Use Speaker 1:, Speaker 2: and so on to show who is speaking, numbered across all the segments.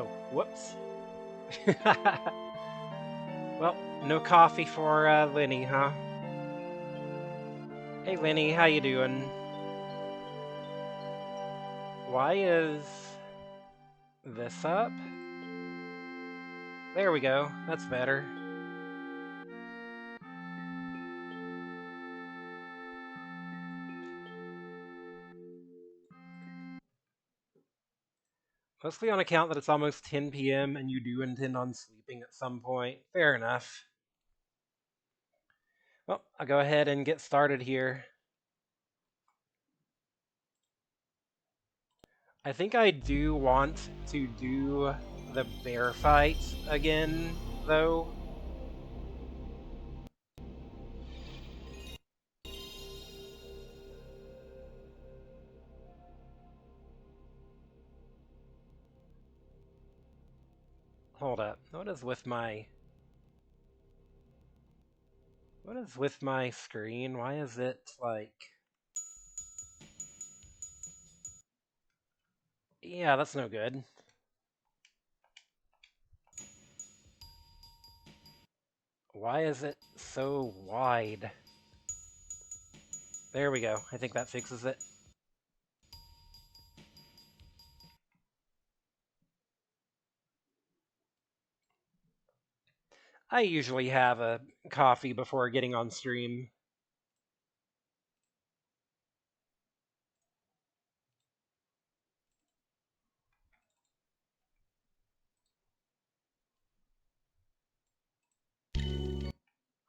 Speaker 1: Oh, whoops. Well, no coffee for Lenny, huh? Hey Lenny, how you doing? Why is this up? There we go, that's better. Mostly on account that it's almost 10 p.m. and you do intend on sleeping at some point. Fair enough. Well, I'll go ahead and get started here. I think I do want to do the bear fight again, though. Hold up. What is with my screen? Why is it like... Yeah, that's no good. Why is it so wide? There we go. I think that fixes it. I usually have a coffee before getting on stream.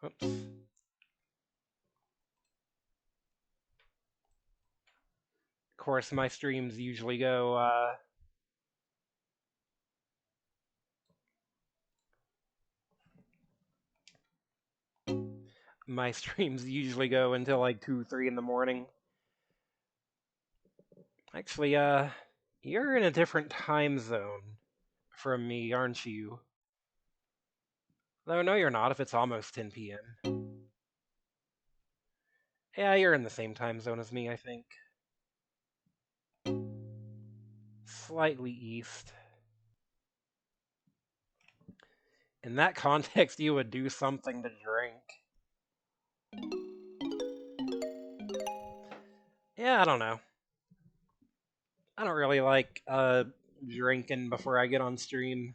Speaker 1: Oops. Of course, my streams usually go, my streams usually go until like 2, 3 in the morning. Actually, you're in a different time zone from me, aren't you? No, you're not if it's almost 10 p.m. Yeah, you're in the same time zone as me, I think. Slightly east. In that context, you would do something to drink. Yeah, I don't know. I don't really like drinking before I get on stream.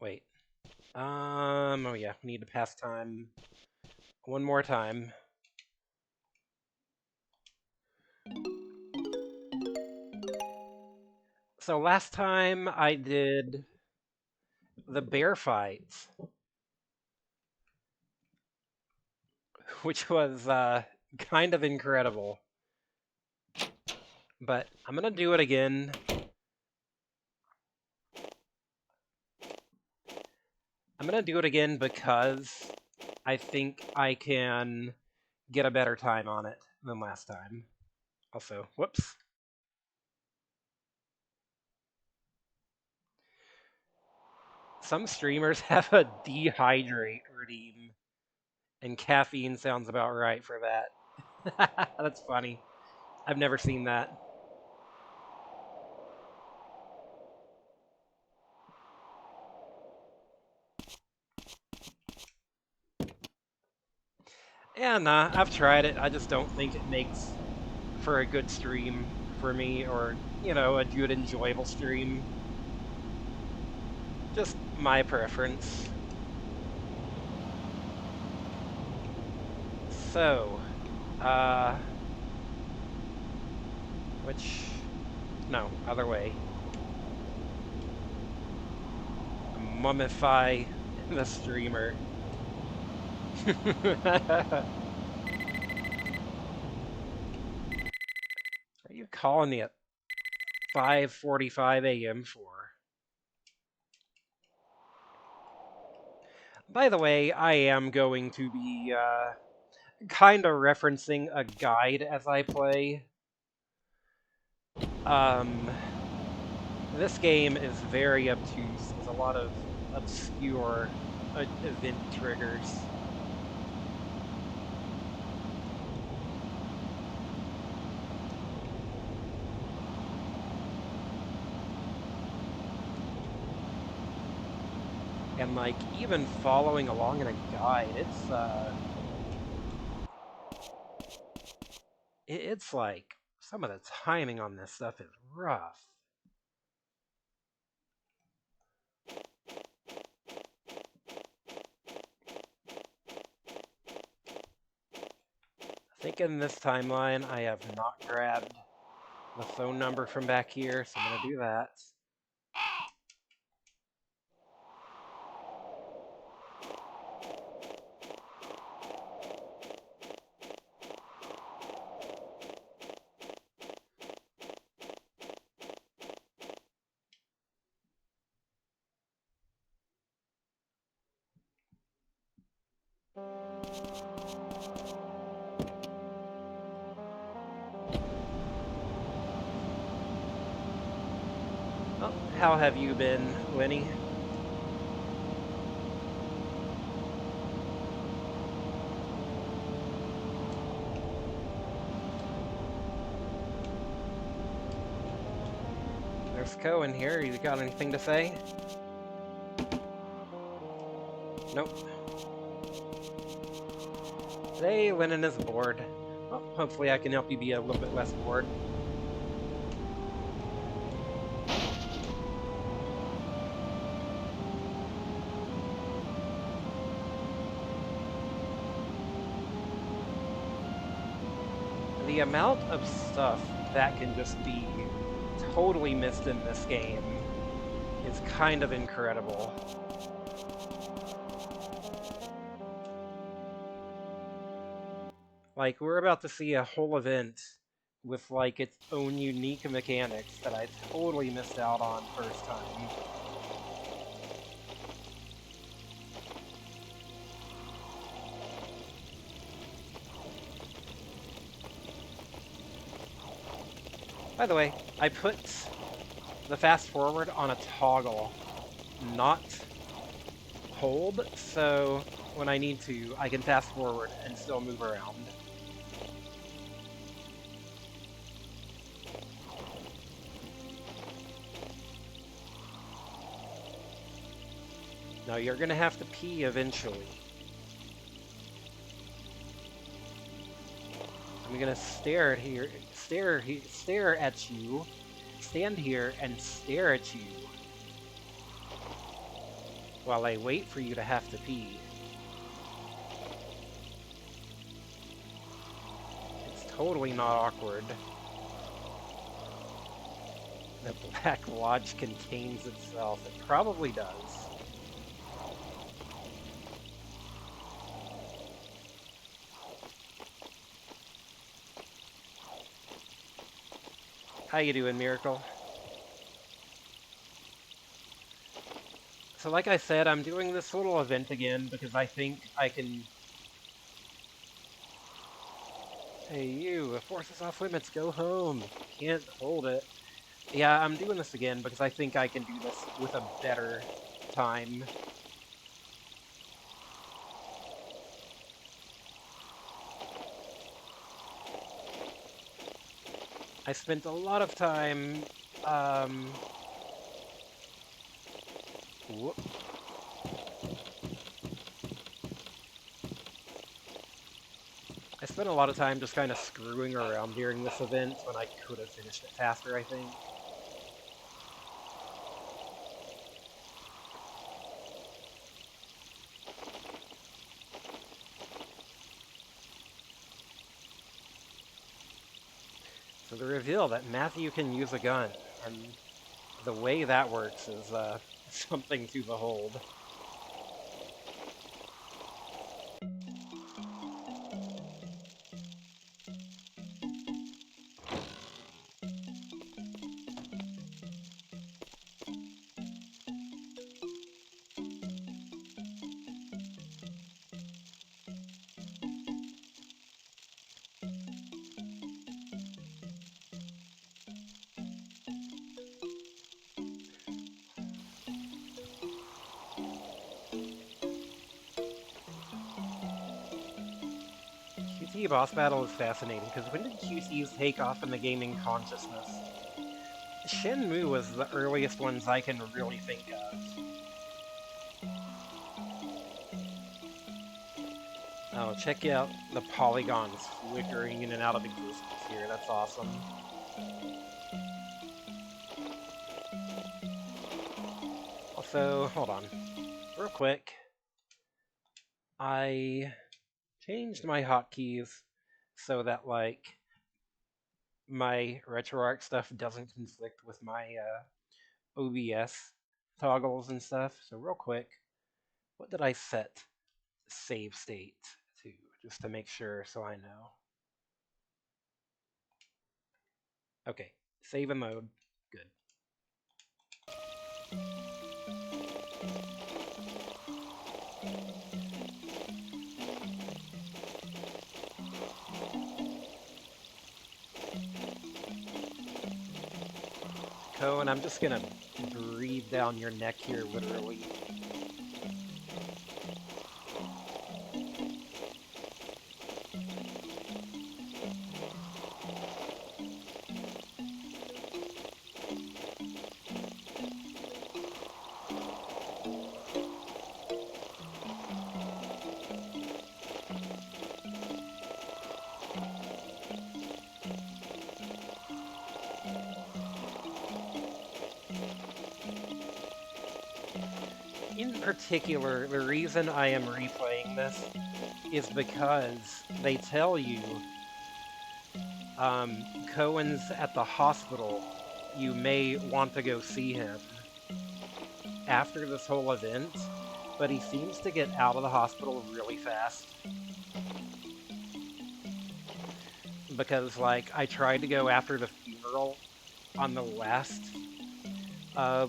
Speaker 1: Wait. Oh yeah, we need to pass time one more time. So last time I did the bear fights, which was kind of incredible. But I'm gonna do it again. I'm gonna do it again because I think I can get a better time on it than last time. Also, whoops. Some streamers have a dehydrate redeem, and caffeine sounds about right for that. That's funny. I've never seen that. Yeah, nah, I've tried it. I just don't think it makes for a good stream for me, or, you know, a good, enjoyable stream. Just my preference. So, no, other way. Mummify the streamer. What are you calling me at 5:45 a.m. for? By the way, I am going to be kind of referencing a guide as I play. This game is very obtuse with a lot of obscure event triggers. like, even following along in a guide, it's like, some of the timing on this stuff is rough. I think in this timeline, I have not grabbed the phone number from back here, so I'm gonna do that. Well, how have you been, Lenny? There's Cohen here. You got anything to say? Nope. Today, Lennon is bored. Well, hopefully I can help you be a little bit less bored. The amount of stuff that can just be totally missed in this game is kind of incredible. Like, we're about to see a whole event with, like, its own unique mechanics that I totally missed out on first time. By the way, I put the fast forward on a toggle, not hold, so when I need to, I can fast forward and still move around. Now you're gonna have to pee eventually. I'm gonna stare at you, stand here and stare at you while I wait for you to have to pee. It's totally not awkward. The Black Lodge contains itself. It probably does. How you doing, Miracle? So like I said, I'm doing this little event again because I think I can... Hey you, force is off limits, go home. Can't hold it. Yeah, I'm doing this again because I think I can do this with a better time. I spent a lot of time, whoop. I spent a lot of time just kind of screwing around during this event when I could have finished it faster, I think. So the reveal that Matthew can use a gun, and the way that works is something to behold. QT boss battle is fascinating, because when did QTs take off in the gaming consciousness? Shenmue was the earliest ones I can really think of. Oh, check out the polygons flickering in and out of existence here. That's awesome. Also, hold on. Real quick. I changed my hotkeys so that, like, my RetroArch stuff doesn't conflict with my OBS toggles and stuff. So real quick, what did I set save state to, just to make sure so I know? Okay, save in mode, good. Cohen, I'm just gonna breathe down your neck here, literally. In particular, the reason I am replaying this is because they tell you Cohen's at the hospital. You may want to go see him after this whole event, but he seems to get out of the hospital really fast. Because, like, I tried to go after the funeral on the last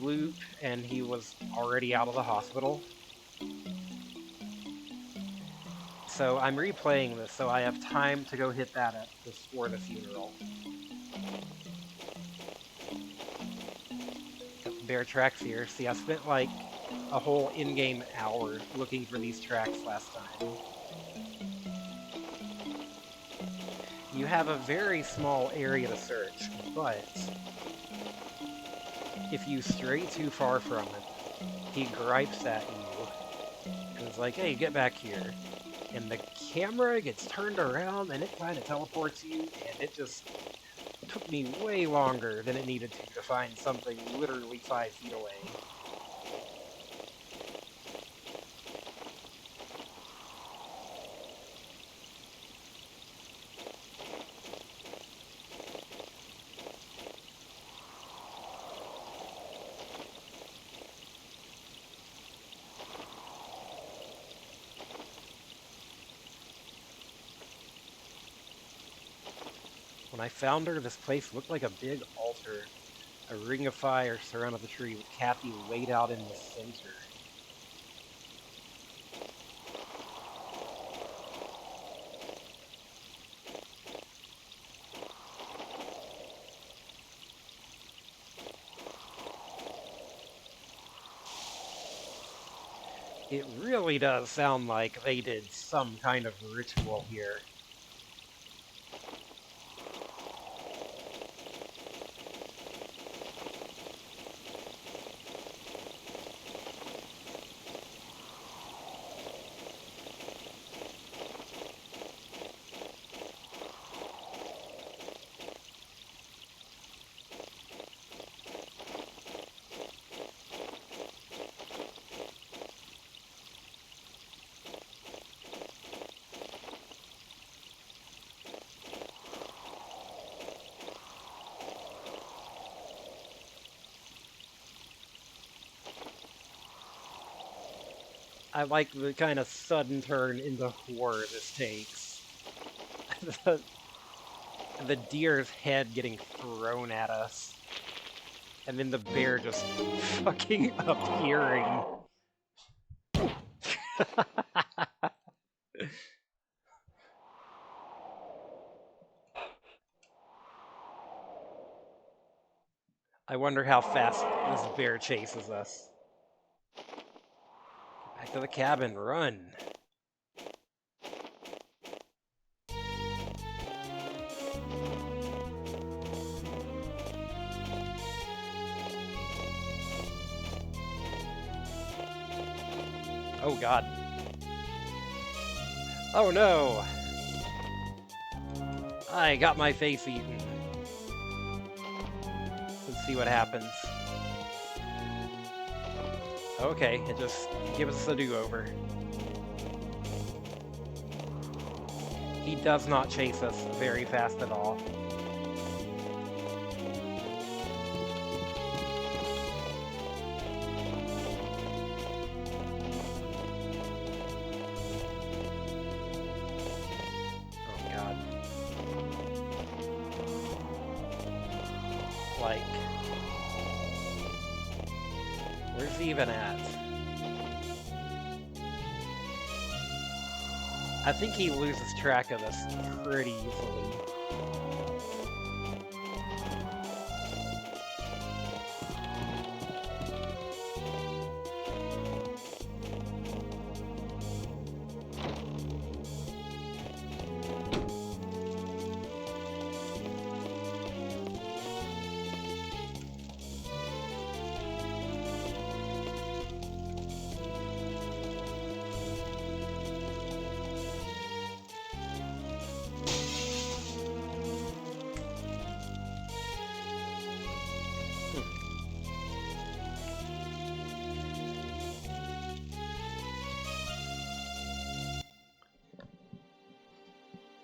Speaker 1: loop, and he was already out of the hospital. So I'm replaying this, so I have time to go hit that up before the funeral. Bear tracks here. See, I spent like a whole in-game hour looking for these tracks last time. You have a very small area to search, but if you stray too far from it, he gripes at you and is like, hey, get back here. And the camera gets turned around and it kind of teleports you, and it just took me way longer than it needed to find something literally 5 feet away. When I found her, this place looked like a big altar. A ring of fire surrounded the tree with Kathy laid out in the center. It really does sound like they did some kind of ritual here. I like the kind of sudden turn into horror this takes. the deer's head getting thrown at us. And then the bear just fucking appearing. I wonder how fast this bear chases us. Get back to the cabin, run. Oh god. Oh no! I got my face eaten. Let's see what happens. Okay, it just gives us a do-over. He does not chase us very fast at all. Oh god. Like... where's he even at? I think he loses track of us pretty easily.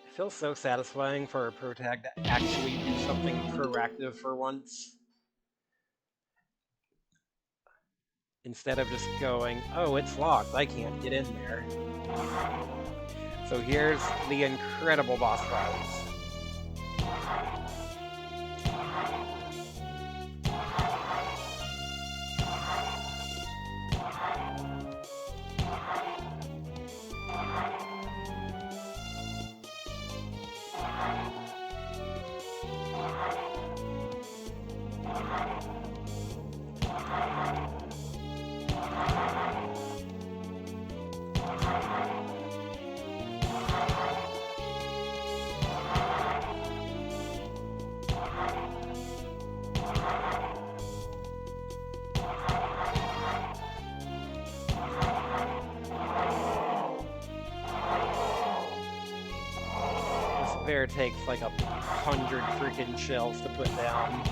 Speaker 1: It feels so satisfying for a protag to actually do something proactive for once. Instead of just going, oh, it's locked, I can't get in there. So here's the incredible boss fights. Bear takes like 100 freaking shells to put down.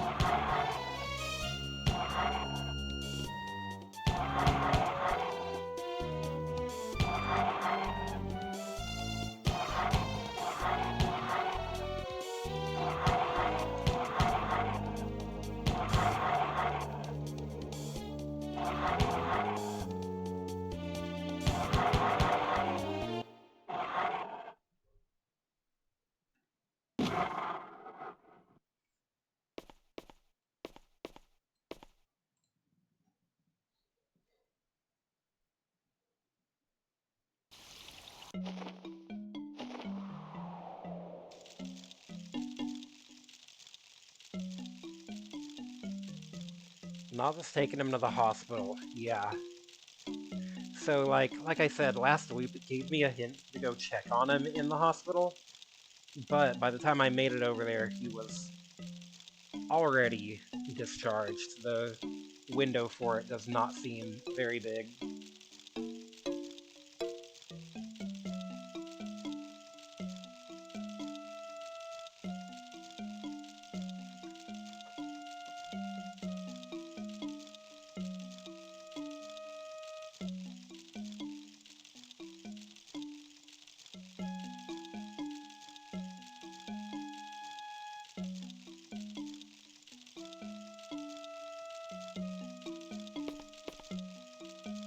Speaker 1: Nova's taking him to the hospital, yeah. So, like I said, last week it gave me a hint to go check on him in the hospital, but by the time I made it over there, he was already discharged. The window for it does not seem very big.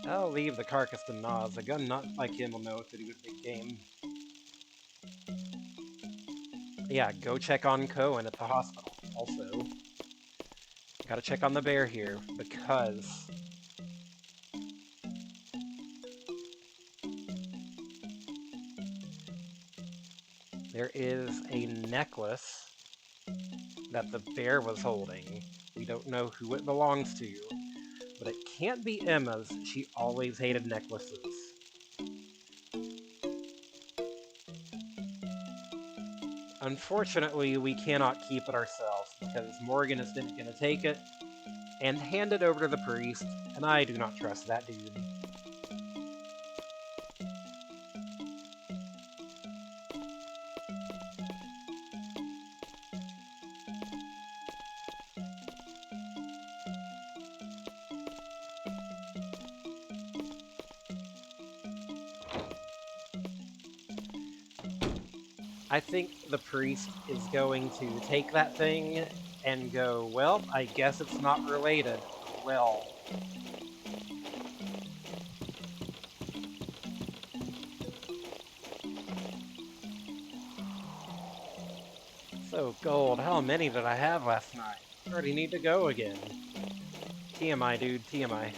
Speaker 1: I'll leave the carcass to Nas. A gun not like him will know that he was big game. Yeah, go check on Cohen at the hospital. Also, gotta check on the bear here, because there is a necklace that the bear was holding. We don't know who it belongs to, but it can't be Emma's. She always hated necklaces. Unfortunately, we cannot keep it ourselves, because Morgan is then going to take it and hand it over to the priest, and I do not trust that dude. I think the priest is going to take that thing and go, well, I guess it's not related. Well. So, Gold, how many did I have last night? I already need to go again. TMI, dude, TMI.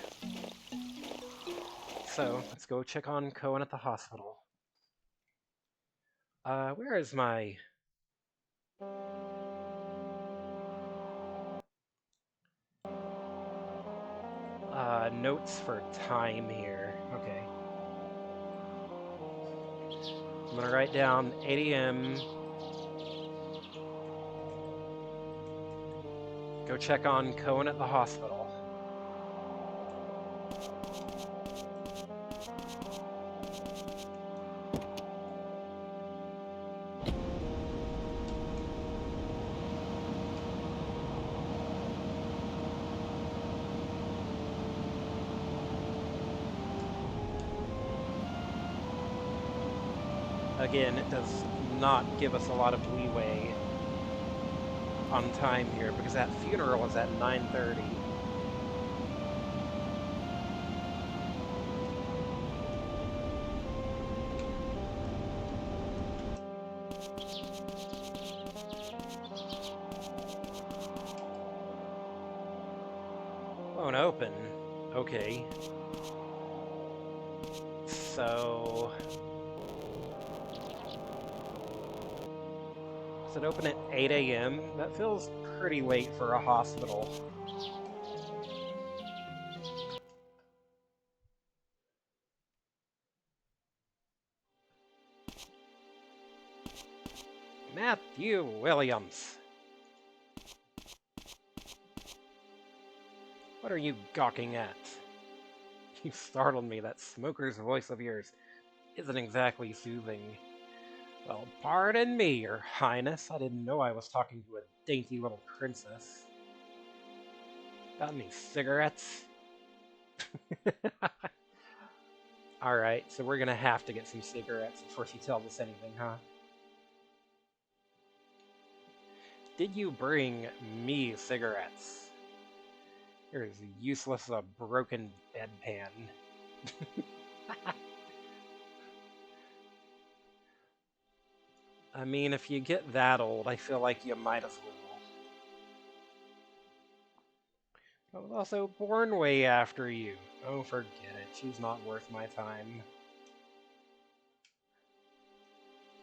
Speaker 1: So, let's go check on Cohen at the hospital. Where is my... notes for time here. Okay. I'm gonna write down 8 a.m. Go check on Cohen at the hospital. Again, it does not give us a lot of leeway on time here because that funeral is at 9:30. Won't open. Okay. So... Does it open at 8 a.m.? That feels pretty late for a hospital. Matthew Williams. What are you gawking at? You startled me. That smoker's voice of yours isn't exactly soothing. Well, pardon me, Your Highness. I didn't know I was talking to a dainty little princess. Got any cigarettes? Alright, so we're gonna have to get some cigarettes before she tells us anything, huh? Did you bring me cigarettes? You're as useless as a broken bedpan. I mean, if you get that old, I feel like you might as well. I was also born way after you. Oh, forget it. She's not worth my time.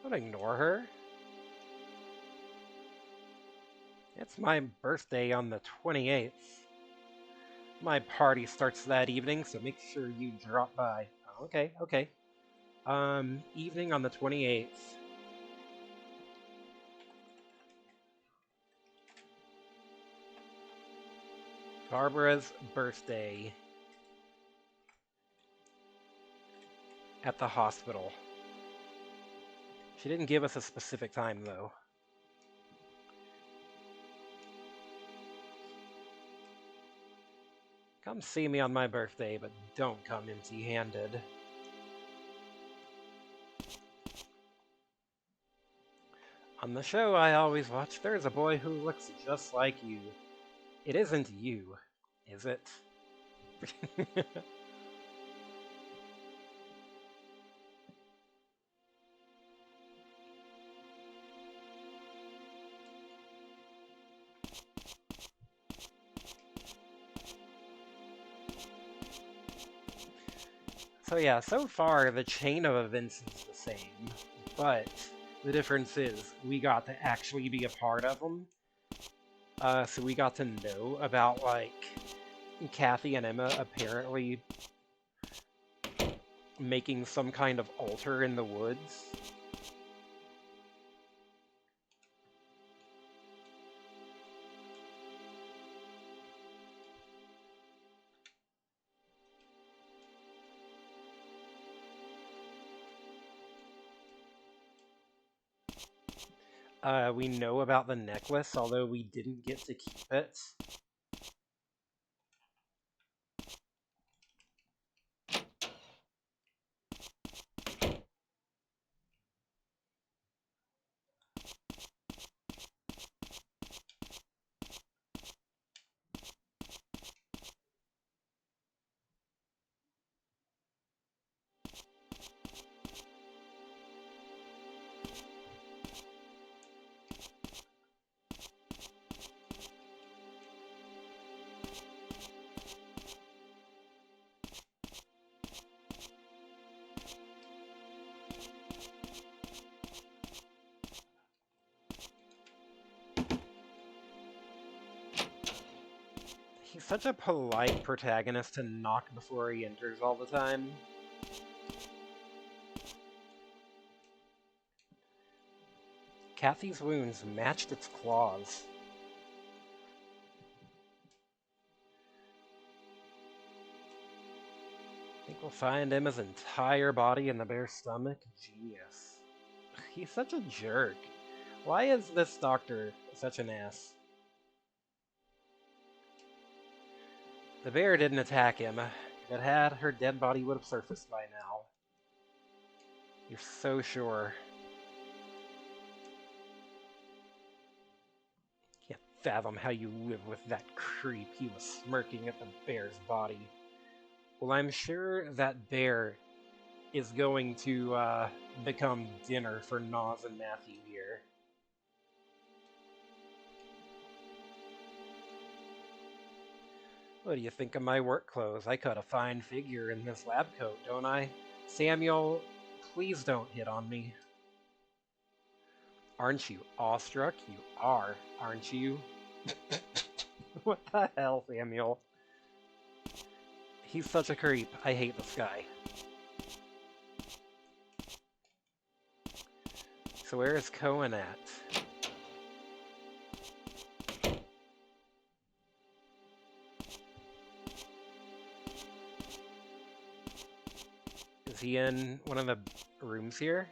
Speaker 1: Don't ignore her. It's my birthday on the 28th. My party starts that evening, so make sure you drop by. Oh, okay, okay. Evening on the 28th. Barbara's birthday. At the hospital. She didn't give us a specific time, though. Come see me on my birthday, but don't come empty-handed. On the show I always watch, there's a boy who looks just like you. It isn't you, is it? So yeah, so far the chain of events is the same, but the difference is we got to actually be a part of them. So we got to know about, like, Kathy and Emma apparently making some kind of altar in the woods. We know about the necklace, although we didn't get to keep it. He's such a polite protagonist to knock before he enters all the time. Kathy's wounds matched its claws. I think we'll find Emma's entire body in the bear's stomach. Genius. He's such a jerk. Why is this doctor such an ass? The bear didn't attack Emma. If it had, her dead body would have surfaced by now. You're so sure. Can't fathom how you live with that creep. He was smirking at the bear's body. Well, I'm sure that bear is going to become dinner for Nas and Matthew here. What do you think of my work clothes? I cut a fine figure in this lab coat, don't I? Samuel, please don't hit on me. Aren't you awestruck? You are, aren't you? What the hell, Samuel? He's such a creep. I hate this guy. So where is Cohen at? Is he in one of the rooms here?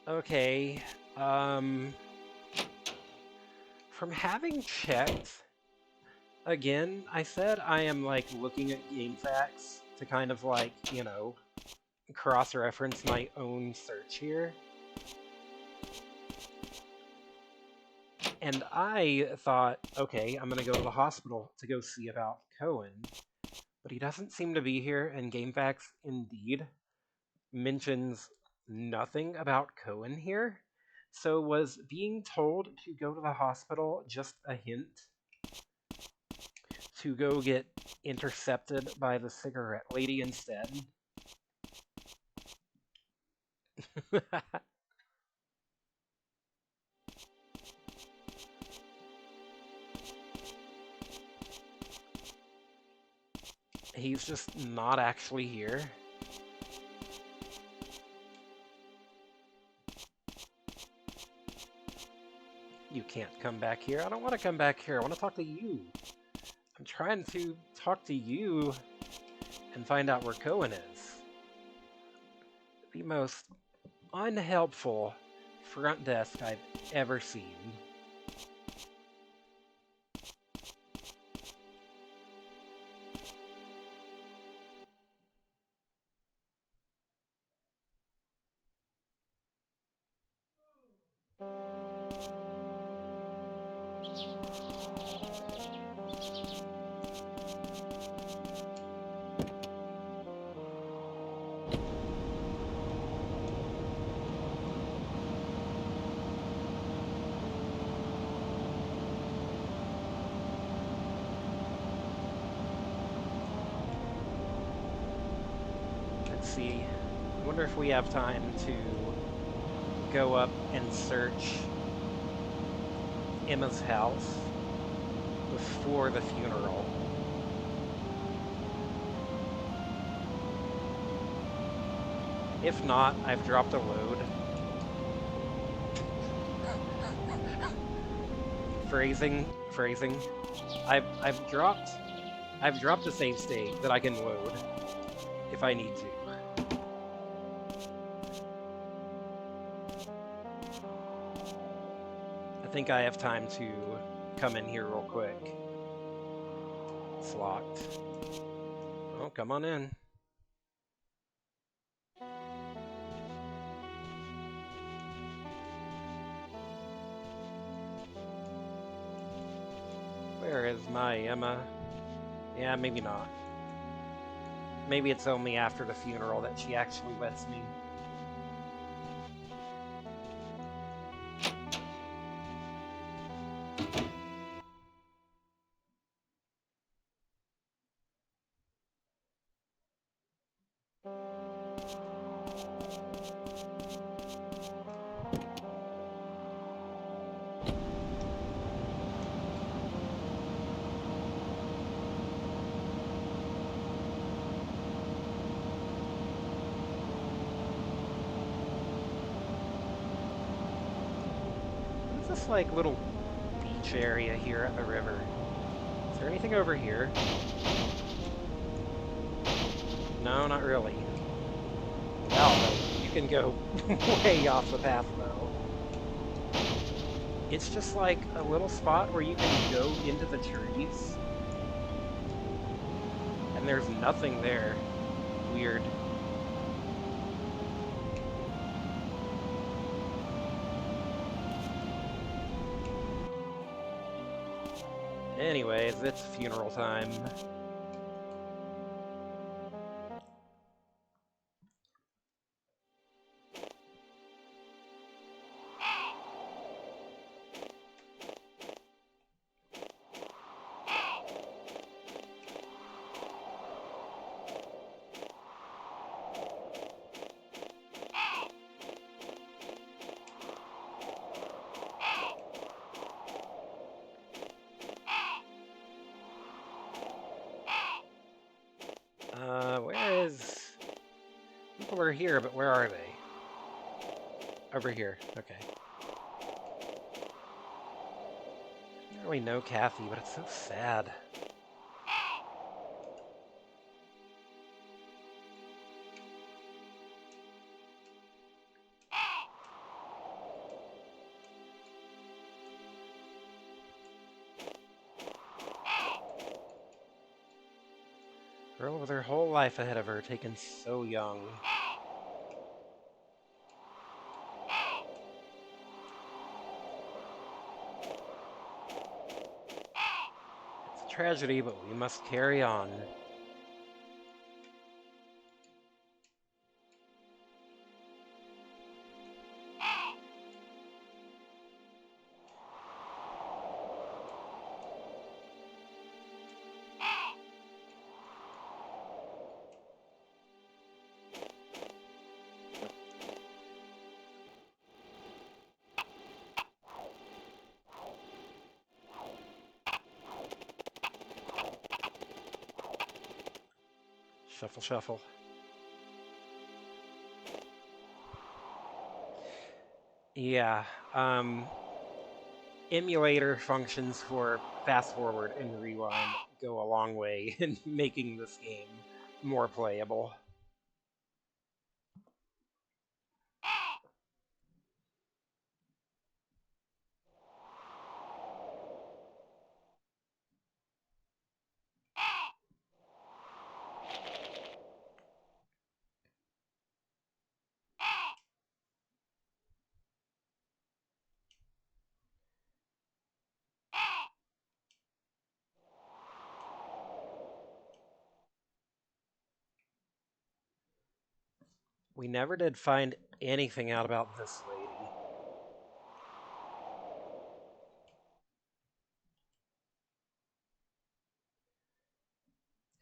Speaker 1: Okay, from having checked, again, I said I am, like, looking at game facts to kind of, like, you know, cross-reference my own search here. And I thought, okay, I'm gonna go to the hospital to go see about Cohen. But he doesn't seem to be here, and GameFAQs indeed mentions nothing about Cohen here. So was being told to go to the hospital just a hint to go get intercepted by the cigarette lady instead? He's just not actually here. You can't come back here. I don't want to come back here. I want to talk to you. I'm trying to talk to you and find out where Cohen is. The most unhelpful front desk I've ever seen. Let's see. I wonder if we have time to go up and search Emma's house before the funeral. If not, I've dropped a load. Phrasing. I've dropped a save state that I can load if I need to. I think I have time to come in here real quick. It's locked. Oh, come on in. Where is my Emma? Yeah, maybe not. Maybe it's only after the funeral that she actually lets me. What's this, like, little beach area here at the river? Is there anything over here? No, not really. Oh, you can go way off the path, though. It's just like a little spot where you can go into the trees. And there's nothing there. Weird. Anyways, it's funeral time. Where is... People are here, but where are they? Over here. Okay. I don't really know Kathy, but it's so sad. Girl with her whole life ahead of her, taken so young. It's a tragedy, but we must carry on. Shuffle, shuffle. Yeah, emulator functions for fast forward and rewind go a long way in making this game more playable. We never did find anything out about this lady.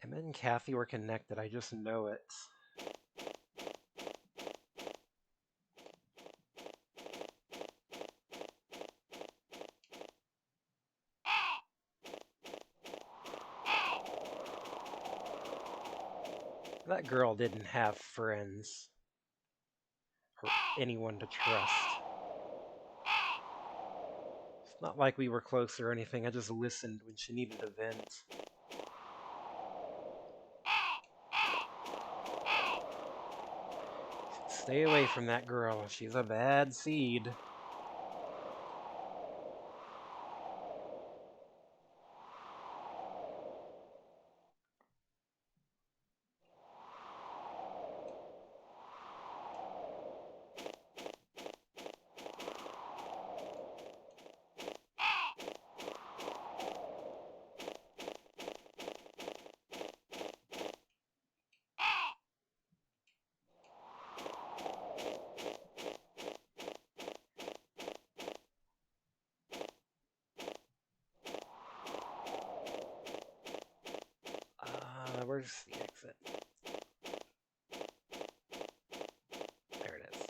Speaker 1: Emma and Kathy were connected, I just know it. That girl didn't have friends. Or anyone to trust. It's not like we were close or anything, I just listened when she needed a vent. Stay away from that girl, she's a bad seed. Where's the exit? There it is.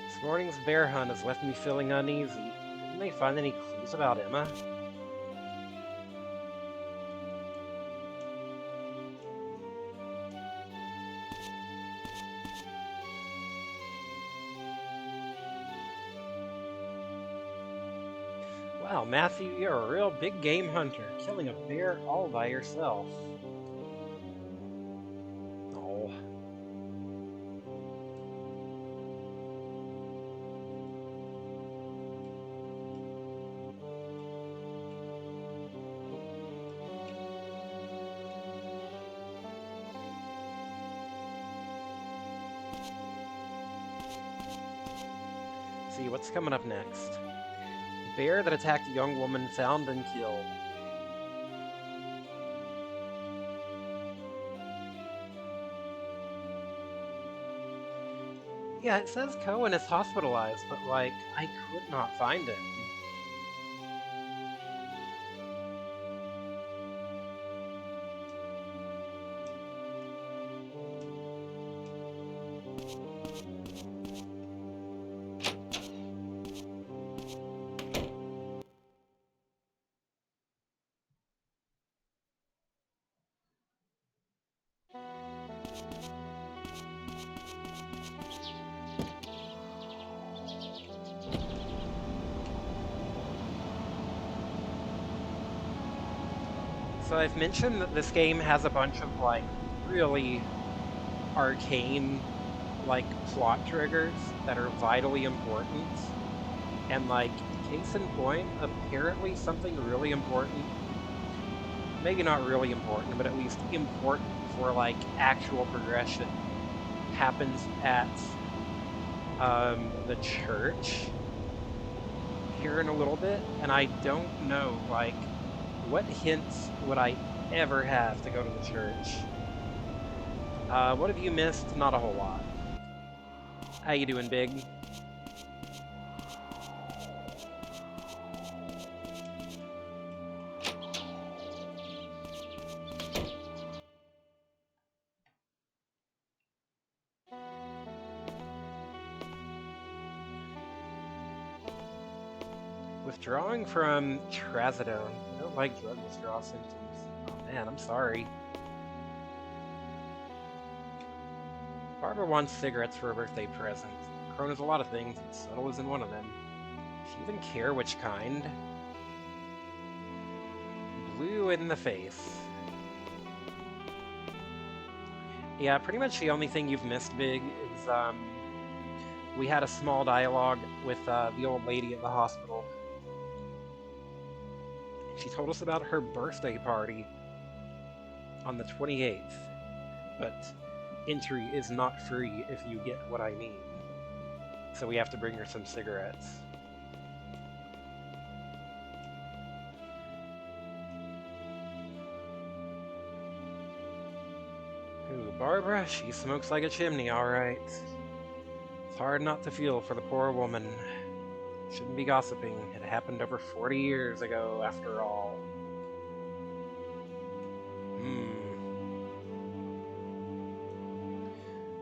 Speaker 1: This morning's bear hunt has left me feeling uneasy. Didn't they find any clues about Emma? Wow, Matthew, you're a real big game hunter, killing a bear all by yourself. Oh. See, what's coming up next? Bear that attacked a young woman found and killed. Yeah, it says Cohen is hospitalized, but, like, I could not find him. So I've mentioned that this game has a bunch of, like, really arcane, like, plot triggers that are vitally important. And, like, case in point, apparently something really important, maybe not really important, but at least important for, like, actual progression, happens at the church here in a little bit, and I don't know, like, what hints would I ever have to go to the church? What have you missed? Not a whole lot. How you doing, Big? Withdrawing from trazodone. I don't like drug withdrawal symptoms. Oh man, I'm sorry. Barbara wants cigarettes for a birthday present. Corona's a lot of things, but subtle isn't one of them. Does she even care which kind? Blue in the face. Yeah, pretty much the only thing you've missed, Big, is we had a small dialogue with the old lady at the hospital. She told us about her birthday party on the 28th, but entry is not free if you get what I mean. So we have to bring her some cigarettes. Ooh, Barbara, she smokes like a chimney, alright. It's hard not to feel for the poor woman. Shouldn't be gossiping. It happened over 40 years ago, after all.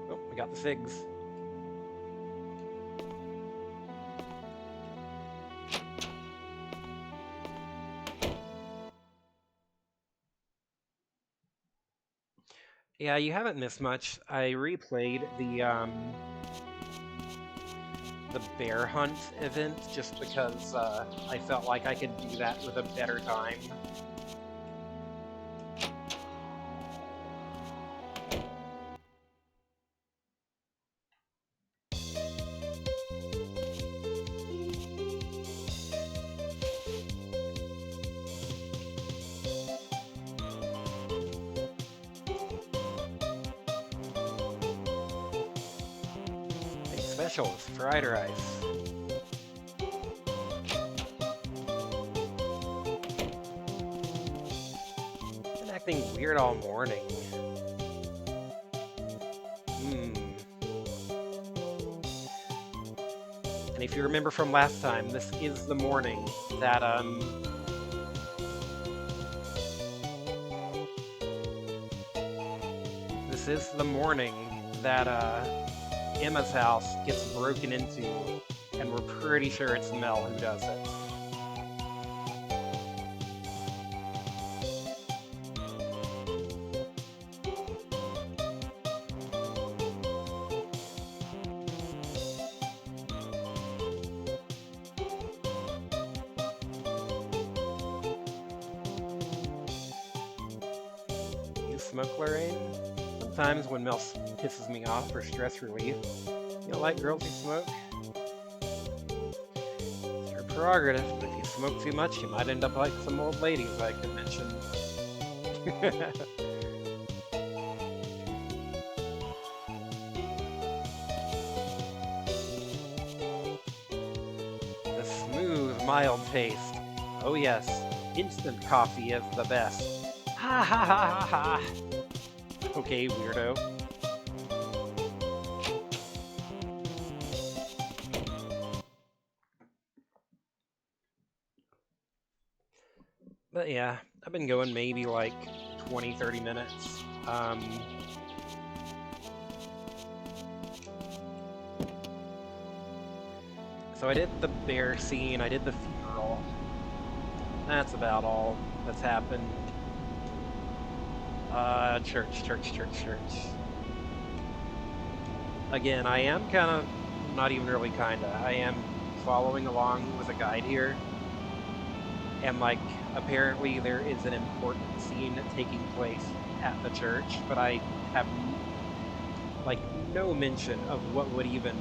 Speaker 1: Oh, we got the figs. Yeah, you haven't missed much. I replayed the bear hunt event just because I felt like I could do that with a better time. Big specials, fried rice. Been acting weird all morning. And if you remember from last time, this is the morning that this is the morning that Emma's house gets broken into, and we're pretty sure it's Mel who does it. You smoke, Lorraine? Sometimes when Mel pisses me off for stress relief. You don't like girls who smoke? It's your prerogative, but if you smoke too much, you might end up like some old ladies I could mention. The smooth, mild taste. Oh yes, instant coffee is the best. Ha ha ha ha ha! Okay, weirdo. But yeah, I've been going maybe like 20, 30 minutes. So I did the bear scene, I did the funeral. That's about all that's happened. Church. Again, I am kind of, not even really kinda, I am following along with a guide here. And, like, apparently there is an important scene taking place at the church, but I have, like, no mention of what would even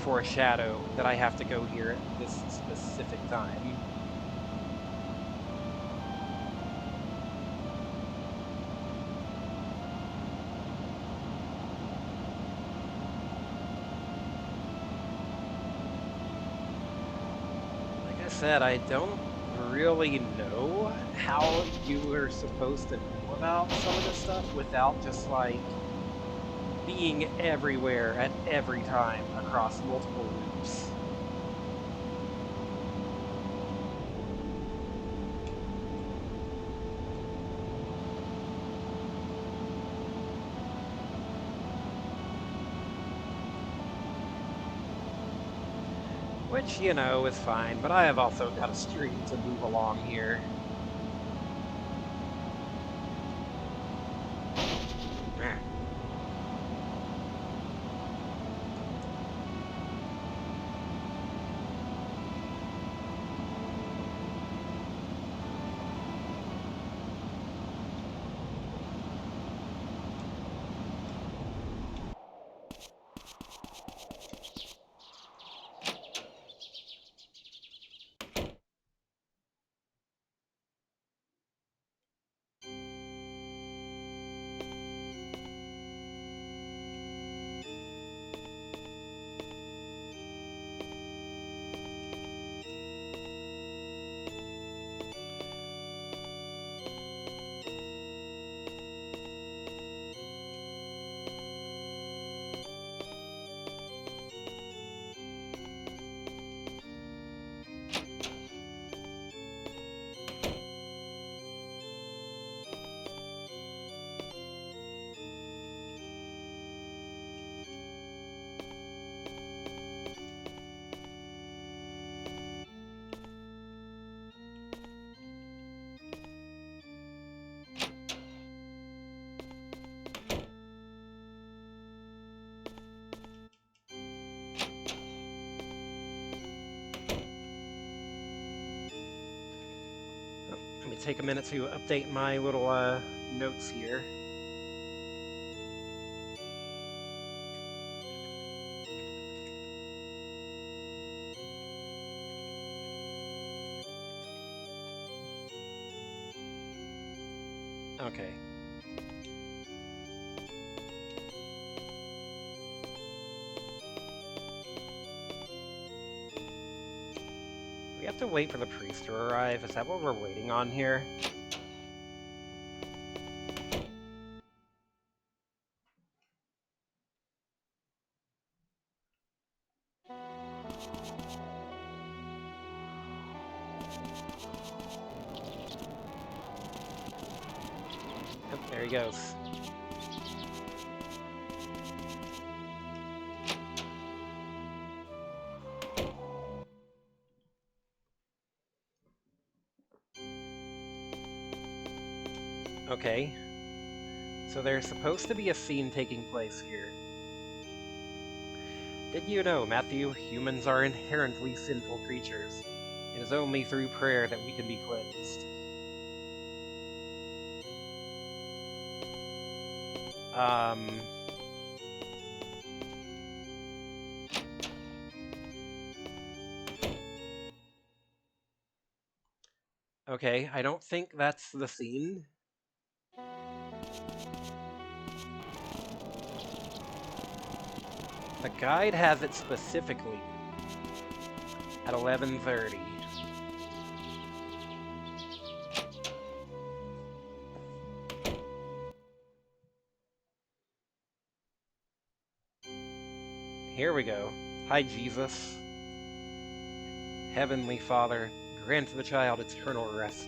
Speaker 1: foreshadow that I have to go here at this specific time. Like I said, I don't really know how you are supposed to know about some of this stuff without just, like, being everywhere at every time across multiple loops. Which, you know, is fine, but I have also got a stream to move along here. take a minute to update my little notes here. Okay. We have to wait for the priest to arrive. Is that what we're waiting on here? Yep, there he goes. Okay. So there's supposed to be a scene taking place here. Did you know, Matthew, humans are inherently sinful creatures. It is only through prayer that we can be cleansed. Okay, I don't think that's the scene. The guide has it specifically at 11:30. Here we go. Hi, Jesus. Heavenly Father, grant the child eternal rest.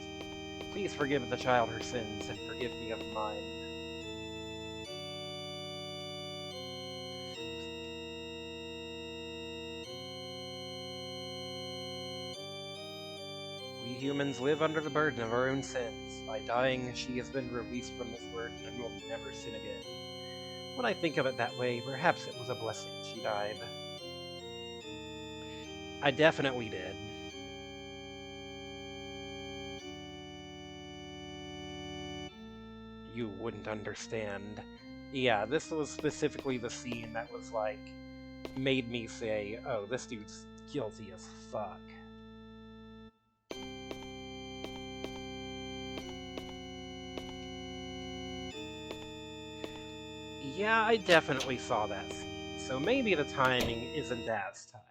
Speaker 1: Please forgive the child her sins and forgive me of mine. We humans live under the burden of our own sins. By dying, she has been released from this burden and will never sin again. When I think of it that way, perhaps it was a blessing she died. I definitely did. You wouldn't understand. Yeah, this was specifically the scene that was like, made me say, oh, this dude's guilty as fuck. Yeah, I definitely saw that scene, so maybe the timing isn't as tight.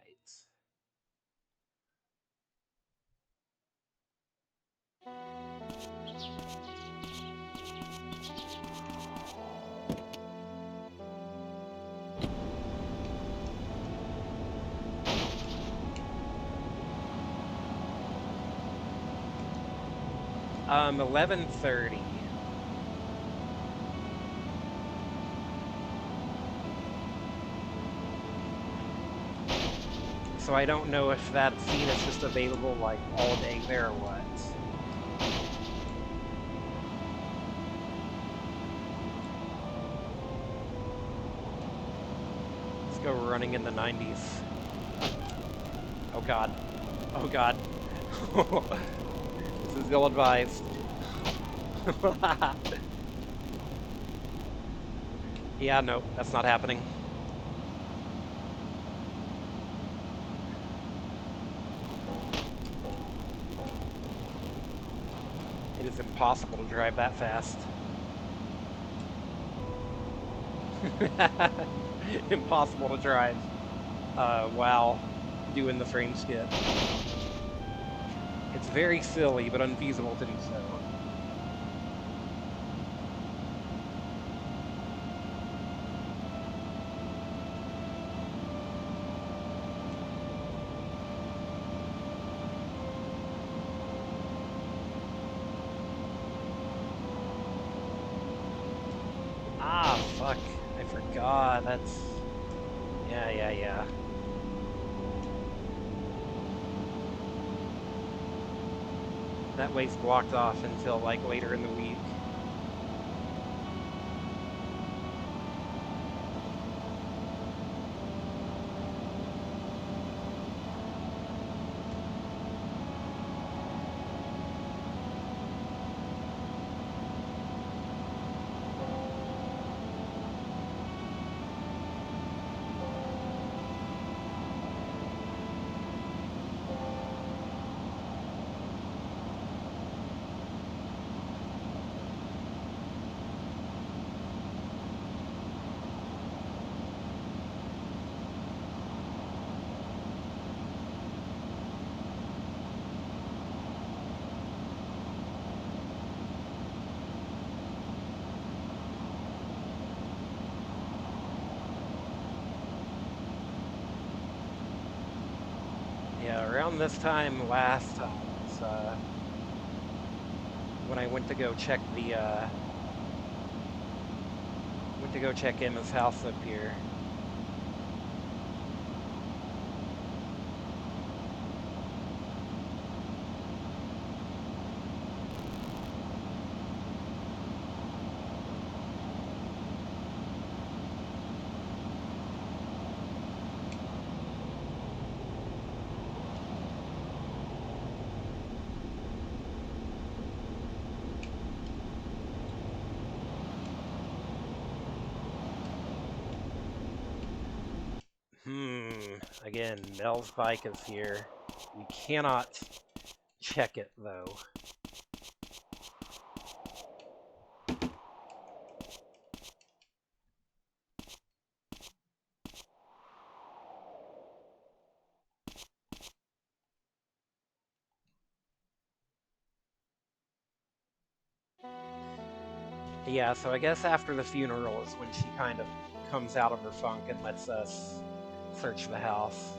Speaker 1: 11:30. So I don't know if that scene is just available like all day there or what. Let's go running in the 90s. Oh god. Oh god. This is ill-advised. Yeah, no, that's not happening. It is impossible to drive that fast. Impossible to drive while doing the frame skip. It's very silly, but unfeasible to do so. Ah, fuck. I forgot. That's... Yeah. That way's blocked off until, like, later in the week. Yeah, around this time last time was when I went to go check Emma's house up here. Again, Mel's bike is here. We cannot check it though. Yeah, so I guess after the funeral is when she kind of comes out of her funk and lets us search the house.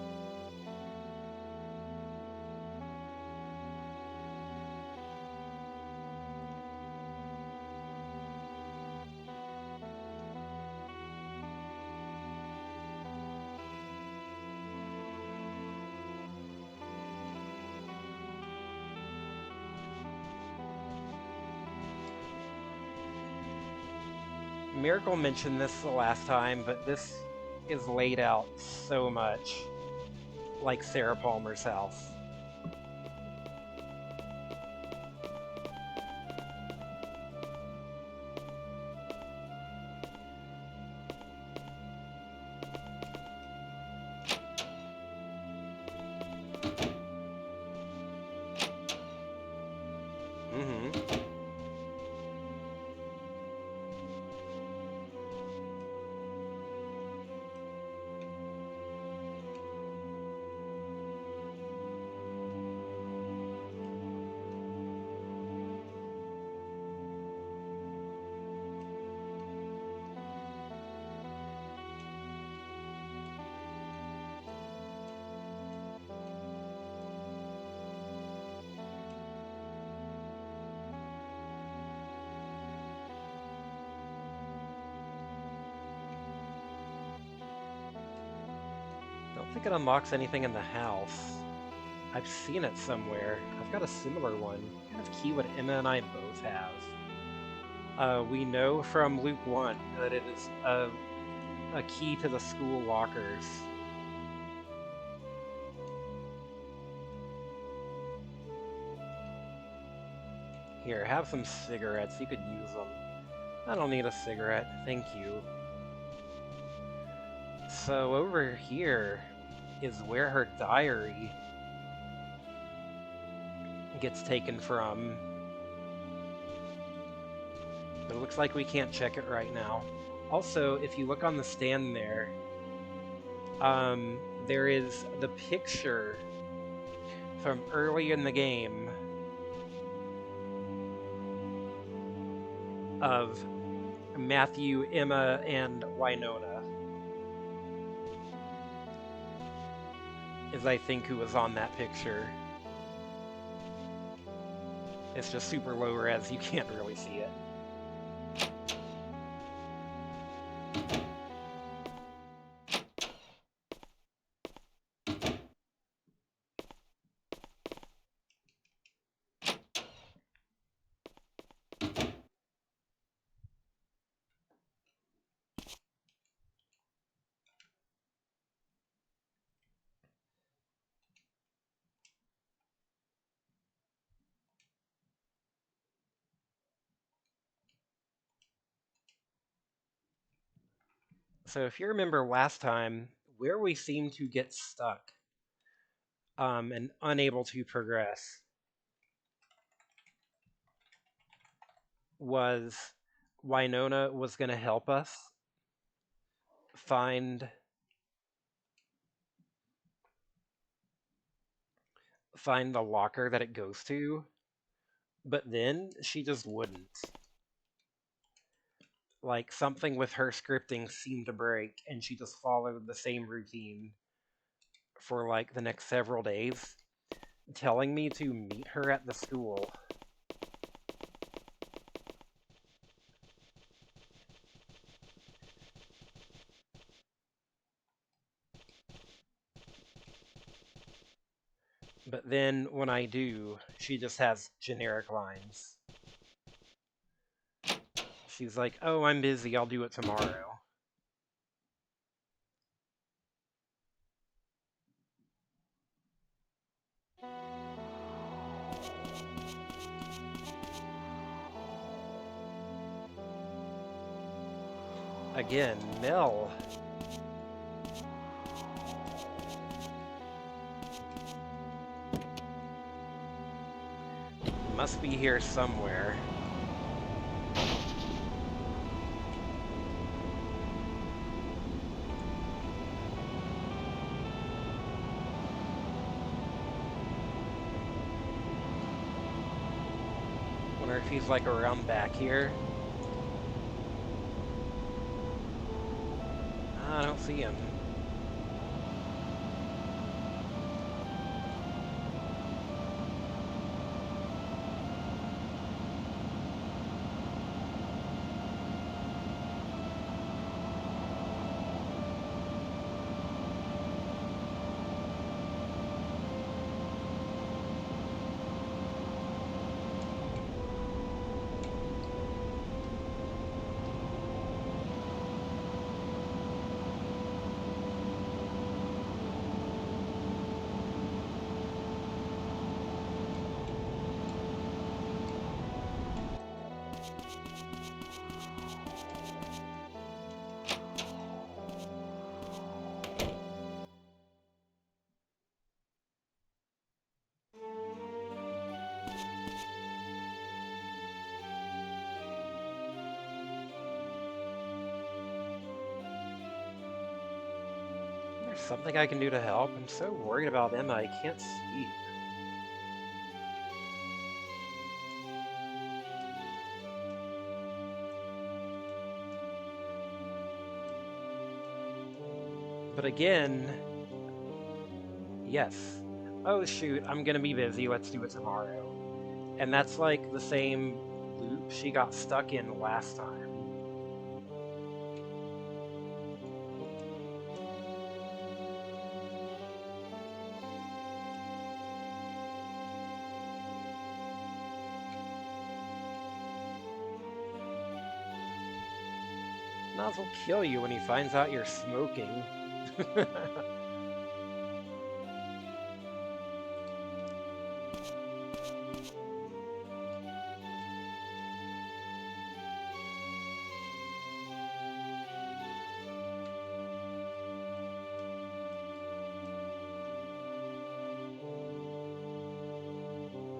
Speaker 1: Miracle mentioned this the last time, but this is laid out so much like Sarah Palmer's house. Mm-hmm. Don't think it unlocks anything in the house. I've seen it somewhere. I've got a similar one. What kind of key would Emma and I both have? We know from Luke 1 that it is a key to the school lockers. Here, have some cigarettes. You could use them. I don't need a cigarette. Thank you. So over here is where her diary gets taken from. But it looks like we can't check it right now. Also, if you look on the stand there, there is the picture from early in the game of Matthew, Emma, and Winona. Is I think who was on that picture. It's just super low res, you can't really see it. So if you remember last time, where we seemed to get stuck and unable to progress was Winona was going to help us find the locker that it goes to, but then she just wouldn't. Like something with her scripting seemed to break, and she just followed the same routine for like the next several days, telling me to meet her at the school. But then when I do, she just has generic lines. She's like, "Oh, I'm busy, I'll do it tomorrow." Again, Mel. Must be here somewhere. Wonder if he's like around back here. I don't see him. There's something I can do to help. I'm so worried about Emma, I can't sleep. But again, yes. Oh shoot, I'm gonna be busy, let's do it tomorrow. And that's like the same loop she got stuck in last time. Nas will kill you when he finds out you're smoking.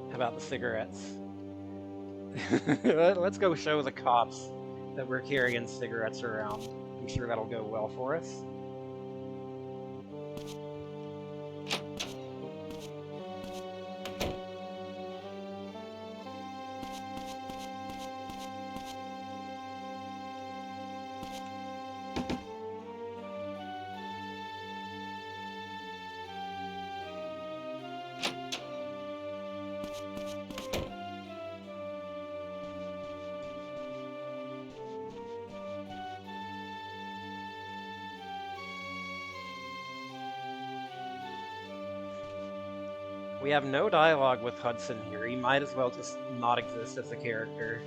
Speaker 1: How about the cigarettes? Let's go show the cops that we're carrying cigarettes around. I'm sure that'll go well for us. We have no dialogue with Hudson here. He might as well just not exist as a character.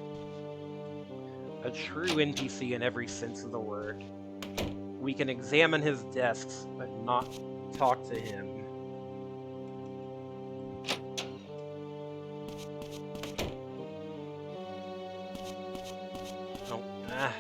Speaker 1: A true NPC in every sense of the word. We can examine his desks, but not talk to him. Oh, ah.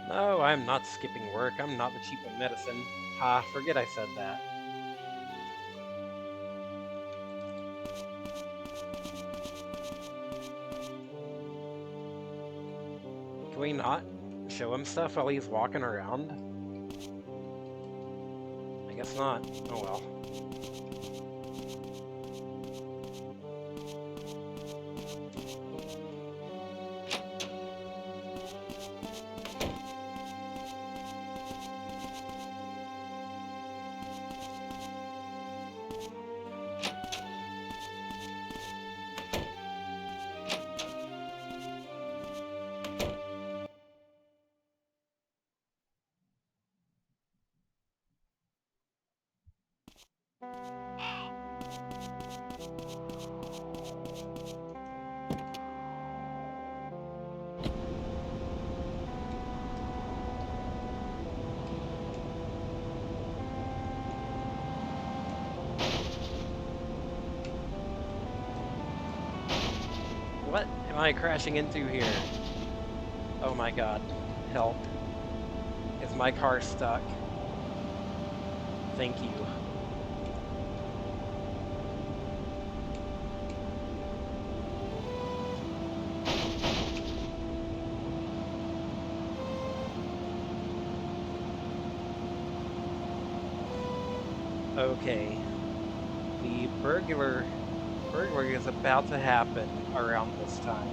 Speaker 1: No, I'm not skipping work. I'm not the cheap of medicine. Ha, forget I said that. Can we not show him stuff while he's walking around? I guess not. Oh well. What am I crashing into here? Oh my god. Help. Is my car stuck? Thank you. Okay. The burglary is about to happen around this time.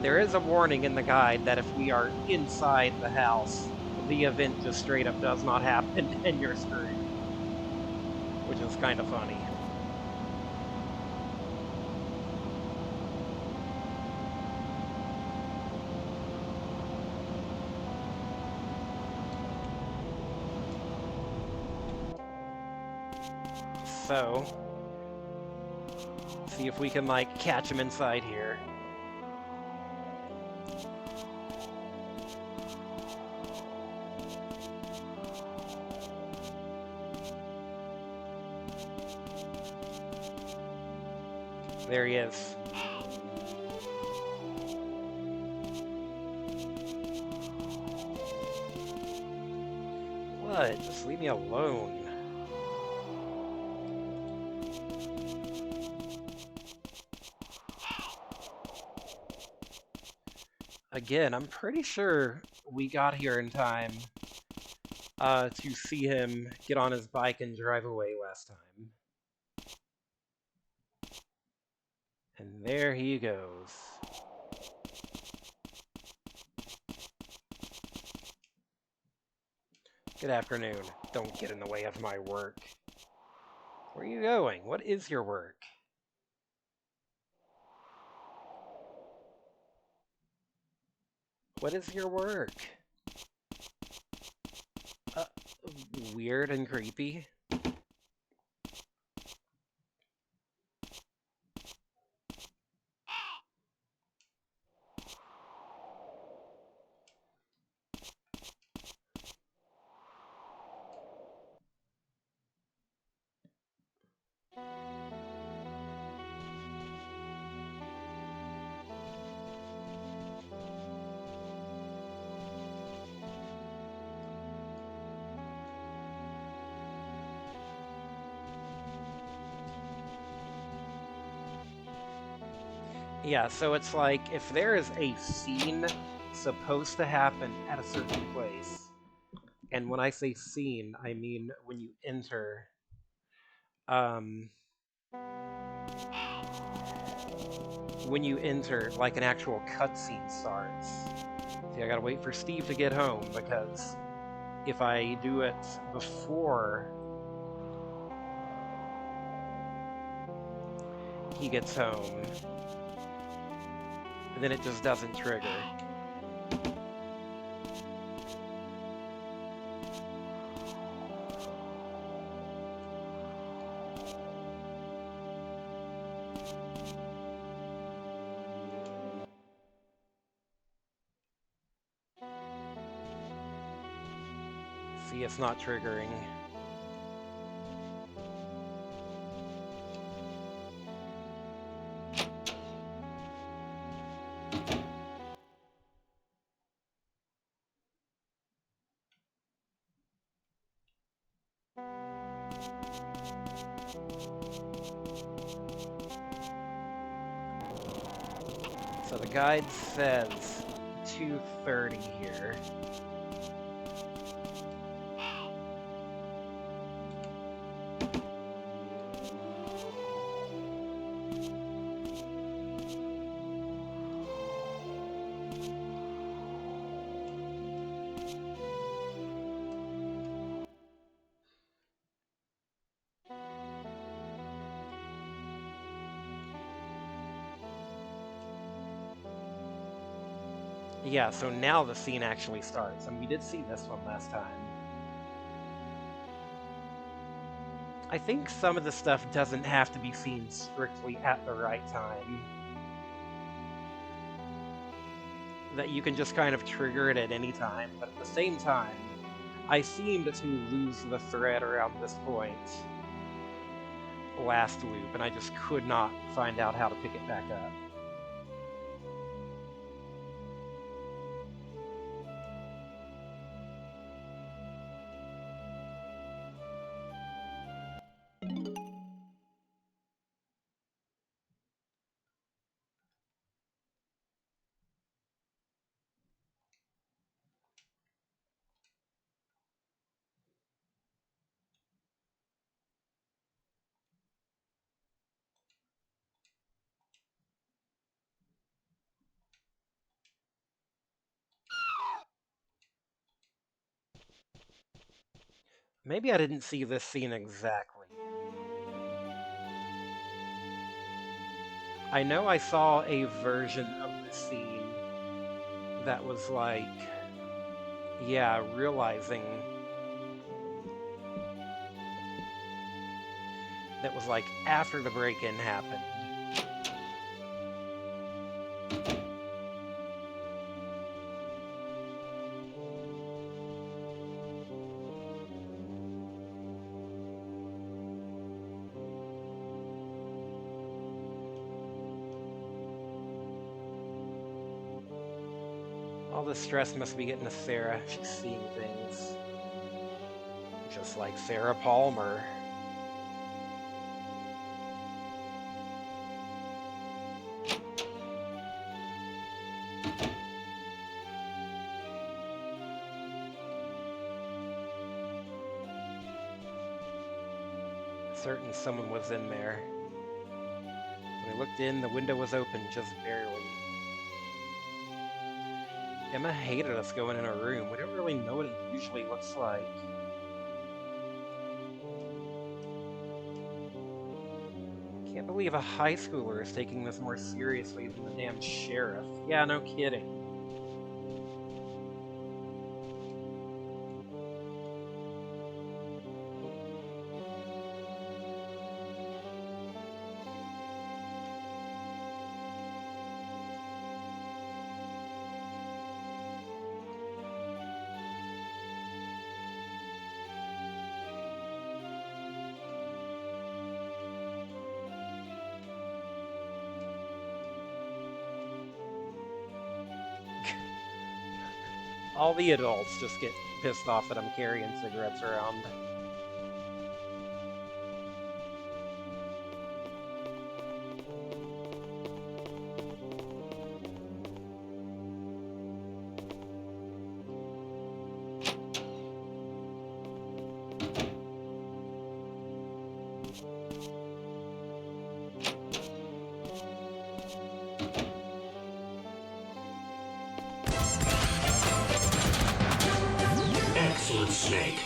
Speaker 1: There is a warning in the guide that if we are inside the house, the event just straight up does not happen and you're screwed. Which is kind of funny. So, see if we can, like, catch him inside here. There he is. What? Just leave me alone. Again, I'm pretty sure we got here in time to see him get on his bike and drive away last time. And there he goes. Good afternoon. Don't get in the way of my work. Where are you going? What is your work? What is your work? Uh, Weird and creepy. Yeah, so it's like if there is a scene supposed to happen at a certain place, and when I say scene, I mean when you enter, um, like an actual cutscene starts. See, I gotta wait for Steve to get home because if I do it before he gets home, then it just doesn't trigger. See, it's not triggering. So the guide says 2:30 here. Yeah, so now the scene actually starts, and we did see this one last time. I think some of the stuff doesn't have to be seen strictly at the right time. That you can just kind of trigger it at any time, but at the same time, I seemed to lose the thread around this point last loop, and I just could not find out how to pick it back up. Maybe I didn't see this scene exactly. I know I saw a version of this scene that was like, yeah, realizing that was like after the break-in happened. All the stress must be getting to Sarah. She's seeing things. Just like Sarah Palmer. Certain someone was in there. When I looked in, the window was open, just barely. Emma hated us going in her room. We don't really know what it usually looks like. Can't believe a high schooler is taking this more seriously than the damn sheriff. Yeah, no kidding. All the adults just get pissed off that I'm carrying cigarettes around.
Speaker 2: Excellent, Snake.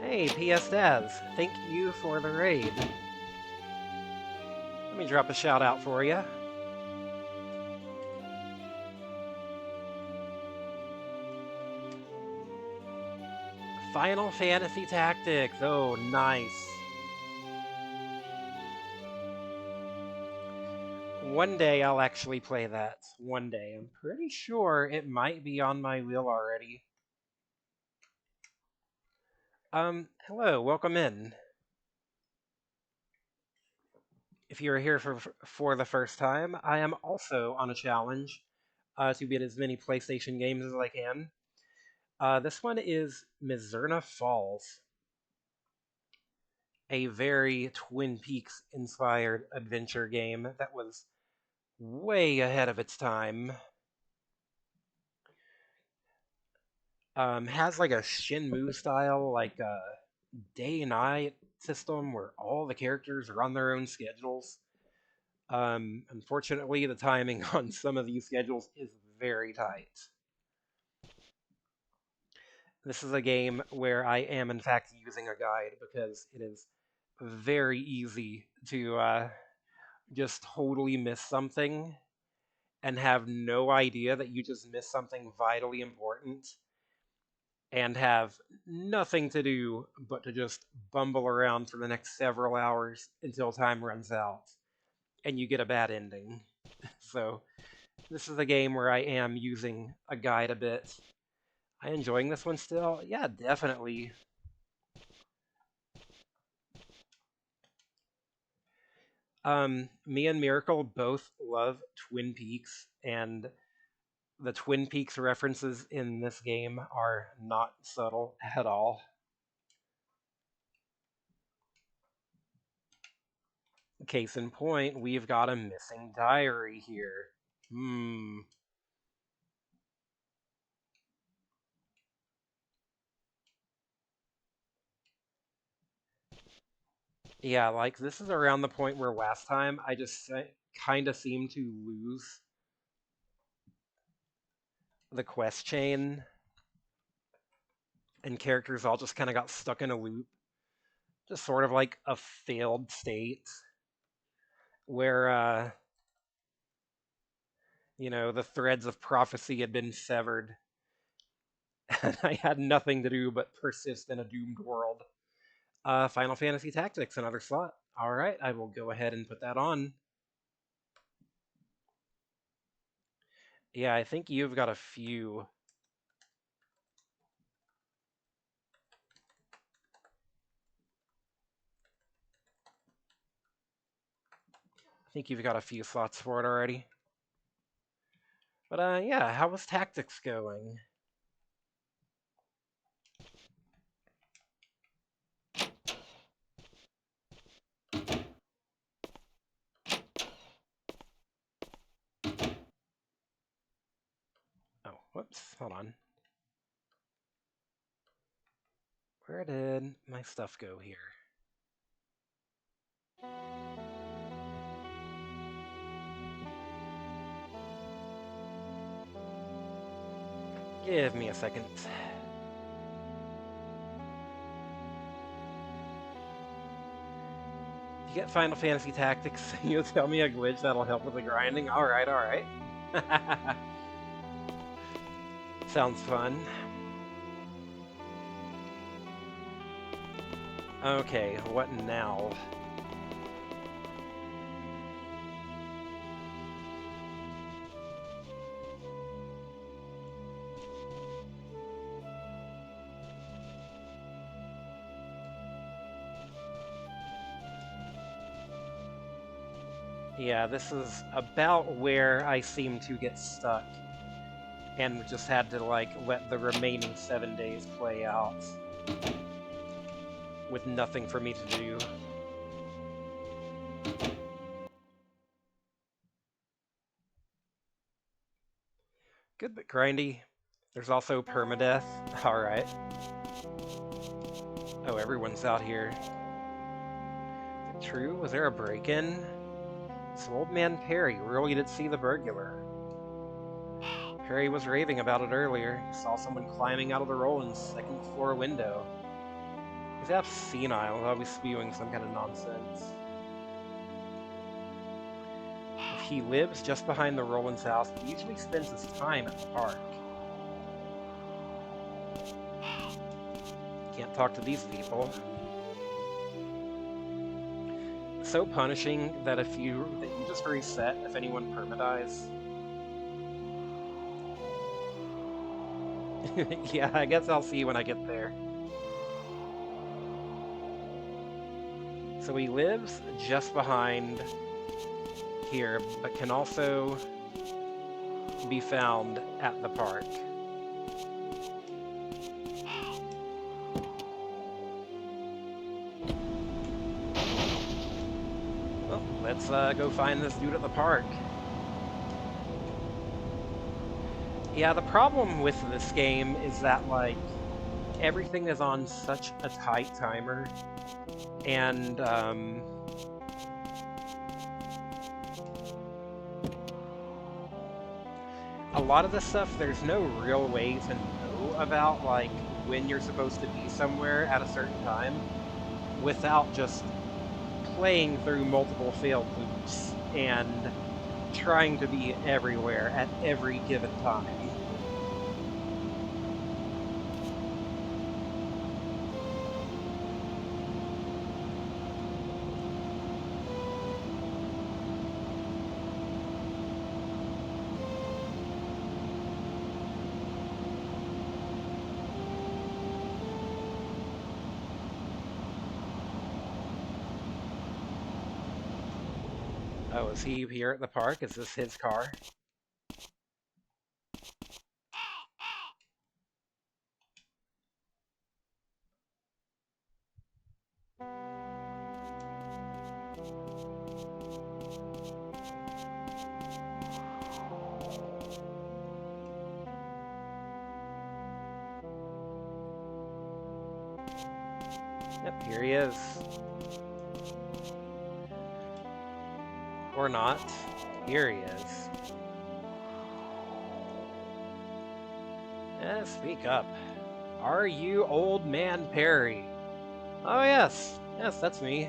Speaker 1: Hey, PS Daz, thank you for the raid. Let me drop a shout out for you. Final Fantasy Tactics. Oh, nice. One day I'll actually play that. One day. I'm pretty sure it might be on my wheel already. Hello, welcome in. If you're here for the first time, I am also on a challenge to get as many PlayStation games as I can. This one is Mizzurna Falls. a very Twin Peaks inspired adventure game that was way ahead of its time. Has like a Shenmue style, like day night system where all the characters are on their own schedules. Unfortunately, the timing on some of these schedules is very tight. This is a game where I am, in fact, using a guide because it is very easy to just totally miss something and have no idea that you just missed something vitally important and have nothing to do but to just bumble around for the next several hours until time runs out and you get a bad ending. So, this is a game where I am using a guide a bit. I enjoying this one still? Yeah, definitely. Me and Miracle both love Twin Peaks, and the Twin Peaks references in this game are not subtle at all. Case in point, we've got a missing diary here. Hmm. Yeah, like this is around the point where last time I just kind of seemed to lose the quest chain, and characters all just kind of got stuck in a loop, just sort of like a failed state where the threads of prophecy had been severed, and I had nothing to do but persist in a doomed world. Final Fantasy Tactics, another slot. All right, I will go ahead and put that on. Yeah, I think you've got a few. I think you've got a few slots for it already. But yeah, how was Tactics going? Oh, whoops, hold on. Where did my stuff go here? Give me a second. If you get Final Fantasy Tactics, you'll tell me a glitch that'll help with the grinding. Alright, alright. Sounds fun. Okay, what now? Yeah, this is about where I seem to get stuck. And just had to, like, let the remaining 7 days play out. With nothing for me to do. Good but grindy. There's also permadeath. Alright. Oh, everyone's out here. Is it true? Was there a break-in? So old man Perry really did see the burglar. Perry was raving about it earlier. He saw someone climbing out of the Roland's second floor window. He's half senile, always spewing some kind of nonsense. If he lives just behind the Roland's house, he usually spends his time at the park. Can't talk to these people. So punishing that you just reset if anyone permadies. Yeah, I guess I'll see when I get there. So he lives just behind here, but can also be found at the park. Well, let's go find this dude at the park. Yeah, the problem with this game is that, like, everything is on such a tight timer, and, a lot of the stuff, there's no real way to know about, like, when you're supposed to be somewhere at a certain time without just playing through multiple failed loops and trying to be everywhere at every given time. Oh, is he here at the park? Is this his car? Yep, here he is. Or not. Here he is. Speak up. Are you Old Man Perry? Oh, yes. Yes, that's me.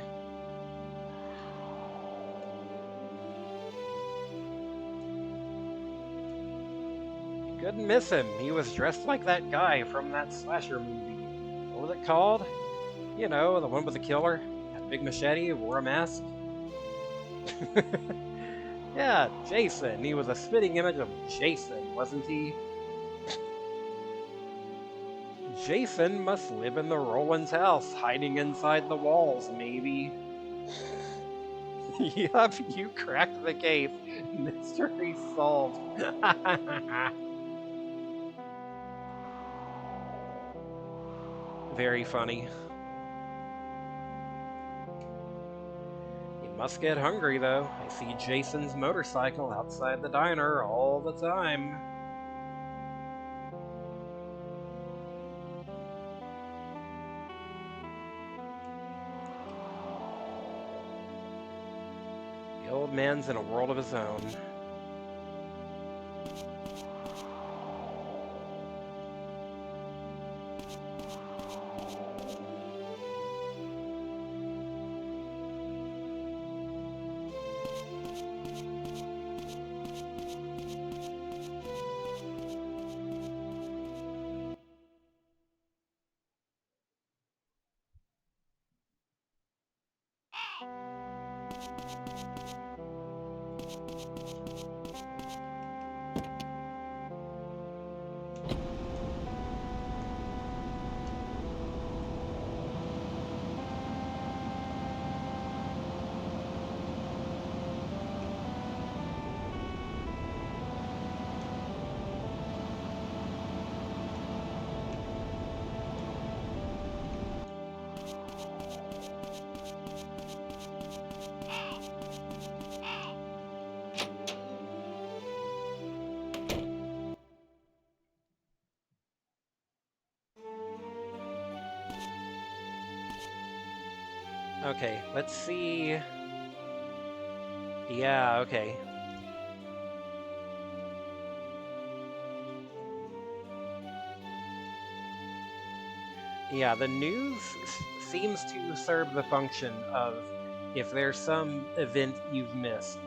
Speaker 1: You couldn't miss him. He was dressed like that guy from that slasher movie. What was it called? You know, the one with the killer. Had a big machete, wore a mask. Yeah, Jason. He was a spitting image of Jason, wasn't he? Jason must live in the Rollins' house, hiding inside the walls, maybe. Yup, you cracked the case. Mystery solved. Very funny. He must get hungry, though. I see Jason's motorcycle outside the diner all the time. The old man's in a world of his own. Okay, let's see. Yeah, okay. Yeah, the news seems to serve the function of if there's some event you've missed,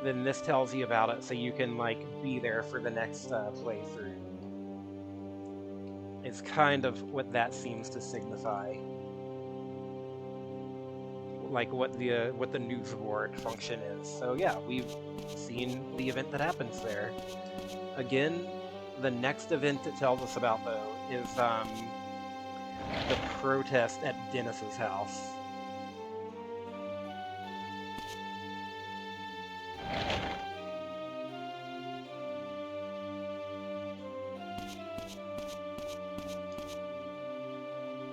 Speaker 1: then this tells you about it so you can, like, be there for the next playthrough. It's kind of what that seems to signify. Like what the news board function is. So yeah, we've seen the event that happens there. Again, the next event it tells us about though is the protest at Dennis's house.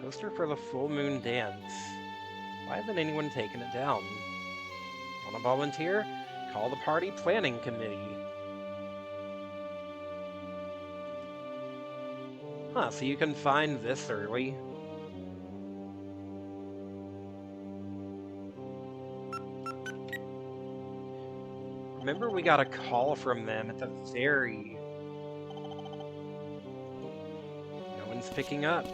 Speaker 1: Poster for the full moon dance. Why hasn't anyone taken it down? Want to volunteer? Call the party planning committee. Huh, so you can find this early. Remember we got a call from them at the very... No one's picking up.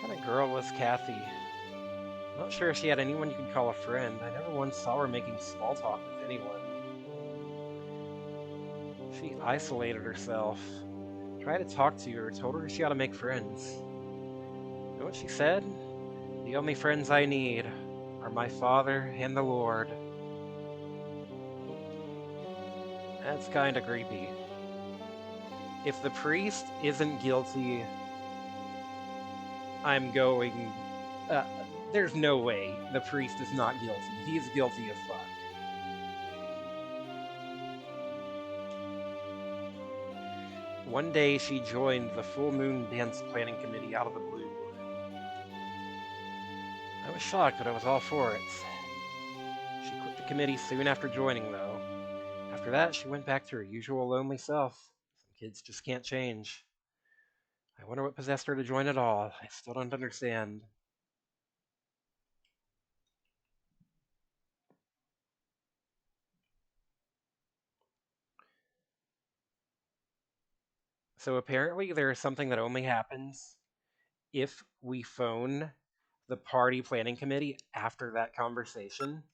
Speaker 1: What kind of girl was Kathy? Not sure if she had anyone you could call a friend. I never once saw her making small talk with anyone. She isolated herself. Tried to talk to her, told her she ought to make friends. You know what she said? The only friends I need are my Father and the Lord. That's kinda creepy. If the priest isn't guilty, I'm going... there's no way the priest is not guilty. He's guilty as fuck. One day she joined the full moon dance planning committee out of the blue. I was shocked, but I was all for it. She quit the committee soon after joining, though. After that, she went back to her usual lonely self. Some kids just can't change. I wonder what possessed her to join at all. I still don't understand. So apparently there is something that only happens if we phone the party planning committee after that conversation.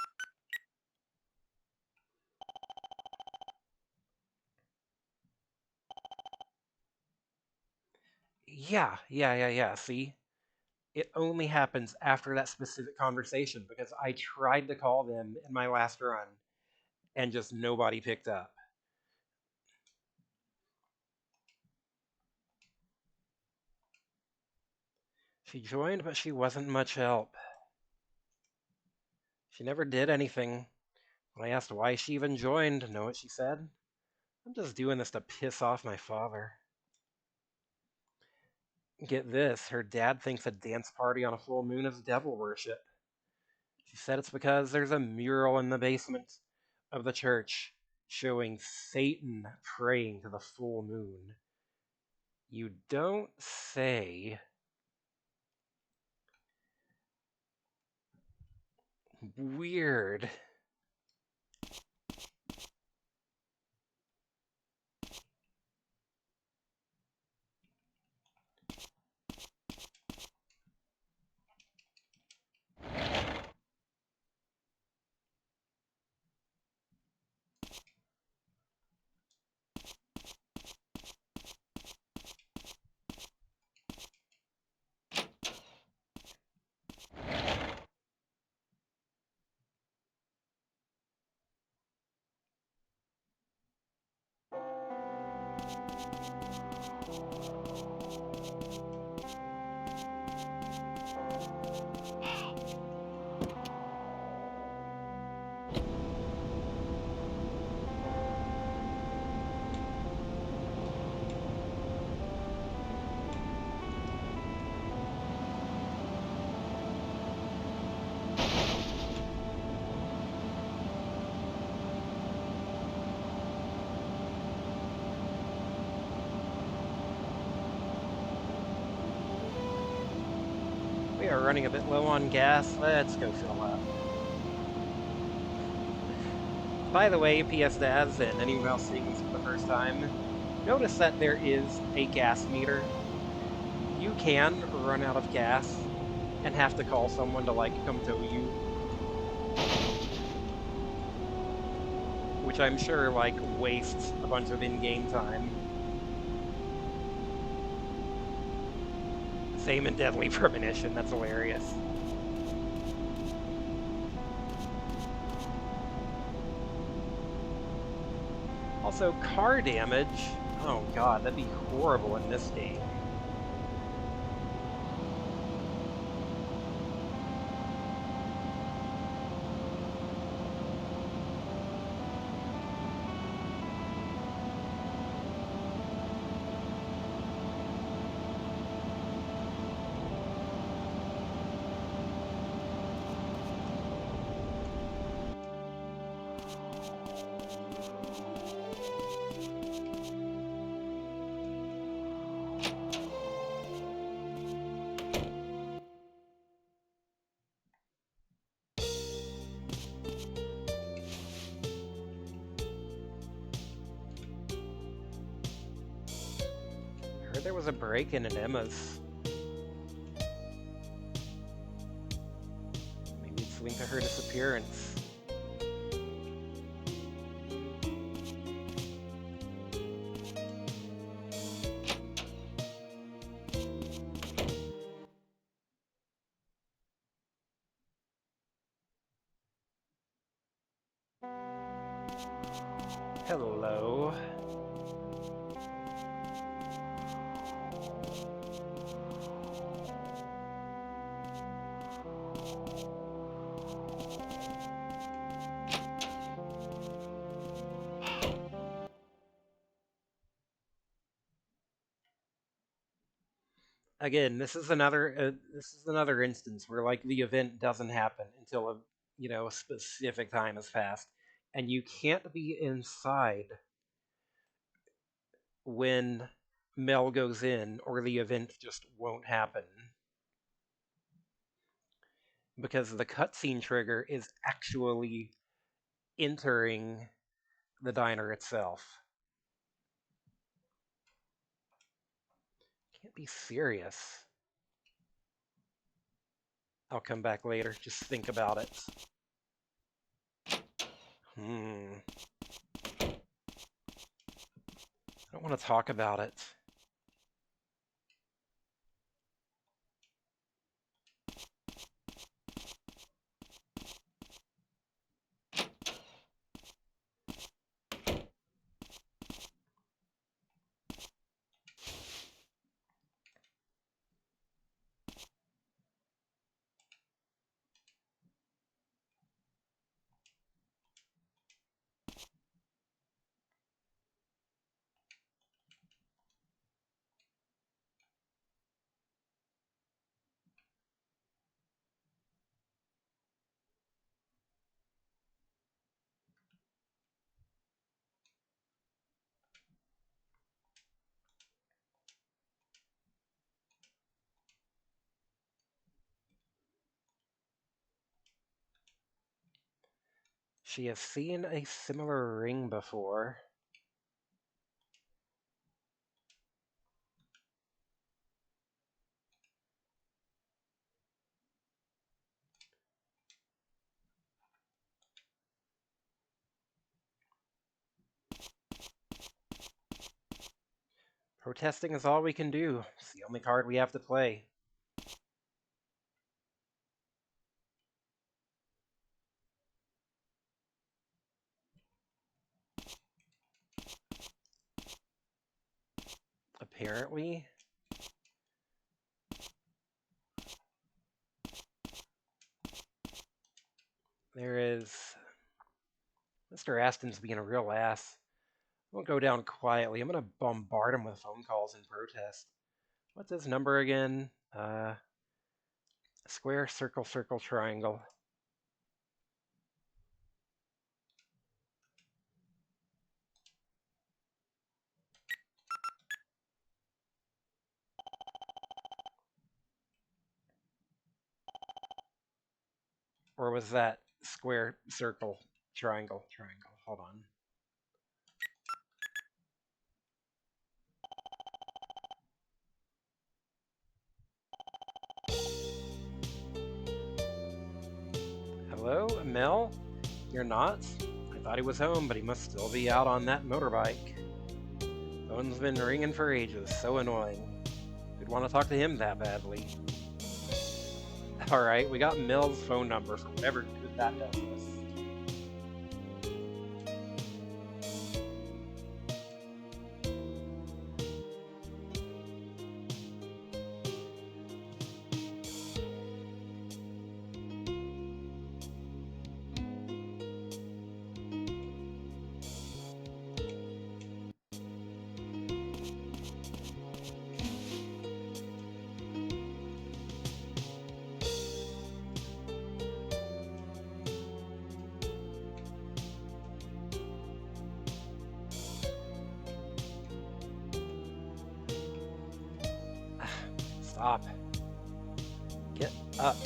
Speaker 1: Yeah, see? It only happens after that specific conversation because I tried to call them in my last run and just nobody picked up. She joined, but she wasn't much help. She never did anything. When I asked why she even joined, know what she said? I'm just doing this to piss off my father. Get this, her dad thinks a dance party on a full moon is devil worship. She said it's because there's a mural in the basement of the church showing Satan praying to the full moon. You don't say. Weird. We are running a bit low on gas. Let's go fill up. By the way, PS Dads and anyone else seeing this for the first time, notice that there is a gas meter. You can run out of gas and have to call someone to, like, come tow you. Which I'm sure, like, wastes a bunch of in-game time. Same in Deadly Premonition, that's hilarious. Also, car damage. Oh god, that'd be horrible in this game. I heard there was a break-in at Emma's. Maybe it's linked to her disappearance. Hello. Again, this is another instance where like the event doesn't happen until a specific time has passed, and you can't be inside when Mel goes in, or the event just won't happen because the cutscene trigger is actually entering the diner itself. Can't be serious. I'll come back later. Just think about it. I don't want to talk about it. She has seen a similar ring before. Protesting is all we can do. It's the only card we have to play. Apparently. There is... Mr. Aston's being a real ass. I won't go down quietly. I'm going to bombard him with phone calls in protest. What's his number again? Square, circle, circle, triangle. Or was that square, circle, triangle, triangle? Hold on. Hello, Mel? You're not? I thought he was home, but he must still be out on that motorbike. Phone's been ringing for ages. So annoying. Who'd want to talk to him that badly? Alright, we got Mel's phone number for whatever good that does us. Stop. Get up.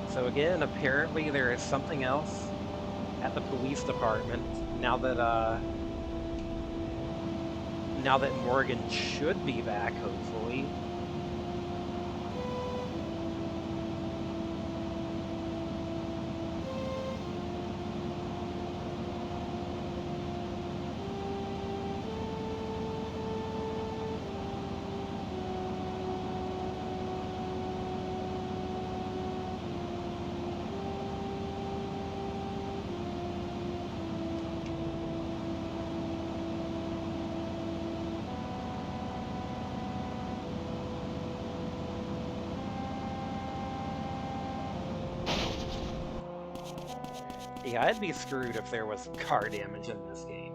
Speaker 1: So again, apparently there is something else at the police department now that Morgan should be back, hopefully. Yeah, I'd be screwed if there was car damage in this game.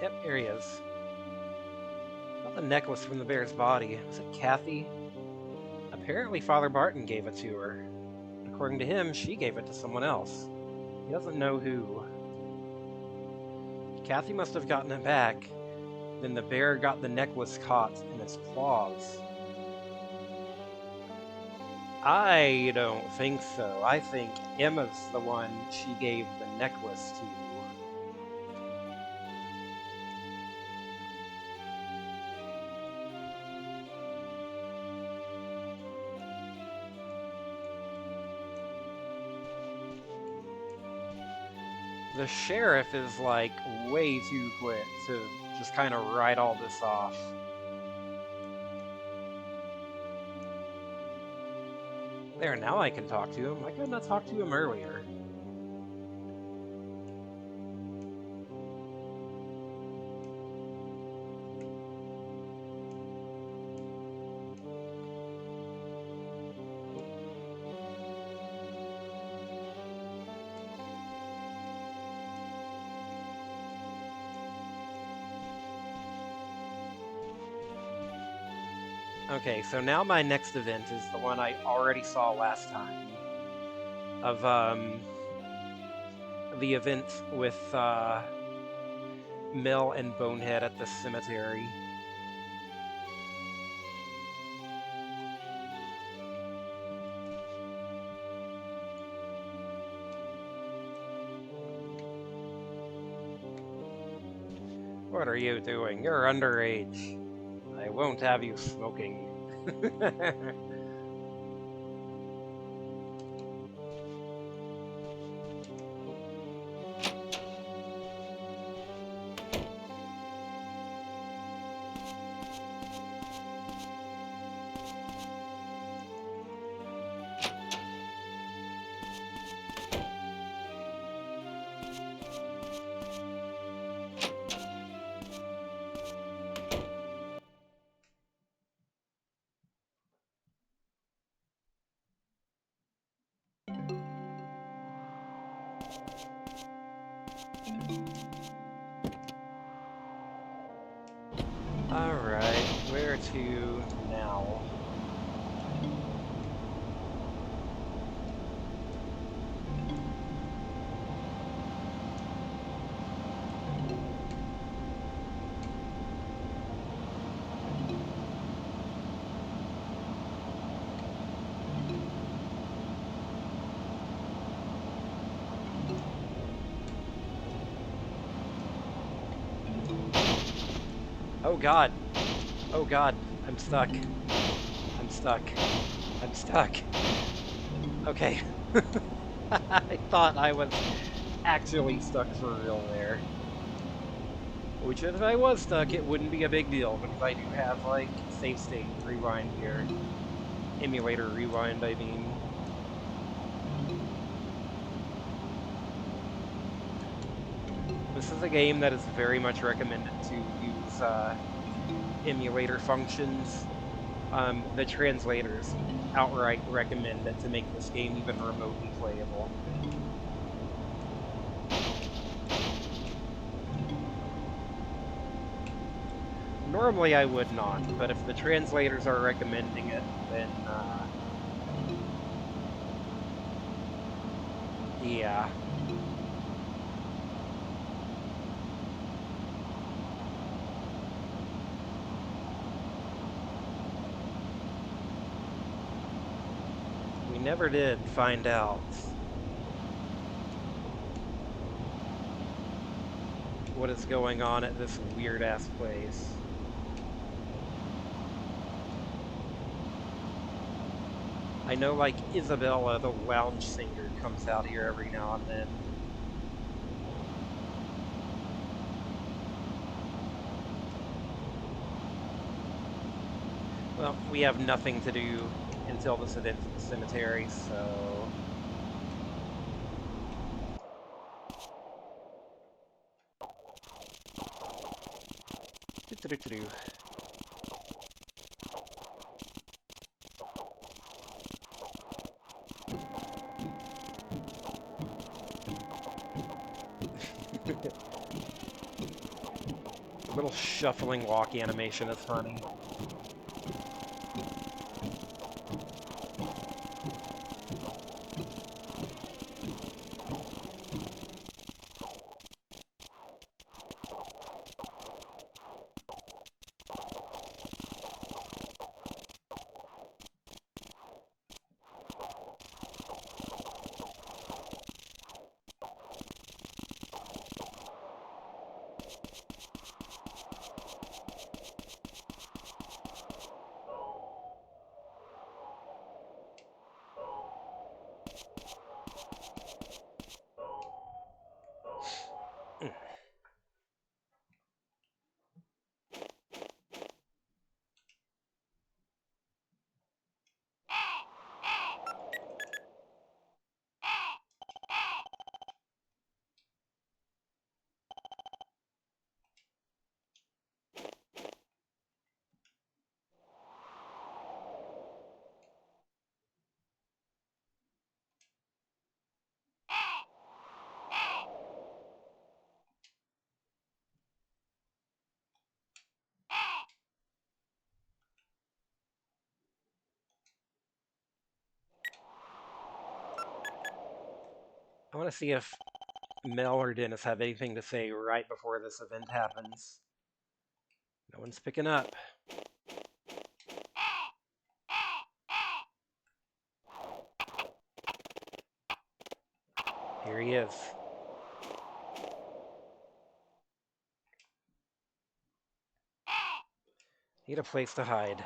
Speaker 1: Yep, here he is. Got the necklace from the bear's body. Was it Kathy? Apparently Father Barton gave it to her. According to him, she gave it to someone else. He doesn't know who. Kathy must have gotten it back. Then the bear got the necklace caught in its claws. I don't think so. I think Emma's the one she gave the necklace to. The sheriff is like way too quick to just kind of write all this off. There, now I can talk to him. Why couldn't I talk to him earlier? Okay, so now my next event is the one I already saw last time. Of, the event with, Mel and Bonehead at the cemetery. What are you doing? You're underage. I won't have you smoking. Alright, where to now? Oh god. Oh god. I'm stuck. I'm stuck. I'm stuck. Okay. I thought I was actually stuck for real there. Which, if I was stuck, it wouldn't be a big deal, because I do have, like, save state rewind here. Emulator rewind, I mean. This is a game that is very much recommended to use emulator functions. The translators outright recommend it to make this game even remotely playable. Normally I would not, but if the translators are recommending it, then, yeah. We never did find out what is going on at this weird-ass place. I know, like, Isabella, the lounge singer, comes out here every now and then. Well, we have nothing to do until this event's at the cemetery, so... Do-do-do-do-do. The little shuffling walk animation is funny. I want to see if Mel or Dennis have anything to say right before this event happens. No one's picking up. Here he is. Need a place to hide.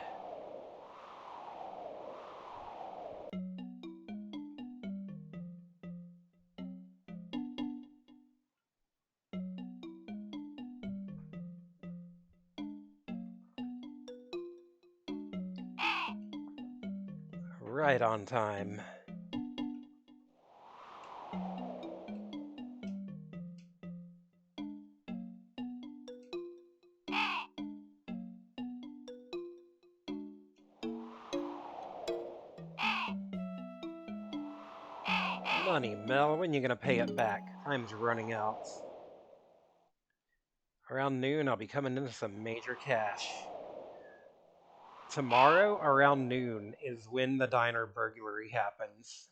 Speaker 1: Right on time. Money, Mel, when you gonna pay it back? Time's running out. Around noon, I'll be coming into some major cash. Tomorrow, around noon, is when the diner burglary happens.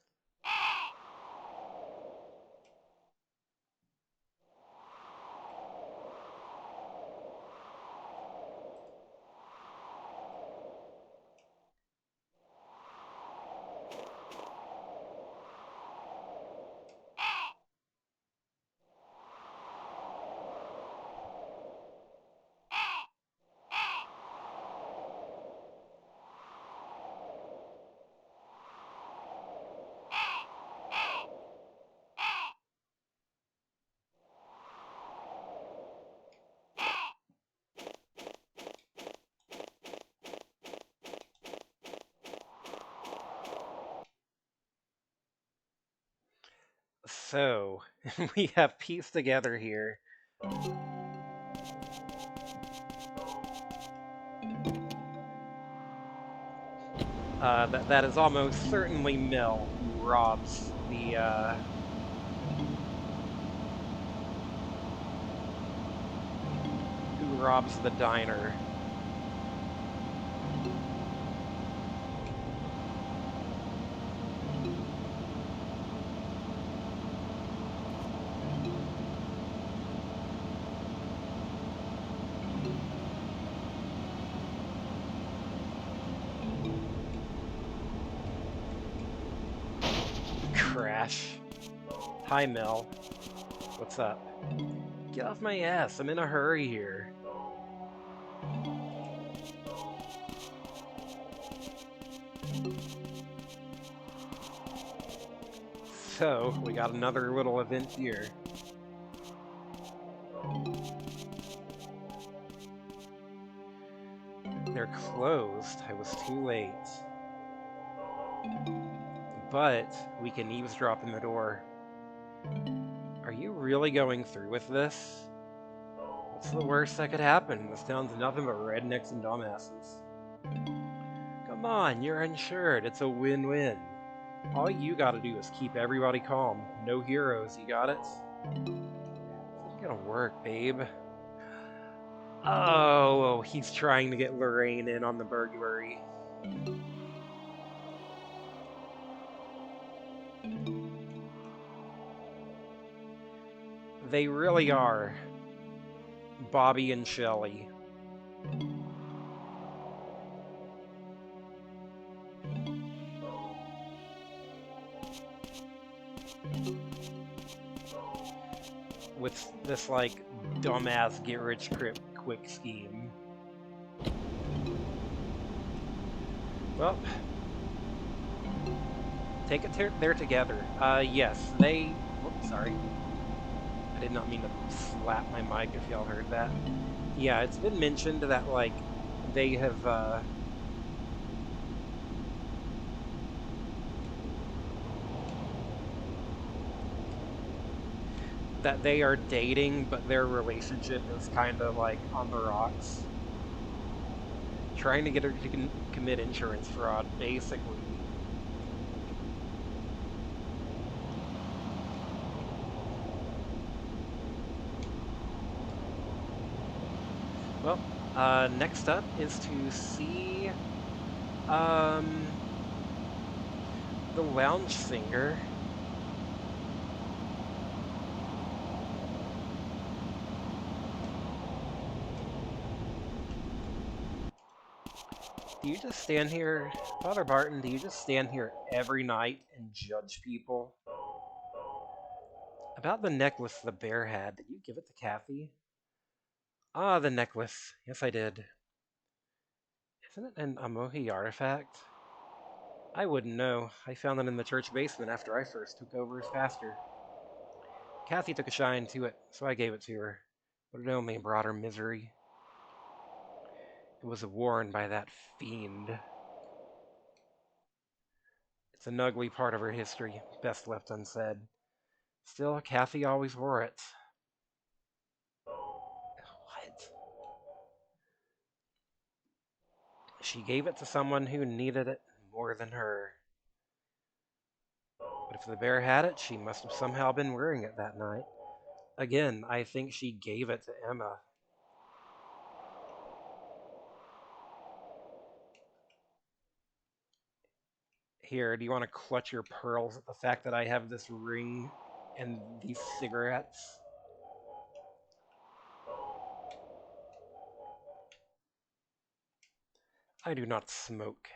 Speaker 1: So, we have pieced together here. That is almost certainly Mill who robs the diner. Crash. Hi, Mill. What's up? Get off my ass. I'm in a hurry here. So, we got another little event here. They're closed. I was too late. But we can eavesdrop in the door. Are you really going through with this? What's the worst that could happen? This town's nothing but rednecks and dumbasses. Come on, you're insured. It's a win-win. All you gotta do is keep everybody calm. No heroes, you got it? It's not gonna work, babe. Oh, he's trying to get Lorraine in on the burglary. They really are. Bobby and Shelley. With this, like, dumbass get-rich-quick scheme. Well, take it there together. Yes, they... Whoops, sorry. I did not mean to slap my mic if y'all heard that. Yeah, it's been mentioned that, like, they have, that they are dating, but their relationship is kind of, like, on the rocks. Trying to get her to commit insurance fraud, basically. Well, next up is to see, the lounge singer. Do you just stand here, Father Barton, do you just stand here every night and judge people? About the necklace the bear had, did you give it to Kathy? Ah, the necklace. Yes, I did. Isn't it an Amohi artifact? I wouldn't know. I found it in the church basement after I first took over as pastor. Kathy took a shine to it, so I gave it to her, but it only brought her misery. It was worn by that fiend. It's an ugly part of her history, best left unsaid. Still, Kathy always wore it. What? She gave it to someone who needed it more than her. But if the bear had it, she must have somehow been wearing it that night. Again, I think she gave it to Emma. Here, do you want to clutch your pearls at the fact that I have this ring and these cigarettes? I do not smoke.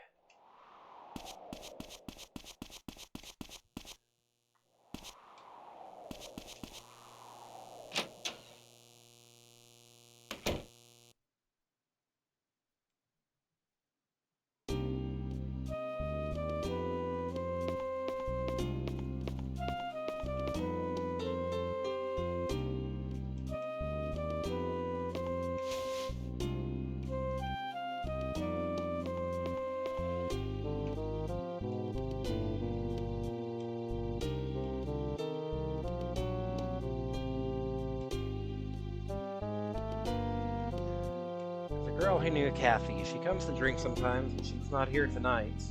Speaker 1: girl who knew Kathy. She comes to drink sometimes, but she's not here tonight.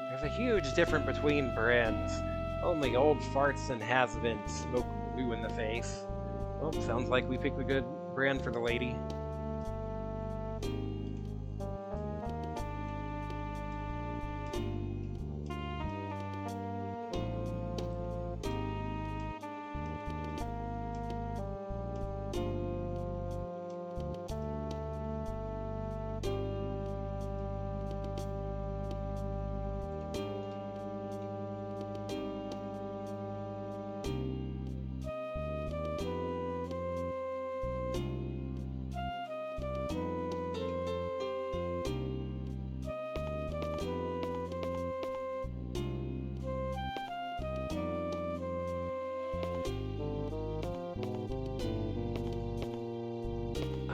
Speaker 1: There's a huge difference between brands. Only old farts and has-beens smoke blue in the face. Well, sounds like we picked a good brand for the lady.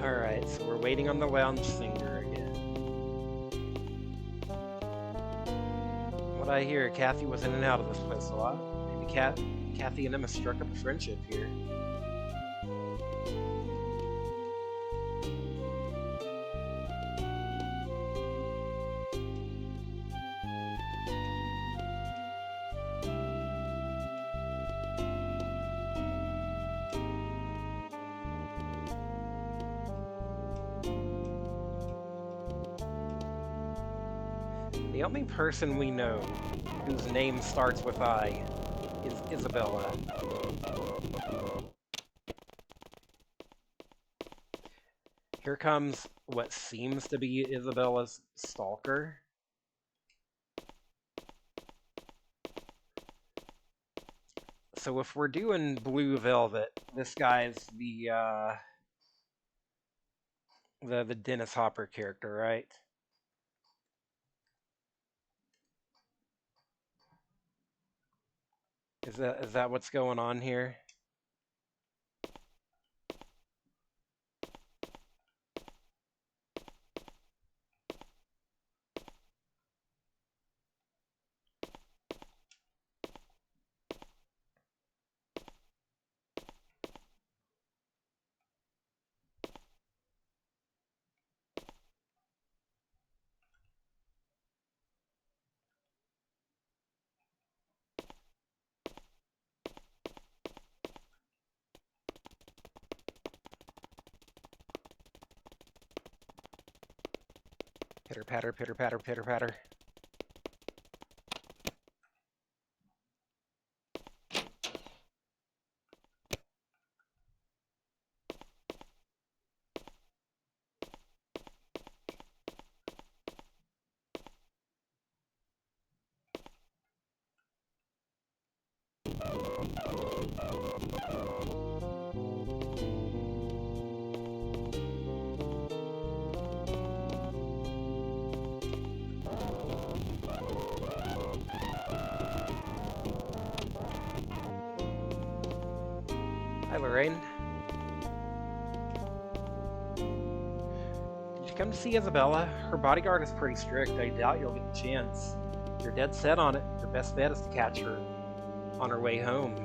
Speaker 1: Alright, so we're waiting on the lounge singer again. What I hear, Kathy was in and out of this place a lot. Maybe Kathy and Emma struck up a friendship here. The only person we know whose name starts with I is Isabella. Here comes what seems to be Isabella's stalker. So if we're doing Blue Velvet, this guy's the Dennis Hopper character, right? Is that what's going on here? Pitter patter, pitter patter, pitter patter. Hi, Lorraine. Did you come to see Isabella? Her bodyguard is pretty strict. I doubt you'll get the chance. You're dead set on it. Your best bet is to catch her on her way home.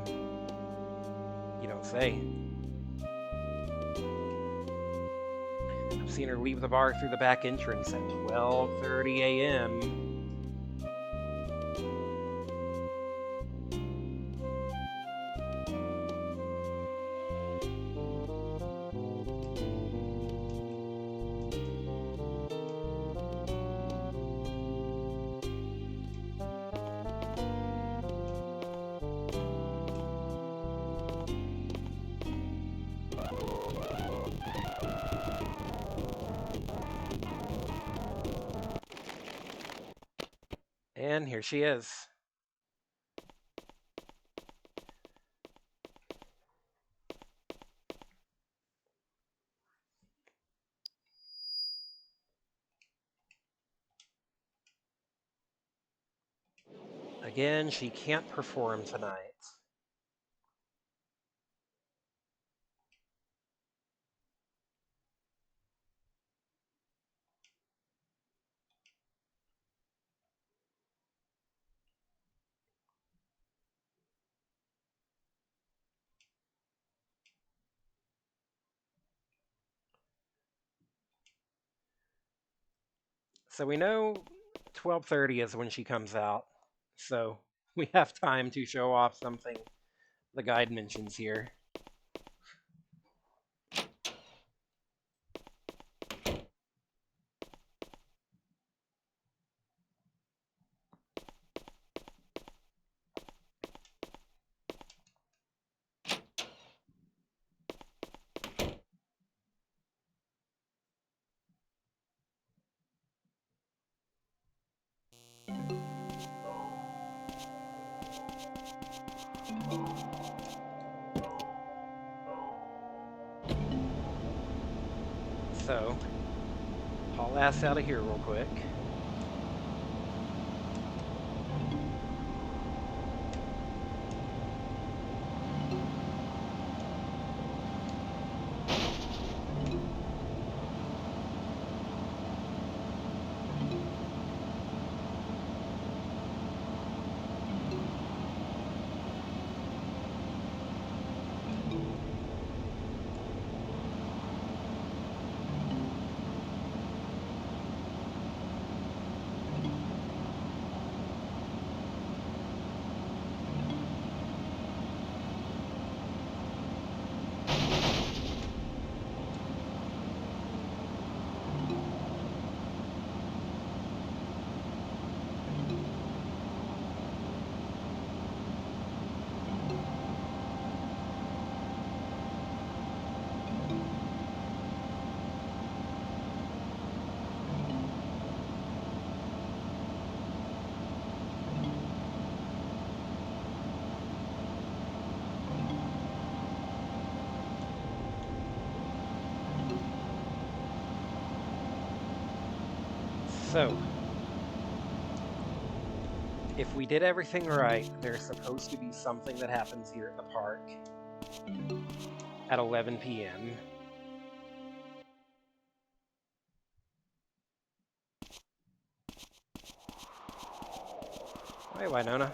Speaker 1: You don't say. I've seen her leave the bar through the back entrance at 12:30 a.m. And here she is. Again, she can't perform tonight. So we know 12:30 is when she comes out. So we have time to show off something the guide mentions here. So, haul ass out of here real quick. So, if we did everything right, there's supposed to be something that happens here at the park at 11 p.m. Hey, Winona.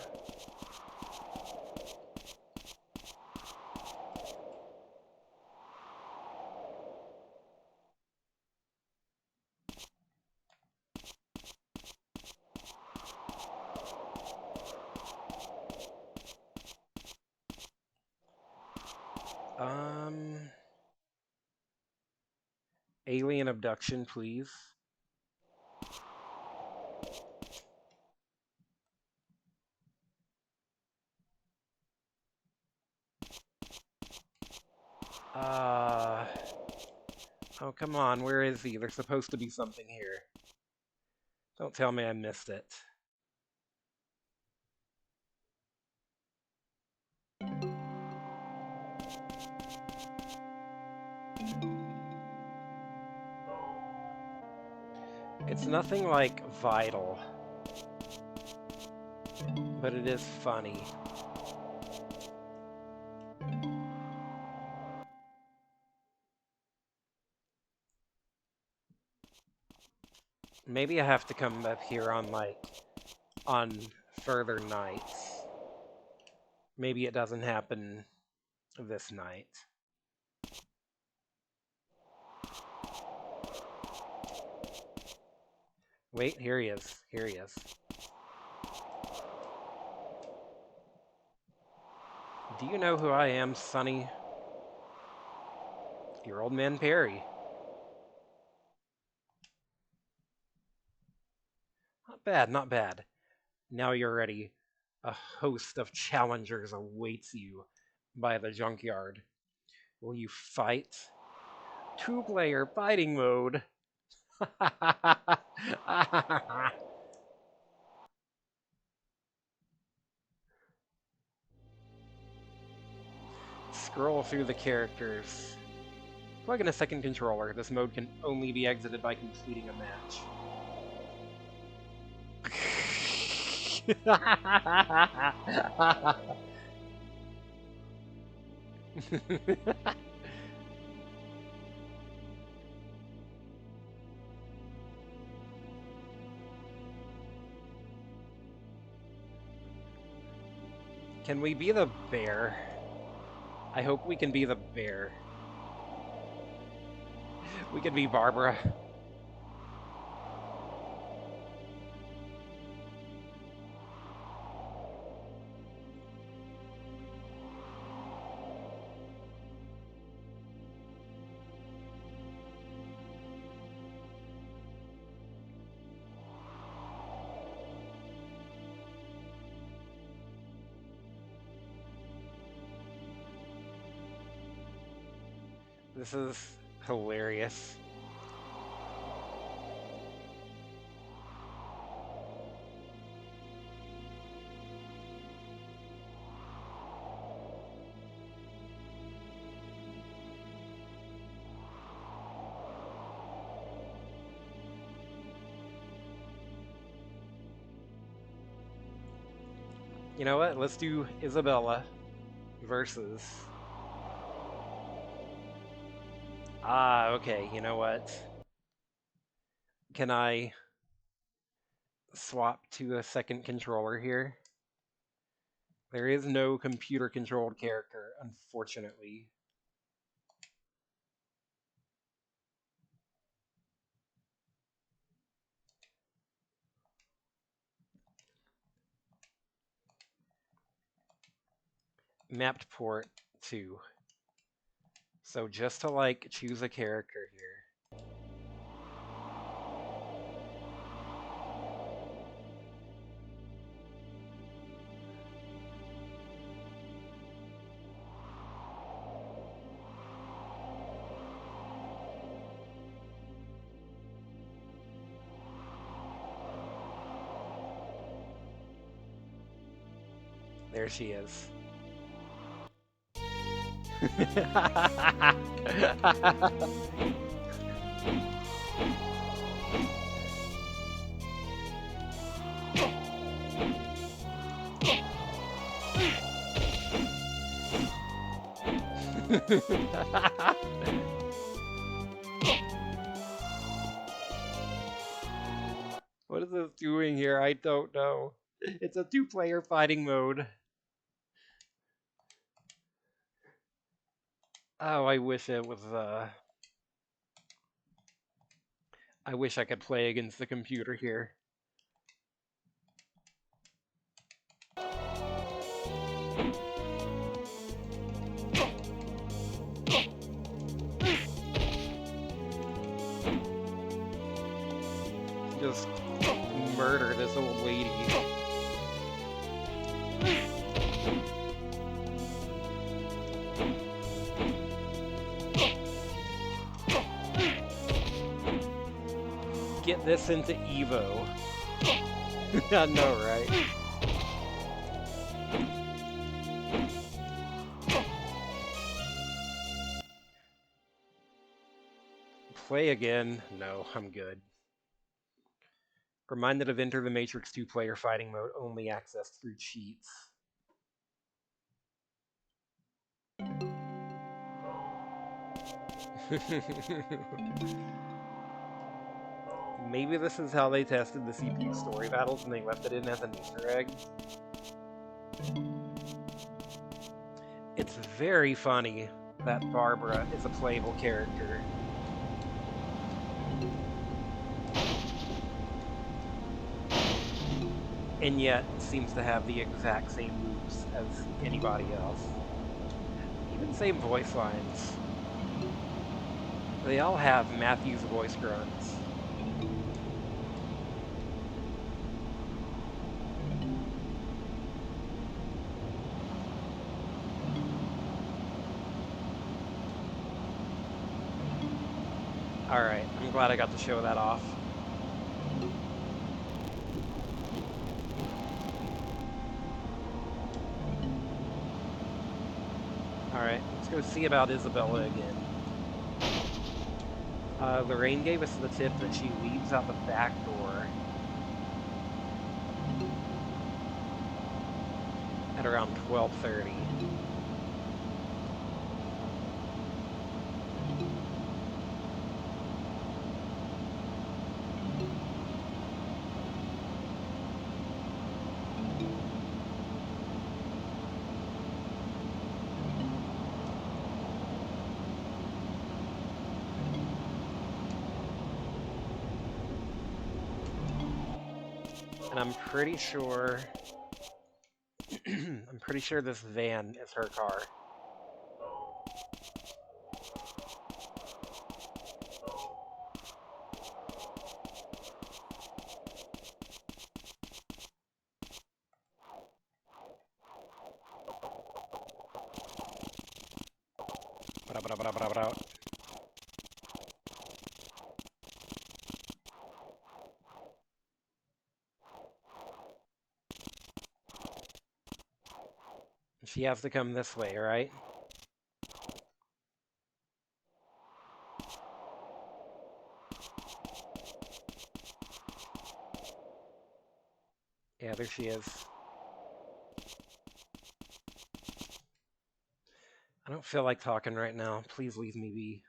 Speaker 1: Alien abduction, please. Oh, come on, where is he? There's supposed to be something here. Don't tell me I missed it. It's nothing like vital, but it is funny. Maybe I have to come up here on further nights. Maybe it doesn't happen this night. Wait, here he is. Here he is. Do you know who I am, Sonny? Your old man Perry. Not bad, not bad. Now you're ready. A host of challengers awaits you by the junkyard. Will you fight? Two-player fighting mode. Scroll through the characters. Plug in a second controller. This mode can only be exited by completing a match. Can we be the bear? I hope we can be the bear. We could be Barbara. This is hilarious. You know what? Let's do Isabella versus... Ah, okay, you know what? Can I swap to a second controller here? There is no computer-controlled character, unfortunately. Mapped port 2. So just to, like, choose a character here. There she is. What is this doing here? I don't know. It's a two-player fighting mode. Oh, I wish it was, I wish I could play against the computer here. Just murder this old lady. Get this into Evo. I know, right? Play again? No, I'm good. Reminded of Enter the Matrix 2-player fighting mode, only accessed through cheats. Maybe this is how they tested the CPU story battles and they left it in as an Easter egg. It's very funny that Barbara is a playable character. And yet seems to have the exact same moves as anybody else. Even same voice lines. They all have Matthew's voice grunts. Alright, I'm glad I got to show that off. Alright, let's go see about Isabella again. Lorraine gave us the tip that she leaves out the back door at around 12:30. And I'm pretty sure I'm pretty sure this van is her car. She has to come this way, right? Yeah, there she is. I don't feel like talking right now. Please leave me be.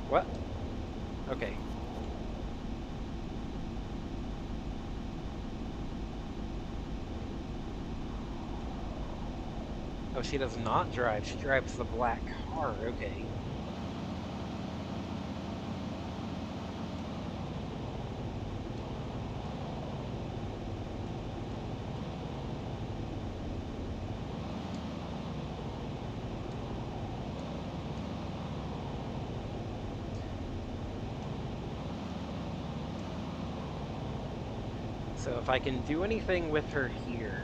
Speaker 1: What? Okay. Oh, she does not drive. She drives the black car. Okay. So if I can do anything with her here...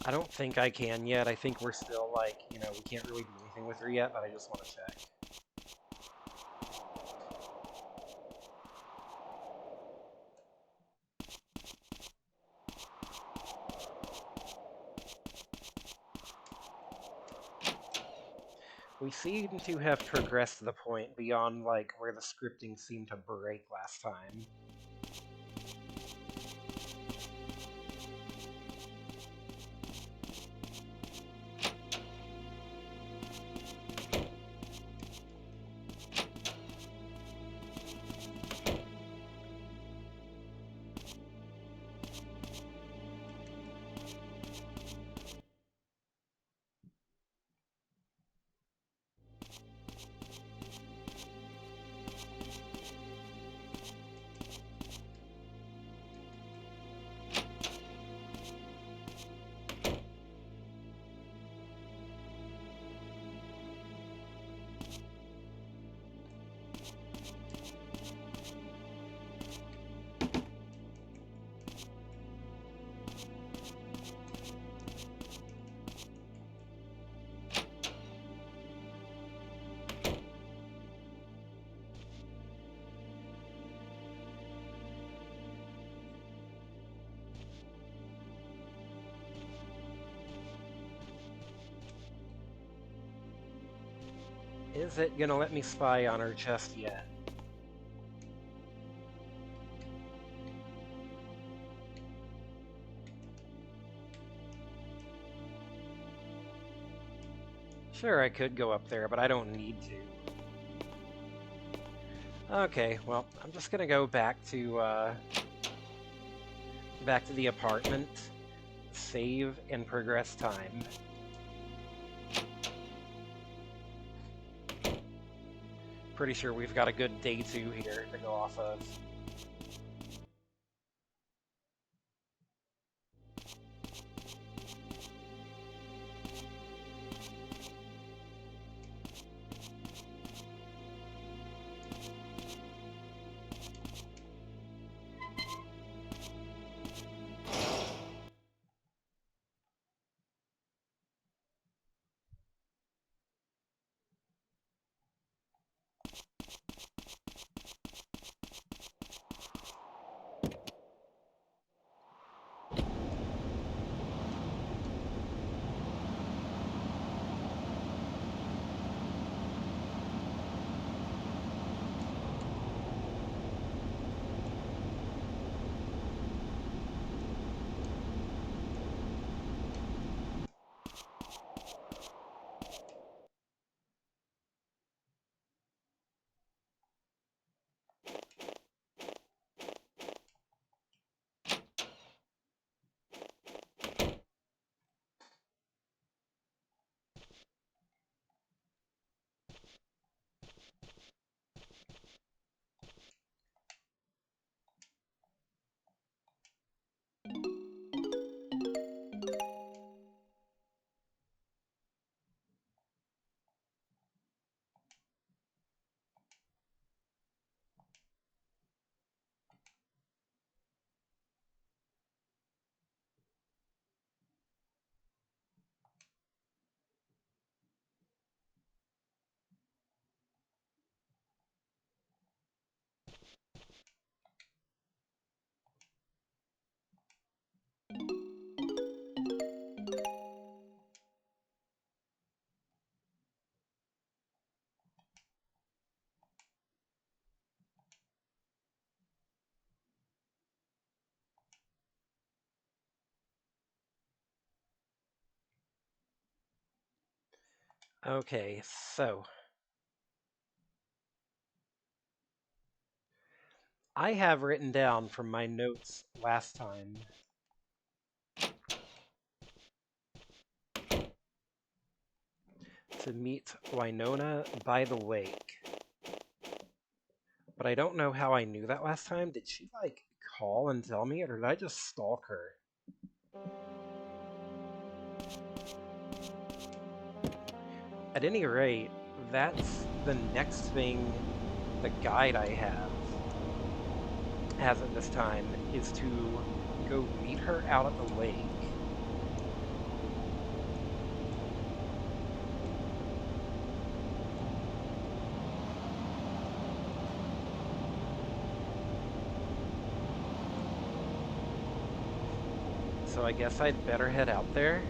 Speaker 1: I don't think I can yet. I think we're still like, we can't really do anything with her yet, but I just want to check. We seem to have progressed to the point beyond, like, where the scripting seemed to break last time. Is it gonna let me spy on her chest yet? Sure, I could go up there, but I don't need to. Okay, well, I'm just gonna go back to the apartment, save, and progress time. Pretty sure we've got a good day 2 here to go off of. Okay, so I have written down from my notes last time to meet Winona by the lake. But I don't know how I knew that last time. Did she, like, call and tell me, or did I just stalk her? At any rate, that's the next thing the guide I have has at this time, is to go meet her out at the lake. So I guess I'd better head out there.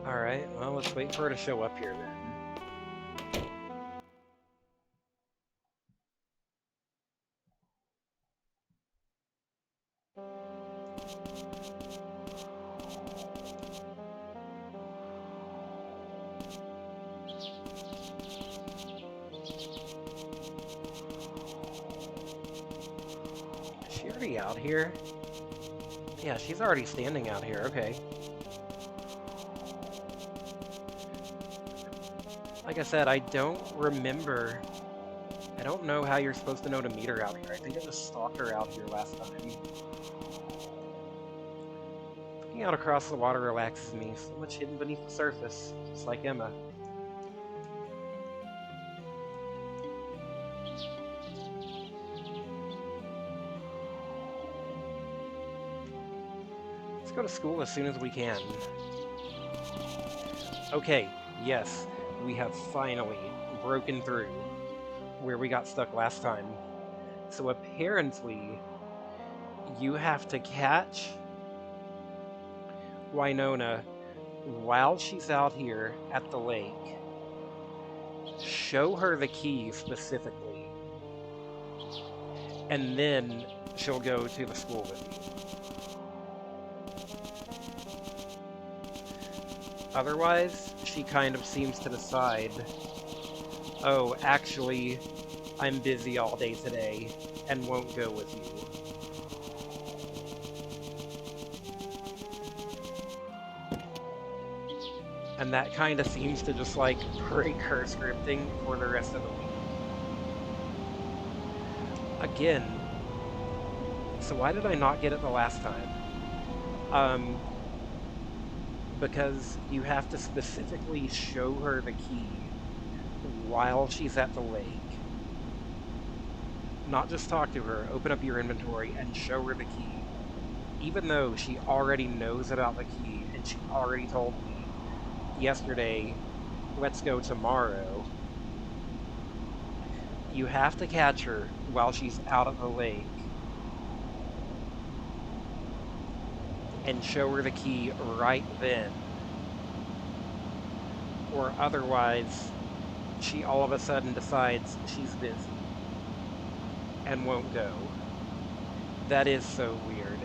Speaker 1: Alright, well, let's wait for her to show up here then. Is she already out here? Yeah, she's already standing out here, okay. Like I said, I don't remember. I don't know how you're supposed to know to meet her out here. I think I just stalked her out here last time. Looking out across the water relaxes me, so much hidden beneath the surface, just like Emma. Let's go to school as soon as we can. Okay, yes, we have finally broken through where we got stuck last time. So apparently, you have to catch Winona while she's out here at the lake. Show her the key specifically, and then she'll go to the school with you. Otherwise, she kind of seems to decide, oh, actually, I'm busy all day today, and won't go with you. And that kind of seems to just, like, break her scripting for the rest of the week. Again, so why did I not get it the last time? Because you have to specifically show her the key while she's at the lake. Not just talk to her, open up your inventory and show her the key. Even though she already knows about the key and she already told me yesterday, let's go tomorrow, you have to catch her while she's out at the lake and show her the key right then. Or otherwise, she all of a sudden decides she's busy and won't go. That is so weird.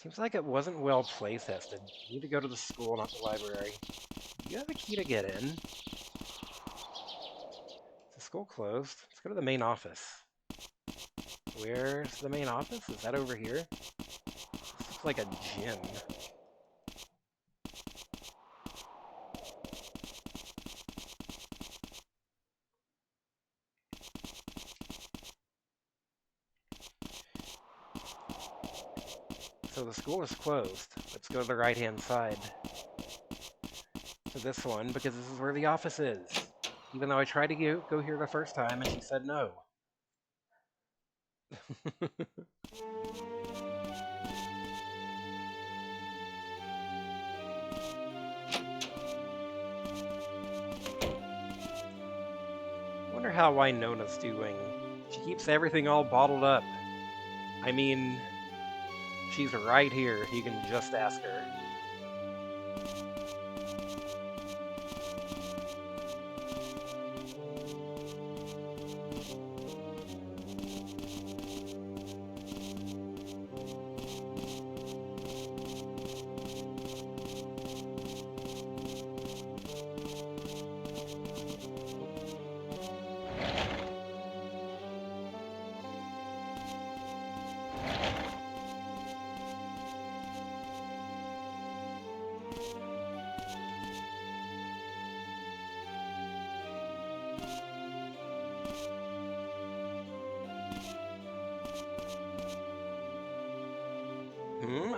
Speaker 1: Seems like it wasn't well play tested. You need to go to the school, not the library. Do you have a key to get in? Is the school closed? Let's go to the main office. Where's the main office? Is that over here? This looks like a gym. So the school is closed. Let's go to the right-hand side. To this one, because this is where the office is. Even though I tried to go here the first time and she said no. Wonder how Winona's doing. She keeps everything all bottled up. I mean, she's right here. You can just ask her.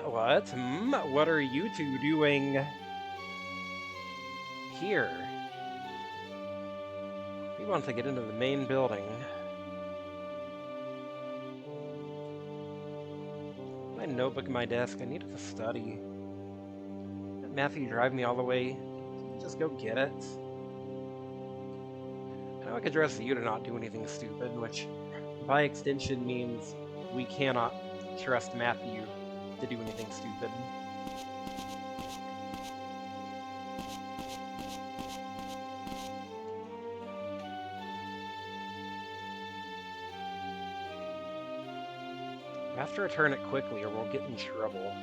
Speaker 1: What? What are you two doing here? We want to get into the main building. My notebook in my desk. I need it to study. Did Matthew drive me all the way? Just go get it. I know I could trust you to not do anything stupid, which by extension means we cannot trust Matthew to do anything stupid. We have to return it quickly or we'll get in trouble.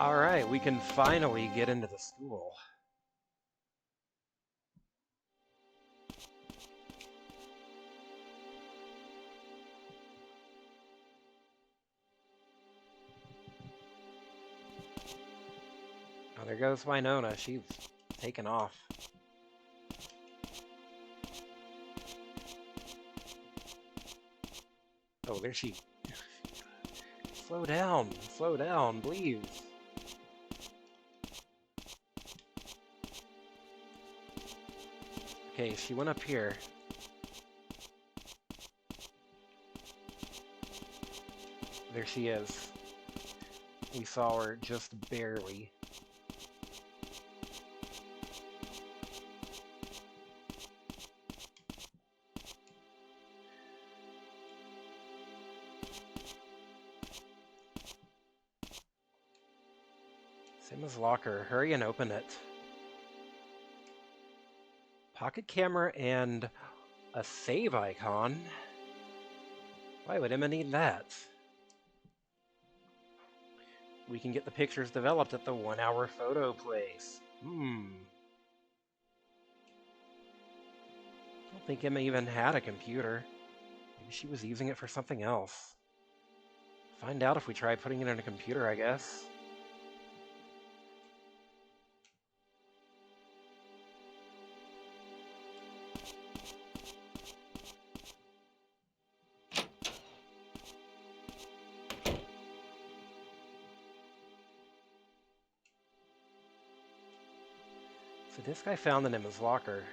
Speaker 1: Alright, we can finally get into the school. Oh, there goes Winona. She's taken off. Oh, there she... Slow down, please. Okay, she went up here. There she is. We saw her just barely. Emma's locker. Hurry and open it. Pocket camera and a save icon? Why would Emma need that? We can get the pictures developed at the 1 hour photo place. I don't think Emma even had a computer. Maybe she was using it for something else. Find out if we try putting it in a computer, I guess. So this guy found in Emma's locker.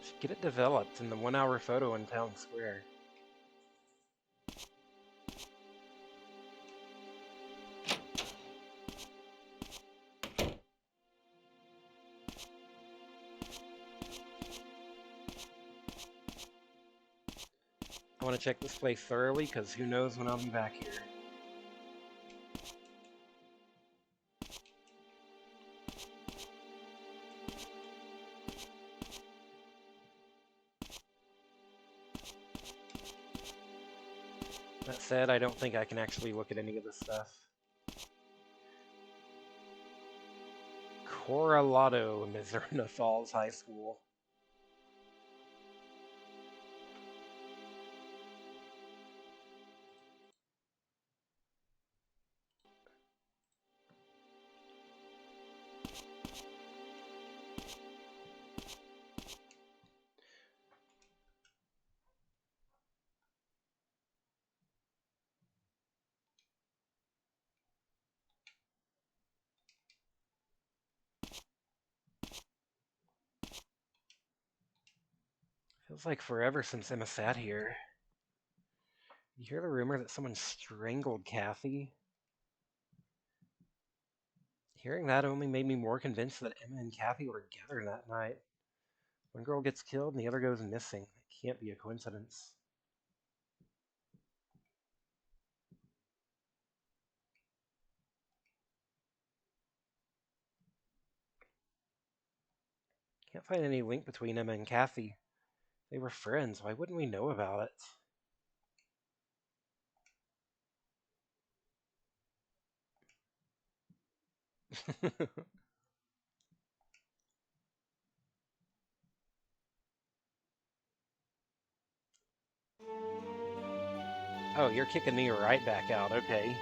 Speaker 1: Should get it developed in the 1 hour photo in town square. I want to check this place thoroughly, because who knows when I'll be back here. That said, I don't think I can actually look at any of this stuff. Corralado, Mizzurna Falls High School. Feels like forever since Emma sat here. You hear the rumor that someone strangled Kathy? Hearing that only made me more convinced that Emma and Kathy were together that night. One girl gets killed and the other goes missing. It can't be a coincidence. Can't find any link between Emma and Kathy. They were friends. Why wouldn't we know about it? Oh, you're kicking me right back out. Okay.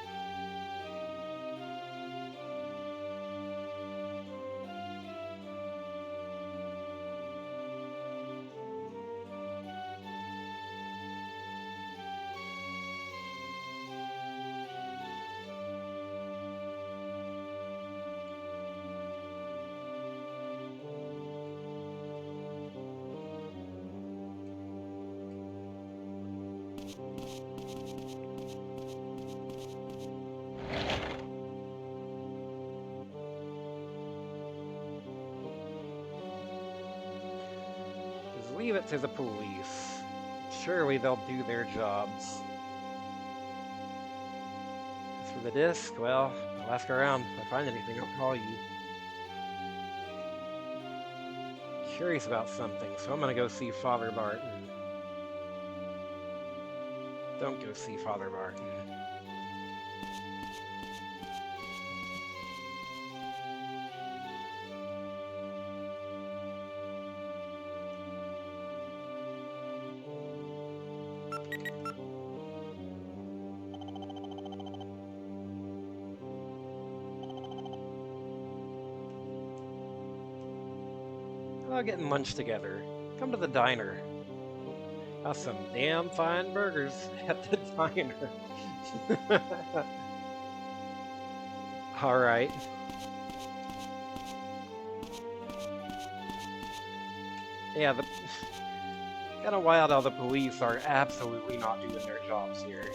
Speaker 1: Just leave it to the police. Surely they'll do their jobs. As for the disc, well, I'll ask around. If I find anything, I'll call you. Curious about something, so I'm gonna go see Father Barton. Don't go see Father Barton. Getting lunch together. Come to the diner. Got some damn fine burgers at the diner. Alright. Yeah, kind of wild how the police are absolutely not doing their jobs here.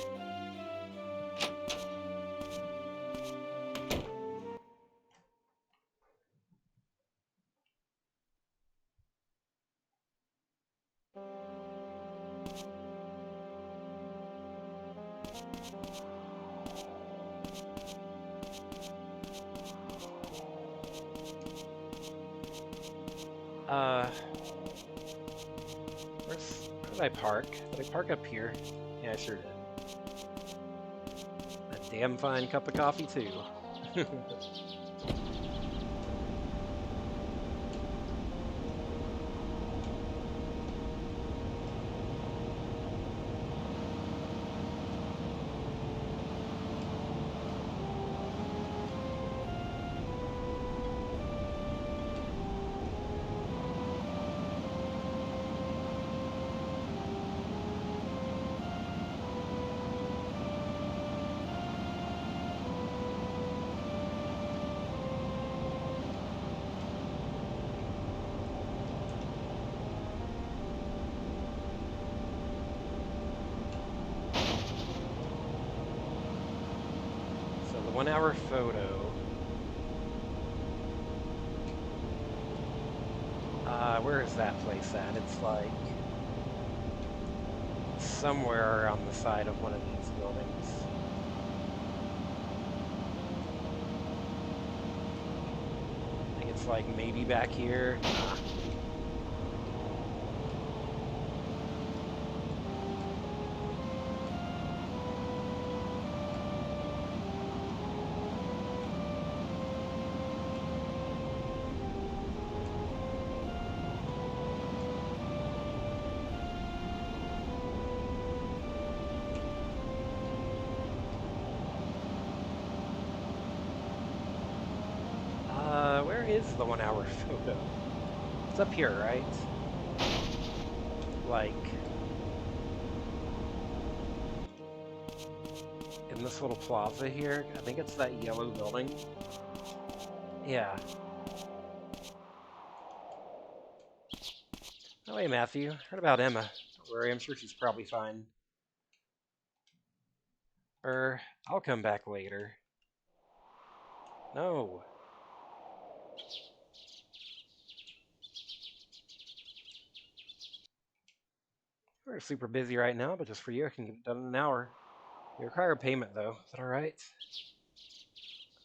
Speaker 1: Where did I park? Did I park up here? Yeah, I sure did. A damn fine cup of coffee, too. 1 hour photo. Where is that place at? It's like somewhere on the side of one of these buildings. I think it's like maybe back here. Nah. Where is the 1 hour photo? It's up here, right? Like, in this little plaza here. I think it's that yellow building. Yeah. Oh, hey, Matthew. Heard about Emma. Don't worry, I'm sure she's probably fine. I'll come back later. No. We're super busy right now, but just for you, I can get it done in an hour. You require a payment, though. Is that alright?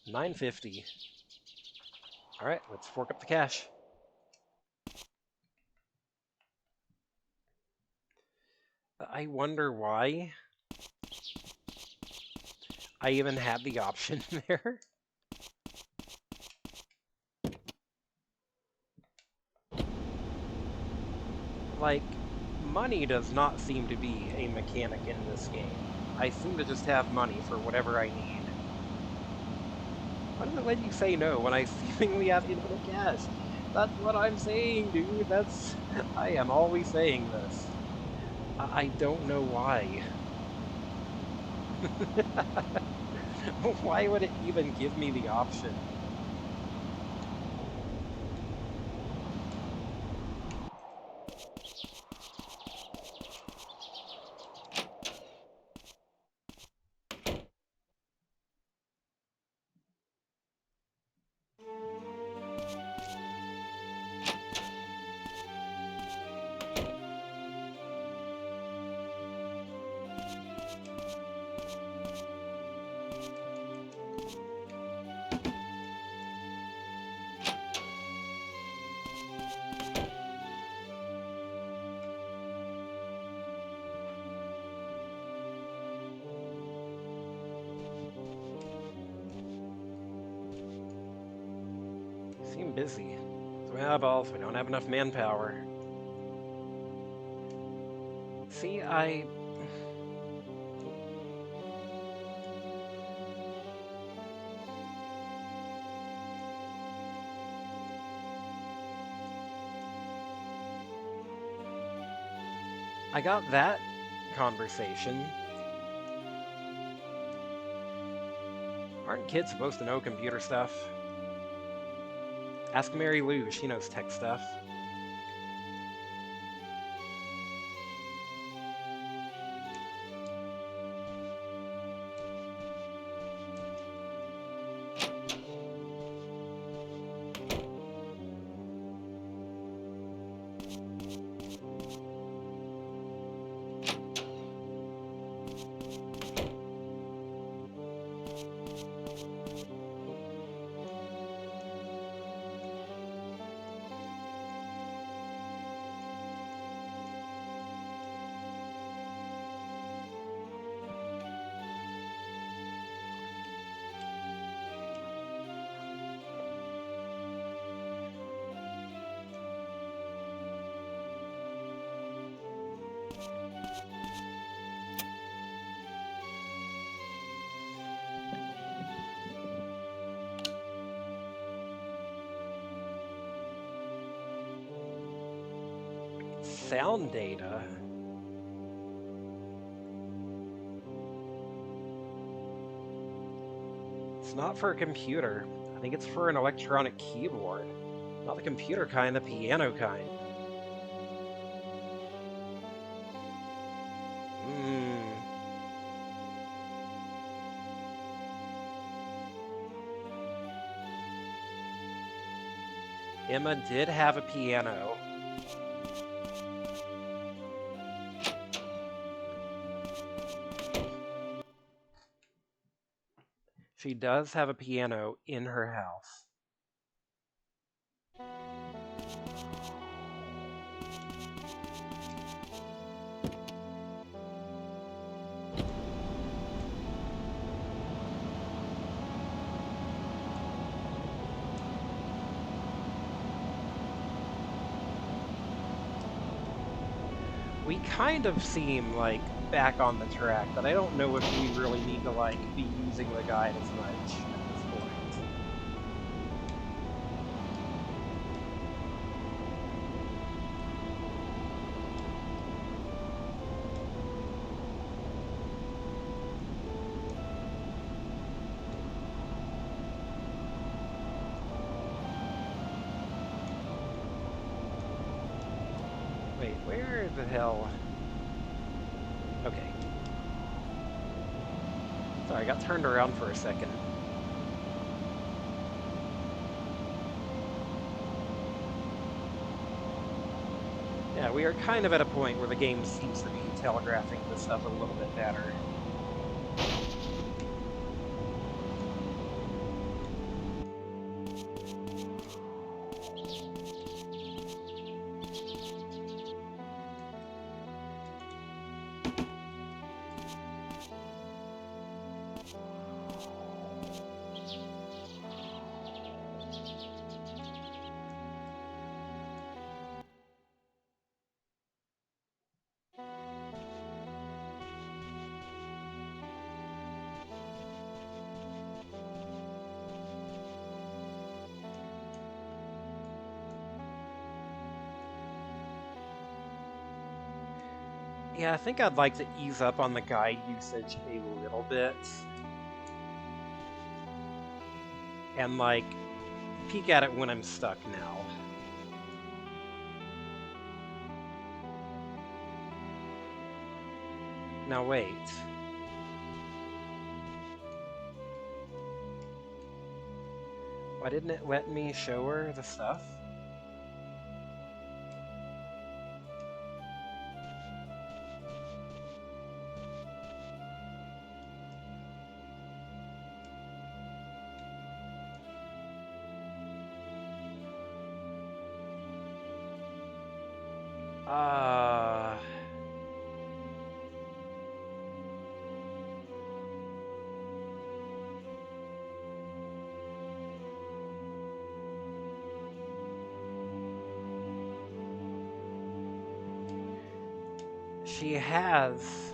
Speaker 1: $9.50. Alright, let's fork up the cash. I wonder why I even had the option there. Like, money does not seem to be a mechanic in this game. I seem to just have money for whatever I need. Why does it let you say no when I seemingly have infinite cash? That's what I'm saying, dude. I am always saying this. I don't know why. Why would it even give me the option? Seem busy. Well, balls, we don't have enough manpower. See, I got that conversation. Aren't kids supposed to know computer stuff? Ask Mary Lou, she knows tech stuff. Sound data? It's not for a computer. I think it's for an electronic keyboard. Not the computer kind, the piano kind. Emma did have a piano. She does have a piano in her house. We kind of seem like back on the track, but I don't know if we really need to like be using the guide as much at this point. Wait, where the hell? Okay. Sorry, I got turned around for a second. Yeah, we are kind of at a point where the game seems to be telegraphing this stuff a little bit better. Yeah, I think I'd like to ease up on the guide usage a little bit. And, like, peek at it when I'm stuck now. Now wait. Why didn't it let me show her the stuff? She has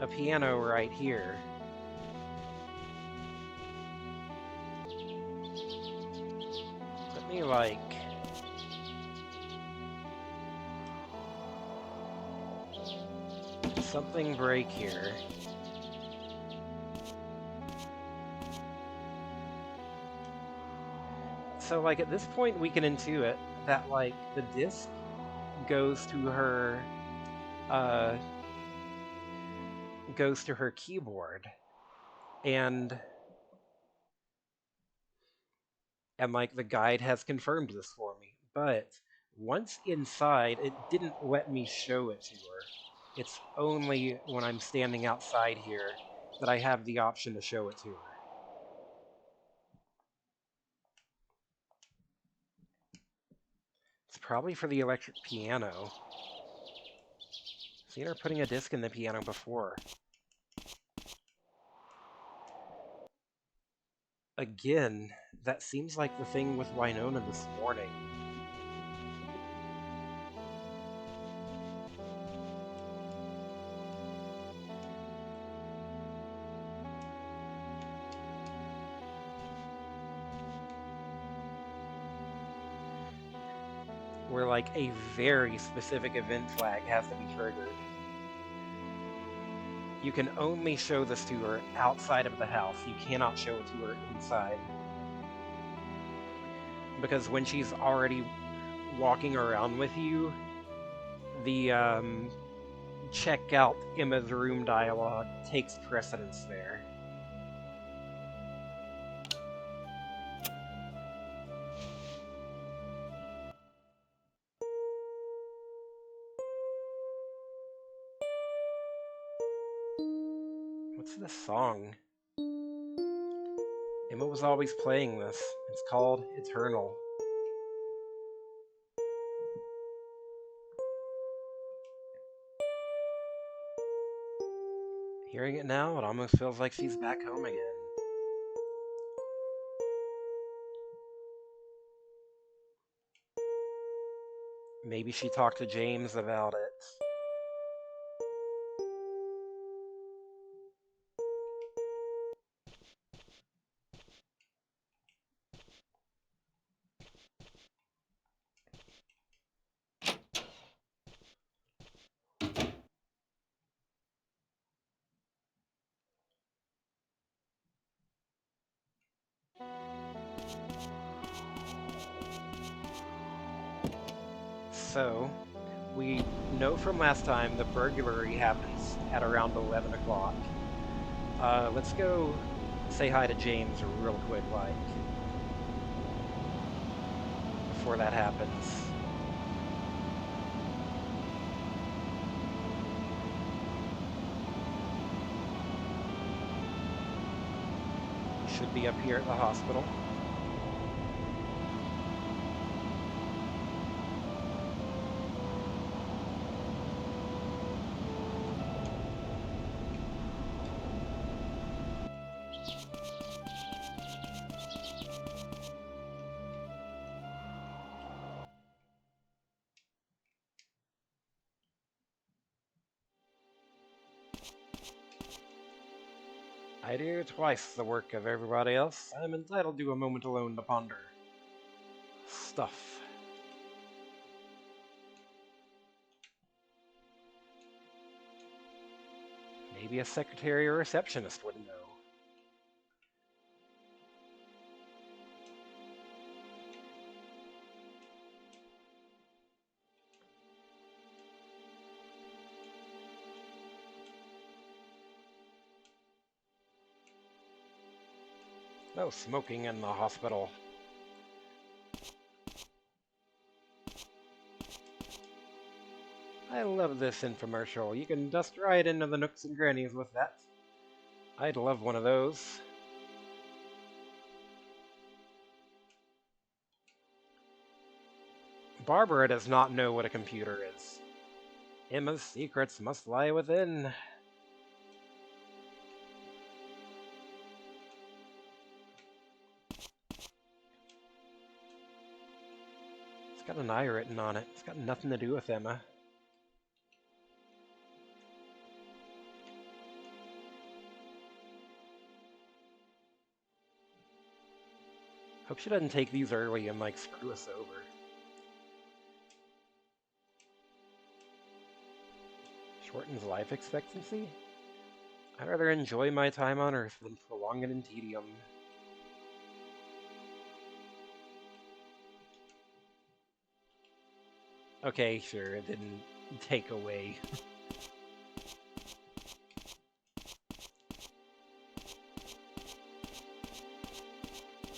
Speaker 1: a piano right here. Let me, like... something break here. So, like, at this point we can intuit that, like, the disc goes to her, keyboard. And like, the guide has confirmed this for me. But once inside, it didn't let me show it to her. It's only when I'm standing outside here that I have the option to show it to her. It's probably for the electric piano. Seen her putting a disc in the piano before. Again, that seems like the thing with Winona this morning. Where, like, a very specific event flag has to be triggered. You can only show this to her outside of the house. You cannot show it to her inside. Because when she's already walking around with you, the check out Emma's room dialogue takes precedence there. What's this song? Emma was always playing this. It's called Eternal. Hearing it now, it almost feels like she's back home again. Maybe she talked to James about it. So, we know from last time the burglary happens at around 11 o'clock. Let's go say hi to James real quick, like, before that happens. He should be up here at the hospital. I do twice the work of everybody else. I'm entitled to a moment alone to ponder. Stuff. Maybe a secretary or receptionist would know. No smoking in the hospital. I love this infomercial. You can dust right into the nooks and crannies with that. I'd love one of those. Barbara does not know what a computer is. Emma's secrets must lie within. It's got an I written on it. It's got nothing to do with Emma. Hope she doesn't take these early and, like, screw us over. Shortens life expectancy? I'd rather enjoy my time on Earth than prolong it in tedium. Okay, sure, it didn't take away.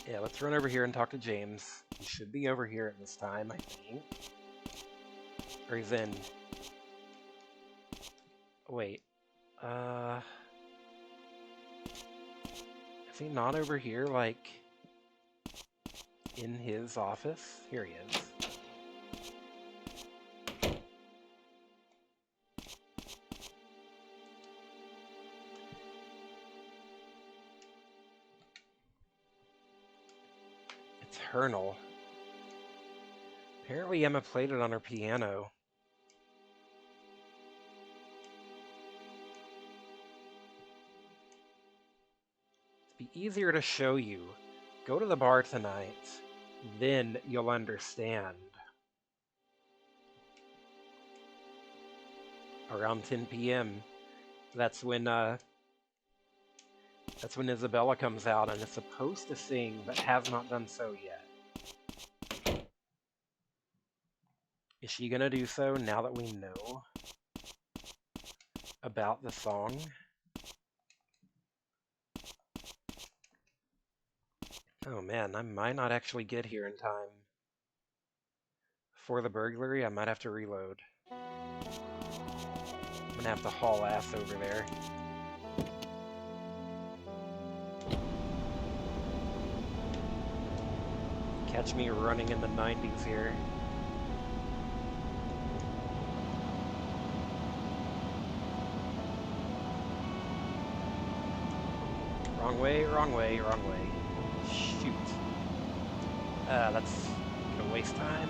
Speaker 1: Yeah, let's run over here and talk to James. He should be over here at this time, I think. Or he's in. Wait. Is he not over here, like, in his office? Here he is. Eternal. Apparently Emma played it on her piano. It'd be easier to show you. Go to the bar tonight. Then you'll understand. Around 10 p.m. That's when Isabella comes out and is supposed to sing, but has not done so yet. Is she gonna do so now that we know about the song? Oh man, I might not actually get here in time. For the burglary, I might have to reload. I'm gonna have to haul ass over there. much me running in the 90s here. Wrong way, wrong way, wrong way. Shoot. That's gonna waste time.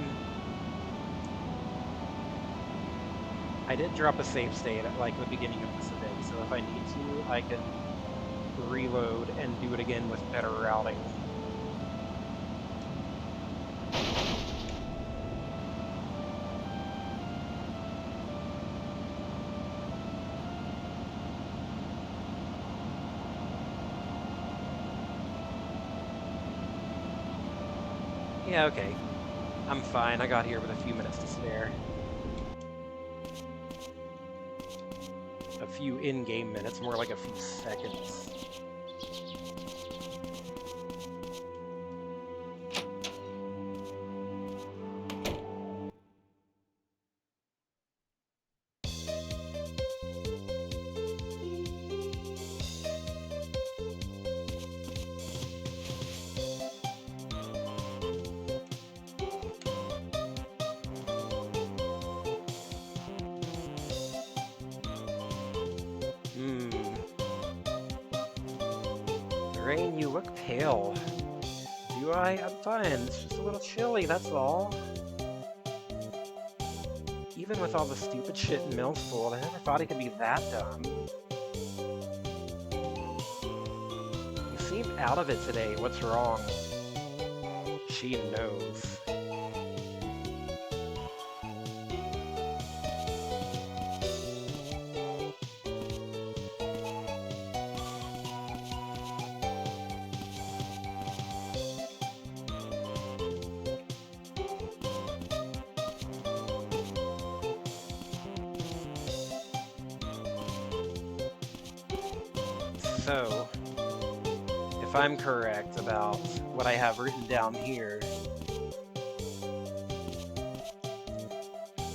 Speaker 1: I did drop a save state at like the beginning of this event, so if I need to, I can reload and do it again with better routing. Yeah, okay. I'm fine. I got here with a few minutes to spare. A few in-game minutes, more like a few seconds. Rain, you look pale. Do I? I'm fine. It's just a little chilly, that's all. Even with all the stupid shit in Mill's Pool, I never thought he could be that dumb. You seem out of it today. What's wrong? She knows. So, if I'm correct about what I have written down here,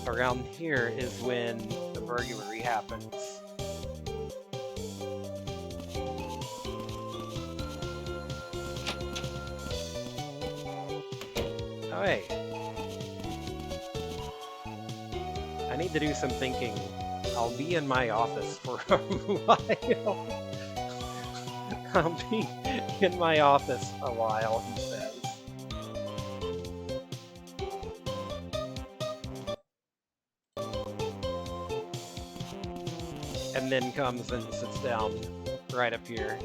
Speaker 1: around here is when the burglary happens. Oh, hey. I need to do some thinking. I'll be in my office for a while. I'll be in my office a while, he says. And then comes and sits down right up here.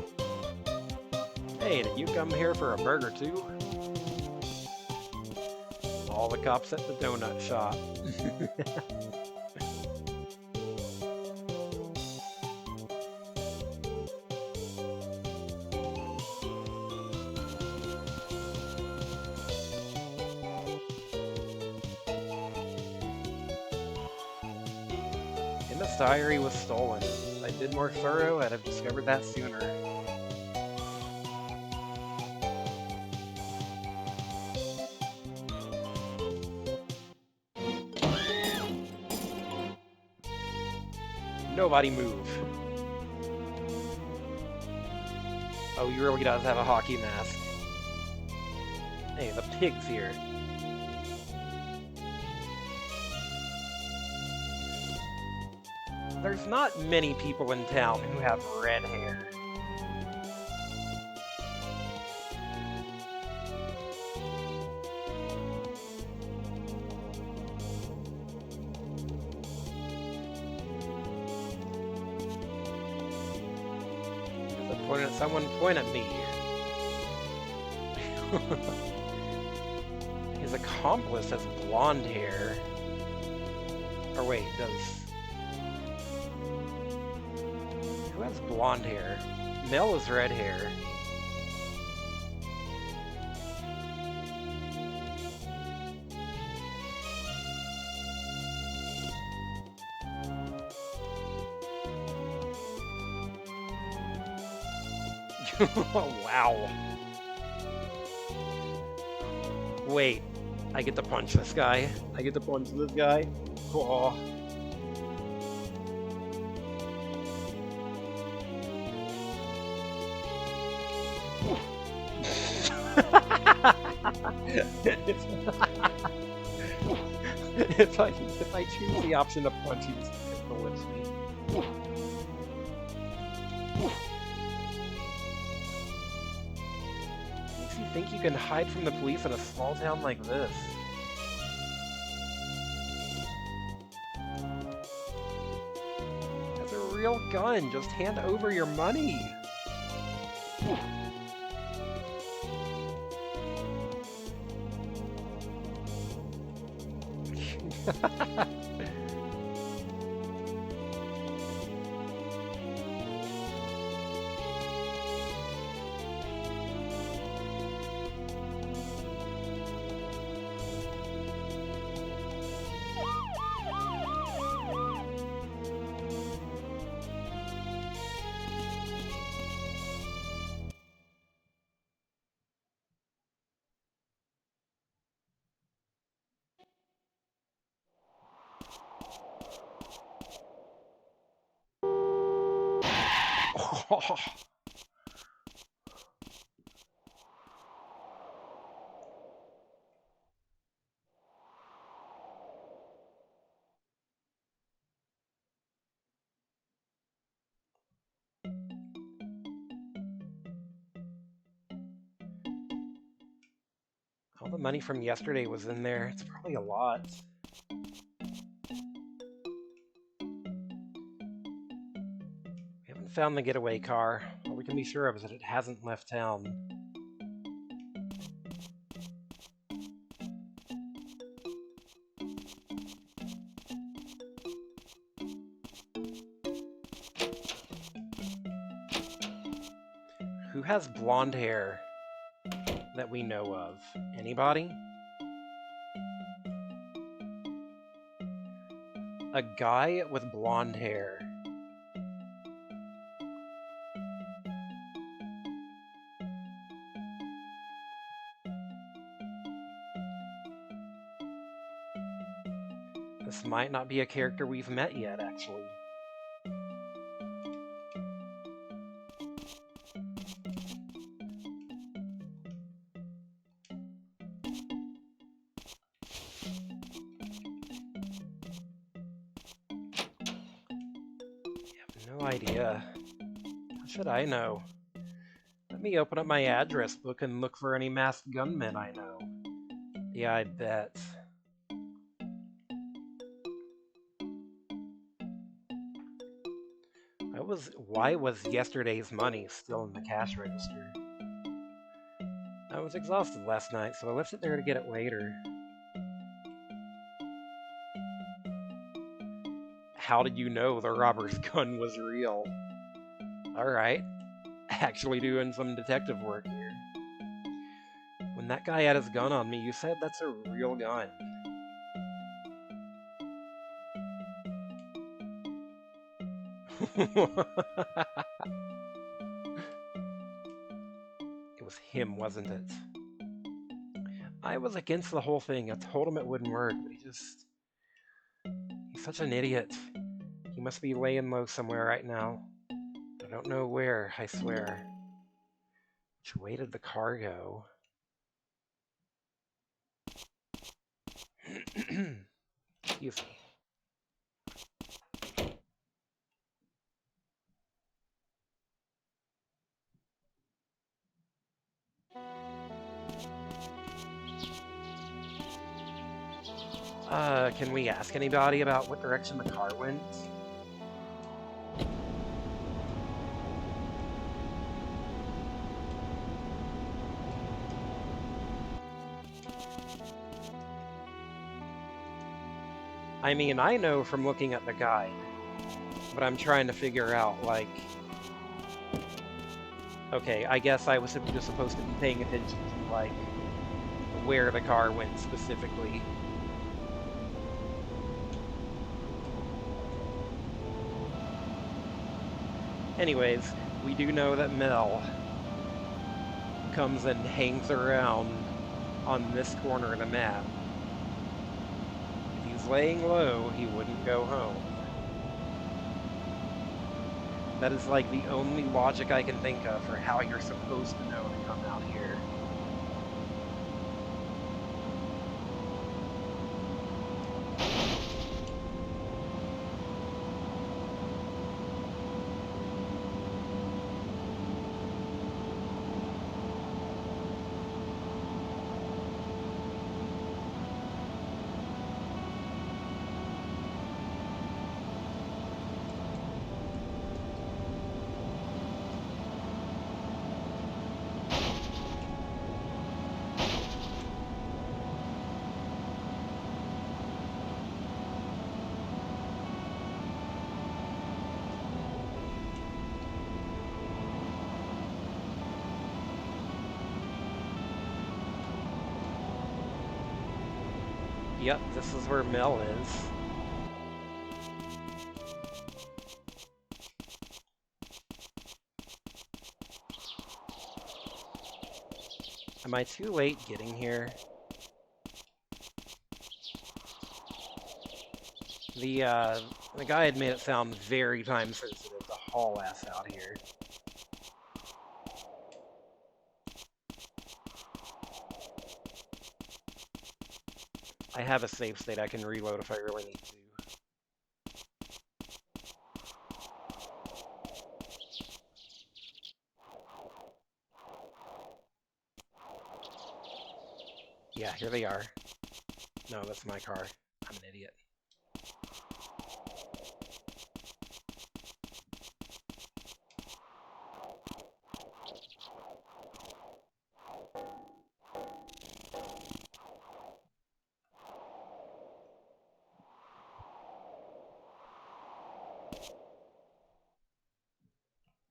Speaker 1: Hey, did you come here for a burger too? All the cops at the donut shop. This diary was stolen. If I did more thorough, I'd have discovered that sooner. Nobody move. Oh, he really does have a hockey mask. Hey, the pig's here. There's not many people in town who have red hair. Someone point at me. His accomplice has blonde hair. Or wait, who has blonde hair? Mel has red hair. Oh, wow. Wait, I get to punch this guy. I get to punch this guy. Oh. if I choose the option to punch, he just bullets me. Makes you think you can hide from the police in a small town like this. That's a real gun. Just hand over your money. All the money from yesterday was in there. It's probably a lot. We haven't found the getaway car. All we can be sure of is that it hasn't left town. Who has blonde hair that we know of? Anybody? A guy with blonde hair. This might not be a character we've met yet, actually. No idea. How should I know? Let me open up my address book and look for any masked gunmen I know. Yeah, I bet. Why was yesterday's money still in the cash register? I was exhausted last night, so I left it there to get it later. How did you know the robber's gun was real? Alright. Actually doing some detective work here. When that guy had his gun on me, you said that's a real gun. It was him, wasn't it? I was against the whole thing. I told him it wouldn't work, but he's such an idiot. He must be laying low somewhere right now. I don't know where, I swear. Which way did the car go? Excuse me. Can we ask anybody about what direction the car went? I mean, I know from looking at the guide, but I'm trying to figure out, like... Okay, I guess I was just supposed to be paying attention to, like, where the car went specifically. Anyways, we do know that Mel comes and hangs around on this corner of the map. If he's laying low, he wouldn't go home. That is like the only logic I can think of for how you're supposed to know to come out here. Yep, this is where Mel is. Am I too late getting here? The guy had made it sound very time sensitive to haul ass out here. I have a save state I can reload if I really need to. Yeah, here they are. No, that's my car. I'm an idiot.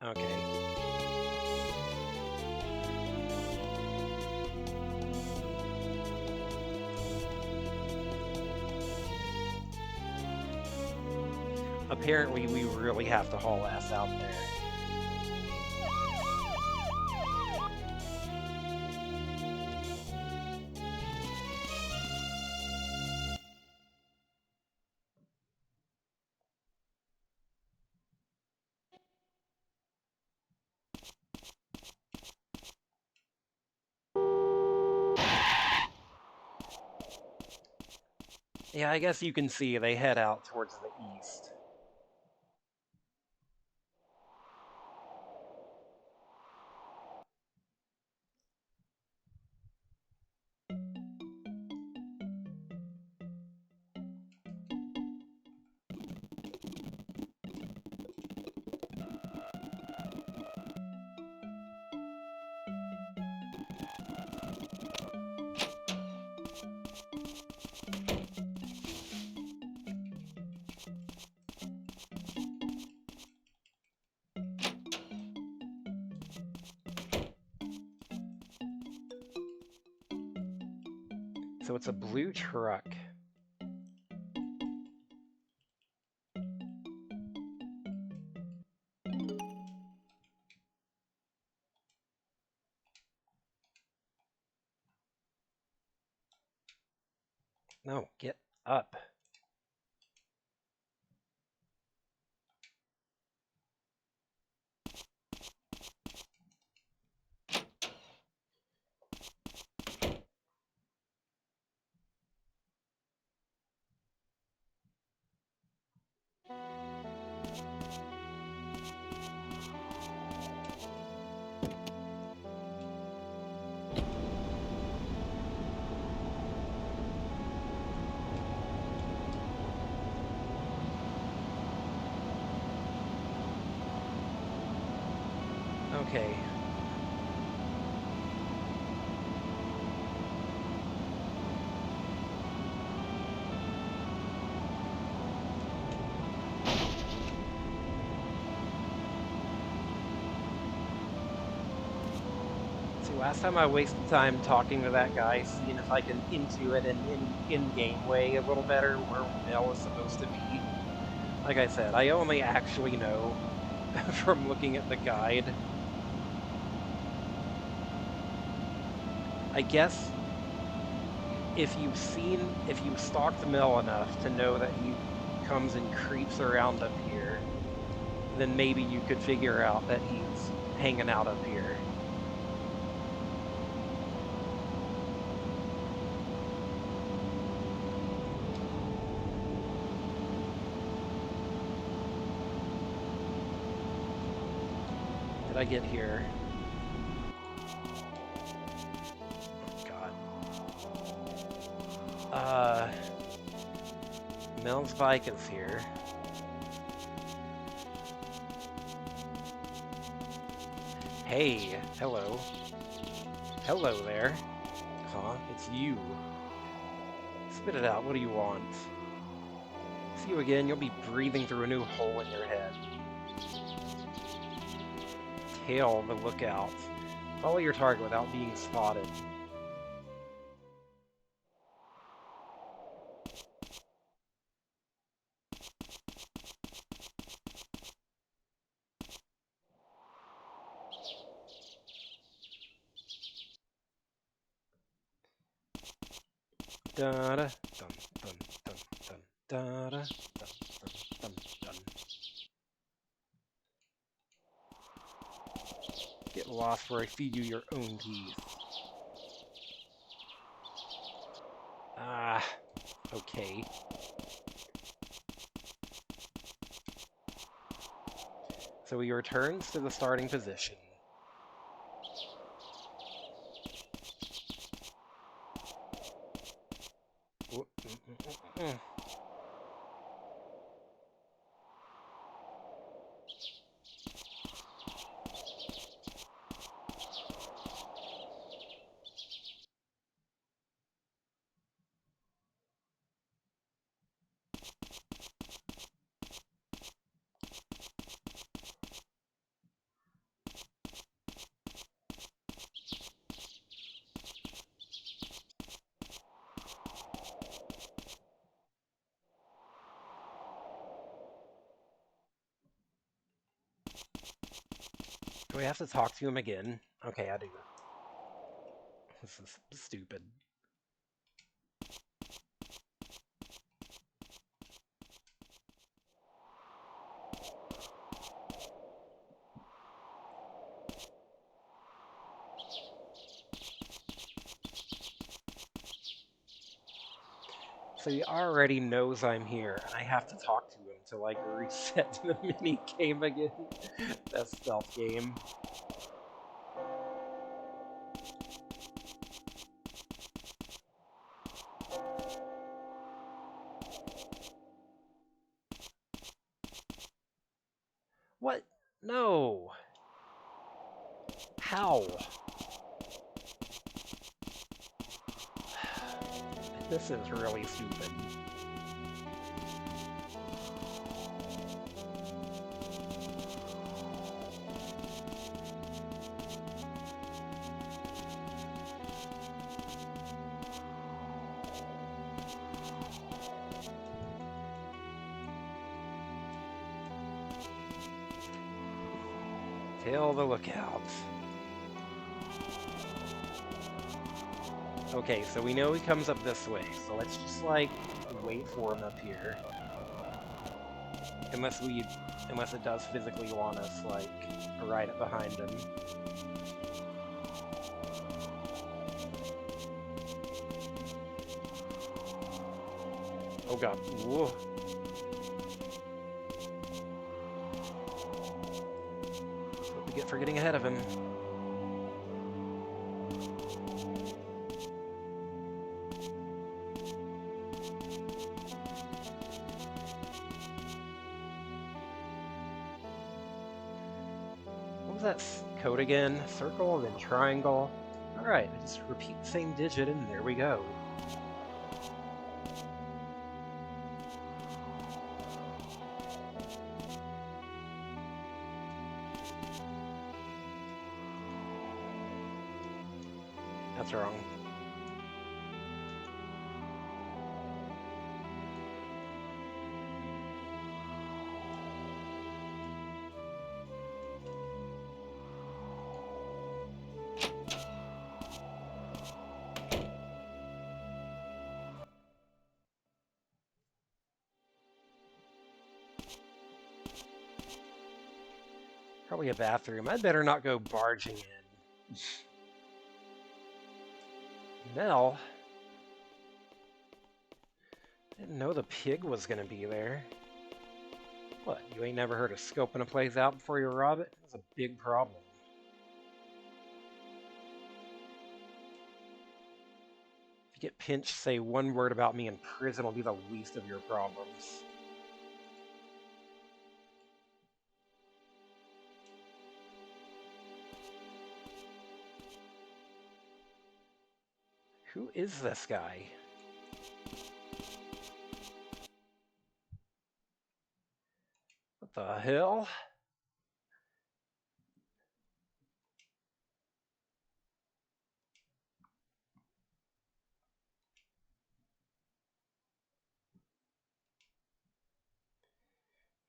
Speaker 1: Okay. Apparently, we really have to haul ass out there. Yeah, I guess you can see they head out towards the east. So it's a blue truck. No, get up. Okay. See, last time I wasted time talking to that guy, seeing if I can intuit an in-game way a little better where Mel is supposed to be. Like I said, I only actually know from looking at the guide. I guess if you've stalked Mel enough to know that he comes and creeps around up here, then maybe you could figure out that he's hanging out up here. Did I get here? Mel's bike is here. Hey, hello. Hello there. Huh? It's you. Spit it out, what do you want? See you again, you'll be breathing through a new hole in your head. Tail the lookout. Follow your target without being spotted. Da da dun dun dun dun da da dun dun dun. Get lost where I feed you your own teeth. Ah, okay. So he returns to the starting position. Do I have to talk to him again? Okay, I do. This is stupid. So he already knows I'm here, and I have to talk to him to, like, reset the mini game again. That stealth game. What? No! How? This is really stupid. Tail the lookout. Okay, so we know he comes up this way, so let's just, like, wait for him up here. Unless it does physically want us, like, right up behind him. Oh god. Whoa. That's what we get for getting ahead of him. What was that code again? Circle, then triangle. Alright, I just repeat the same digit and there we go. That's wrong. Probably a bathroom. I'd better not go barging in. Mel? Didn't know the pig was gonna be there. What, you ain't never heard of scoping a place out before you rob it? That's a big problem. If you get pinched, say one word about me and prison will be the least of your problems. Who is this guy? What the hell?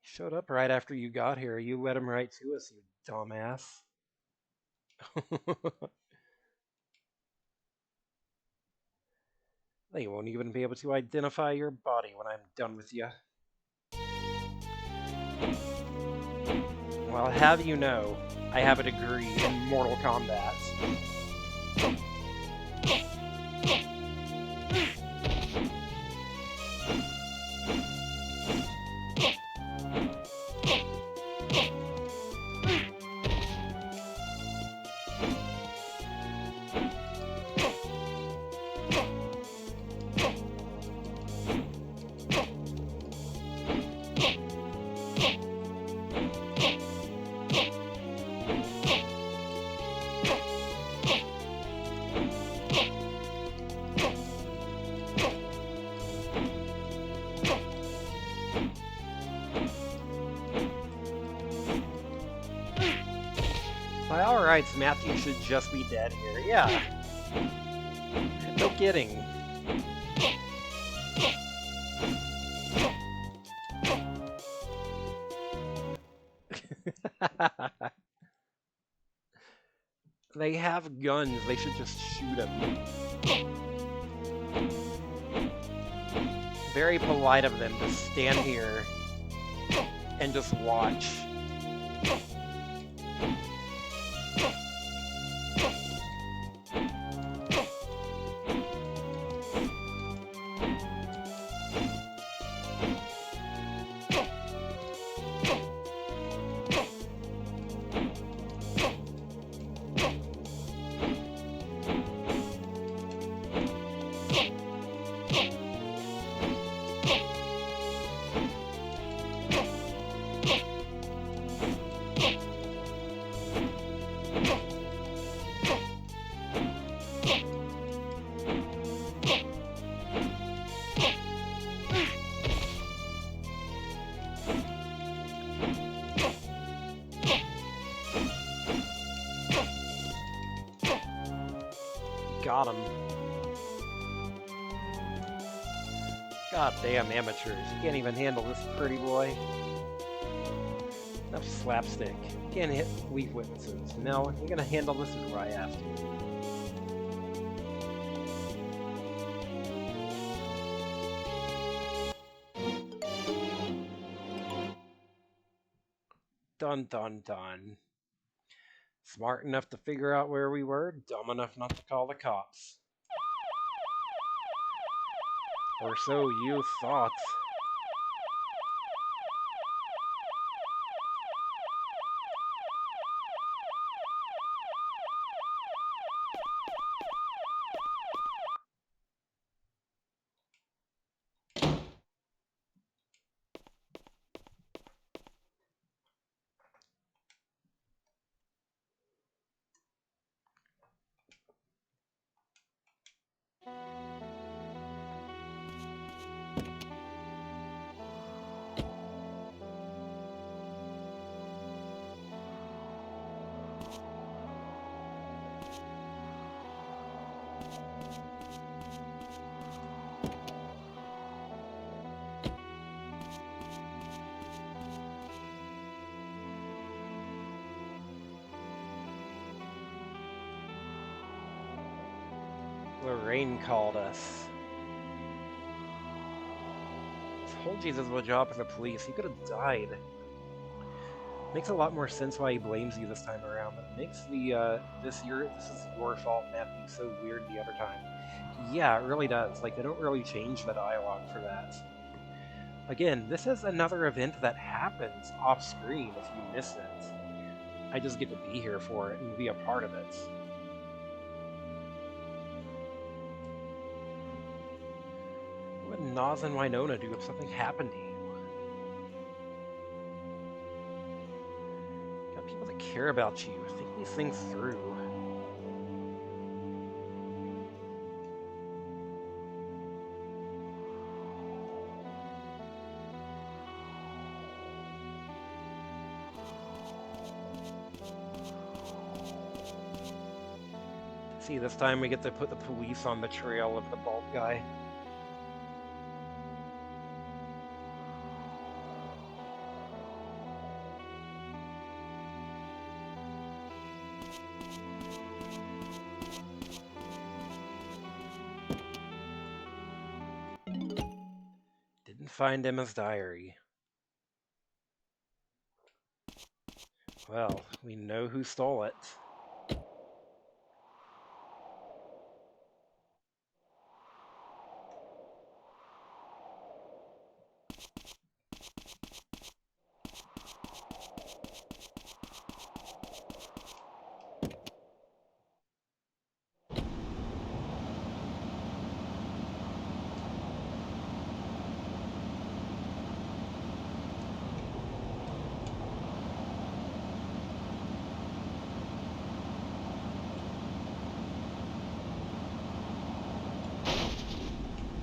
Speaker 1: He showed up right after you got here. You let him right to us, you dumbass. They won't even be able to identify your body when I'm done with you. Well, have you know, I have a degree in Mortal Kombat. By all rights, Matthew should just be dead here. Yeah. No kidding. They have guns. They should just shoot them. Very polite of them to stand here and just watch. Got him. Goddamn amateurs. You can't even handle this pretty boy. Enough slapstick. You can't hit weak witnesses. No, you're gonna handle this or I have to. Dun dun dun. Smart enough to figure out where we were, dumb enough not to call the cops. Or so you thought. Lorraine called us. Told you this was a job for the police. He could have died. Makes a lot more sense why he blames you this time around. It makes the this is your fault, Matthew, so weird the other time. Yeah, it really does. Like, they don't really change the dialogue for that. Again, this is another event that happens off screen if you miss it. I just get to be here for it and be a part of it. What would Nas and Winona do if something happened to you? Got people that care about you. Think these things through. See, this time we get to put the police on the trail of the bald guy. Find Emma's diary. Well, we know who stole it.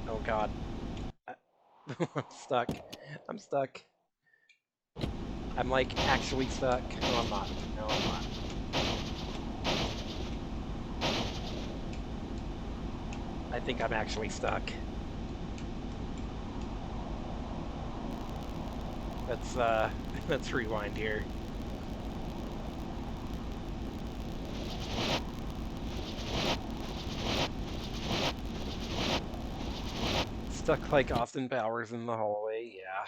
Speaker 1: Oh god. I'm stuck. I'm stuck. I'm like actually stuck. No, I'm not. No, I'm not. I think I'm actually stuck. Let's rewind here. Stuck like Austin Powers in the hallway, yeah.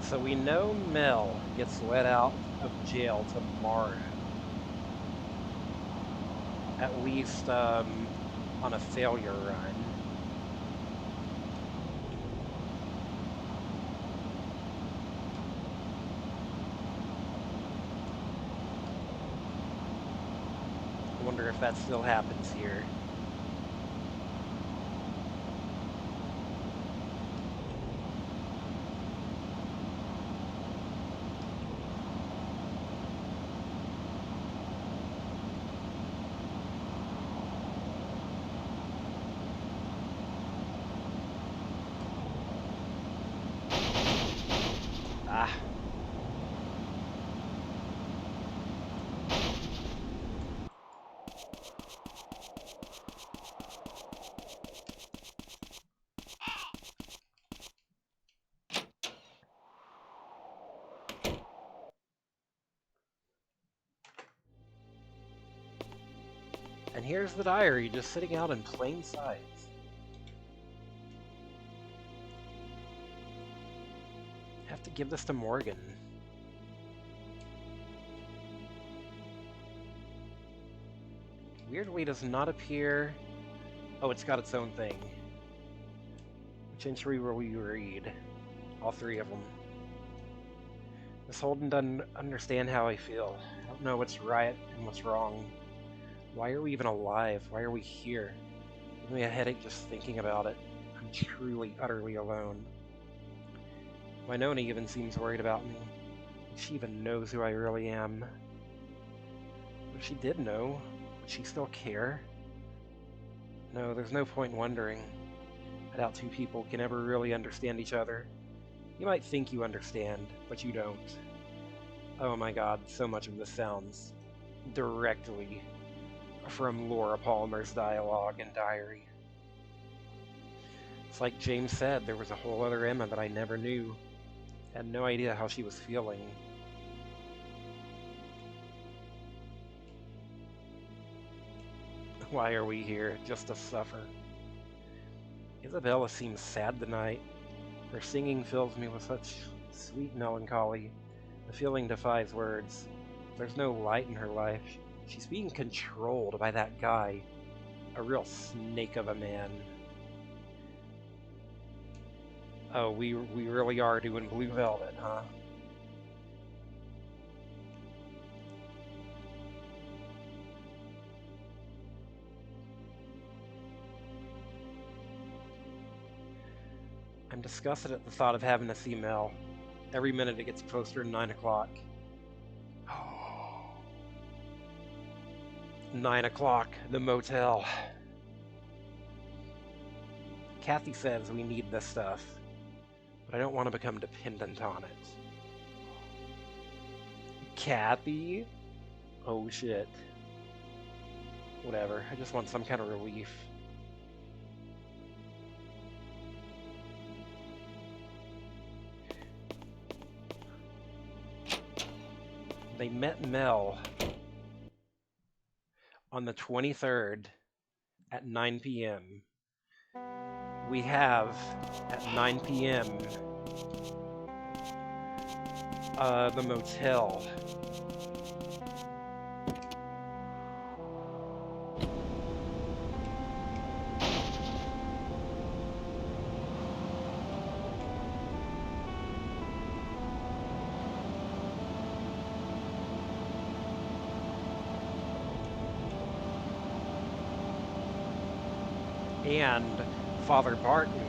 Speaker 1: So we know Mel gets let out of jail tomorrow. At least on a failure run. I wonder if that still happens here. Ah. And here's the diary just sitting out in plain sight. Have to give this to Morgan. Weirdly does not appear. Oh, it's got its own thing. Which entry will we read? All three of them. Miss Holden doesn't understand how I feel. I don't know what's right and what's wrong. Why are we even alive? Why are we here? Give me a headache just thinking about it. I'm truly, utterly alone. Winona even seems worried about me. She even knows who I really am. If she did know, would she still care? No, there's no point in wondering. I doubt two people can ever really understand each other. You might think you understand, but you don't. Oh my god, so much of this sounds directly from Laura Palmer's dialogue and diary. It's like James said, there was a whole other Emma that I never knew. Had no idea how she was feeling. Why are we here? Just to suffer. Isabella seems sad tonight. Her singing fills me with such sweet melancholy. The feeling defies words. There's no light in her life. She's being controlled by that guy. A real snake of a man. Oh, we really are doing Blue Velvet, huh? disgusted at the thought of having to see Mel. Every minute it gets closer to 9 o'clock. 9 o'clock, the motel. Kathy says we need this stuff, but I don't want to become dependent on it. Kathy? Oh shit. Whatever, I just want some kind of relief. They met Mel on the 23rd at 9 p.m. We have, at 9 p.m., the motel. And Father Barton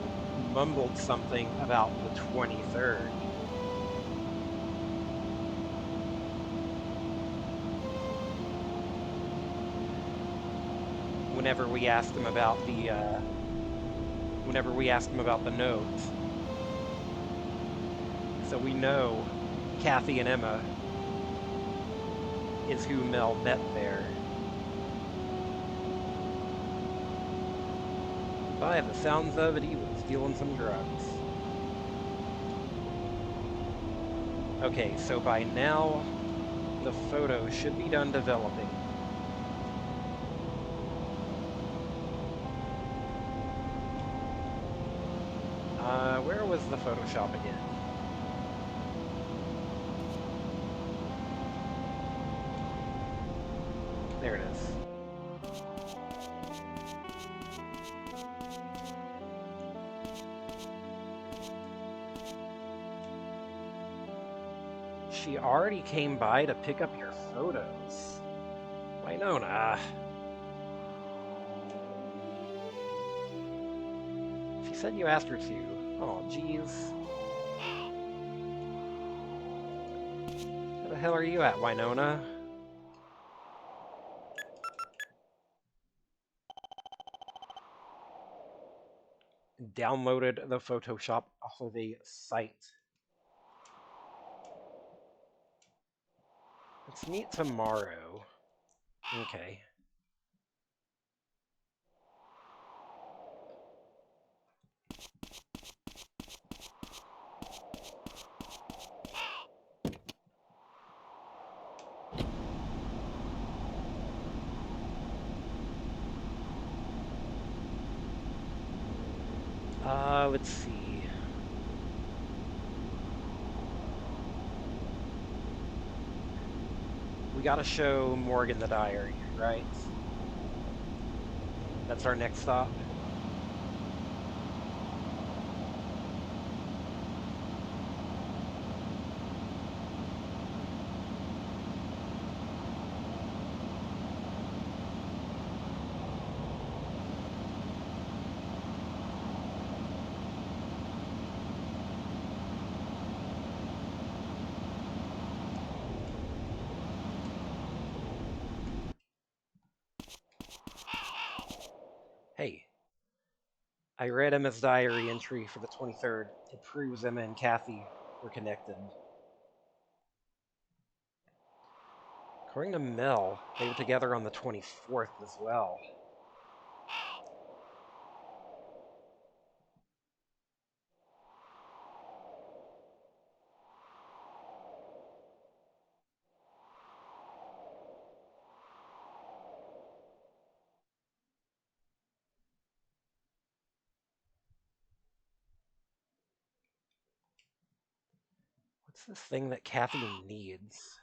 Speaker 1: mumbled something about the 23rd. Whenever we asked him about the note. So we know Kathy and Emma is who Mel met there. By the sounds of it, he was dealing some drugs. Okay, so by now, the photo should be done developing. Where was the Photoshop again? There it is. She already came by to pick up your photos. Winona. She said you asked her to. Oh, jeez. Where the hell are you at, Winona? Downloaded the Photoshop off of a site. Let's meet tomorrow. Okay. Let's see. We gotta show Morgan the diary, right? That's our next stop. Hey, I read Emma's diary entry for the 23rd. It proves Emma and Kathy were connected. According to Mel, they were together on the 24th as well. What's this thing that Kathy needs?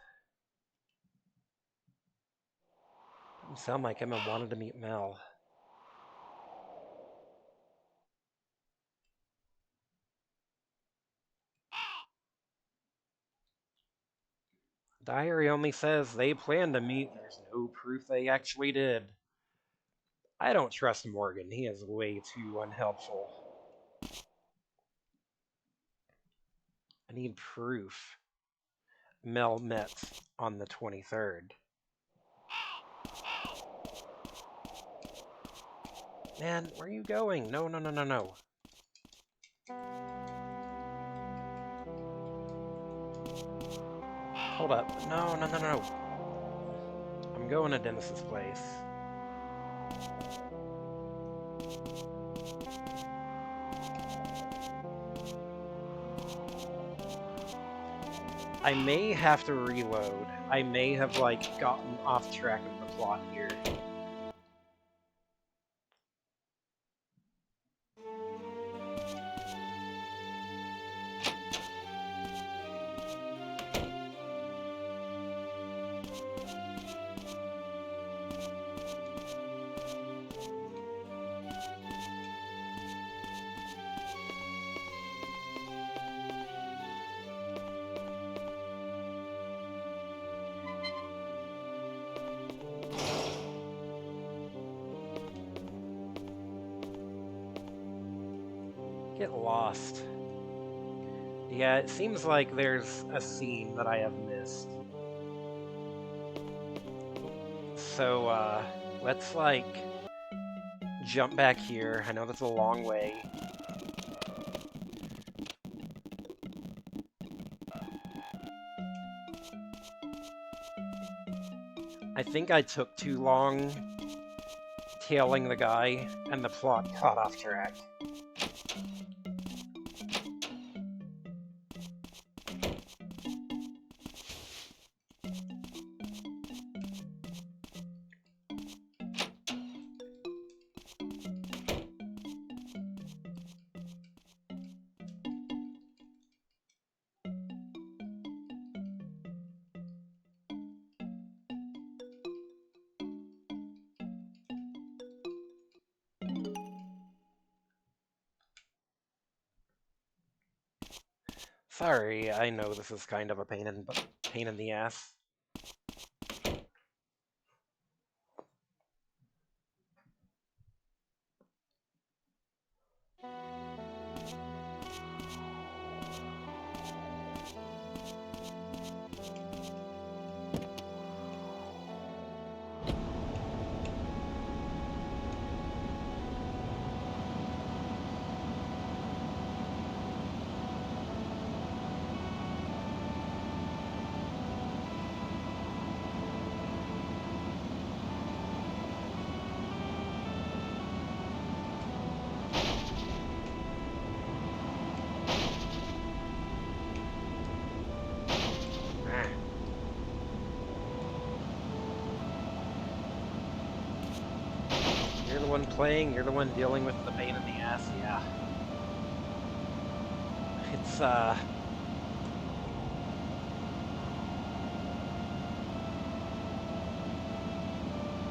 Speaker 1: Doesn't sound like Emma wanted to meet Mel. Diary only says they plan to meet. There's no proof they actually did. I don't trust Morgan. He is way too unhelpful. I need proof. Mel met on the 23rd. Man, where are you going? No, no, no, no, no. Hold up. No, no, no, no. I'm going to Dennis's place. I may have to reload. I may have, like, gotten off track of the plot here. Get lost. Yeah, it seems like there's a scene that I have missed. So, let's, like, jump back here. I know that's a long way. I think I took too long tailing the guy, and the plot got off track. Sorry, I know this is kind of a pain in the ass. You're the one playing, you're the one dealing with the pain in the ass, yeah. It's, I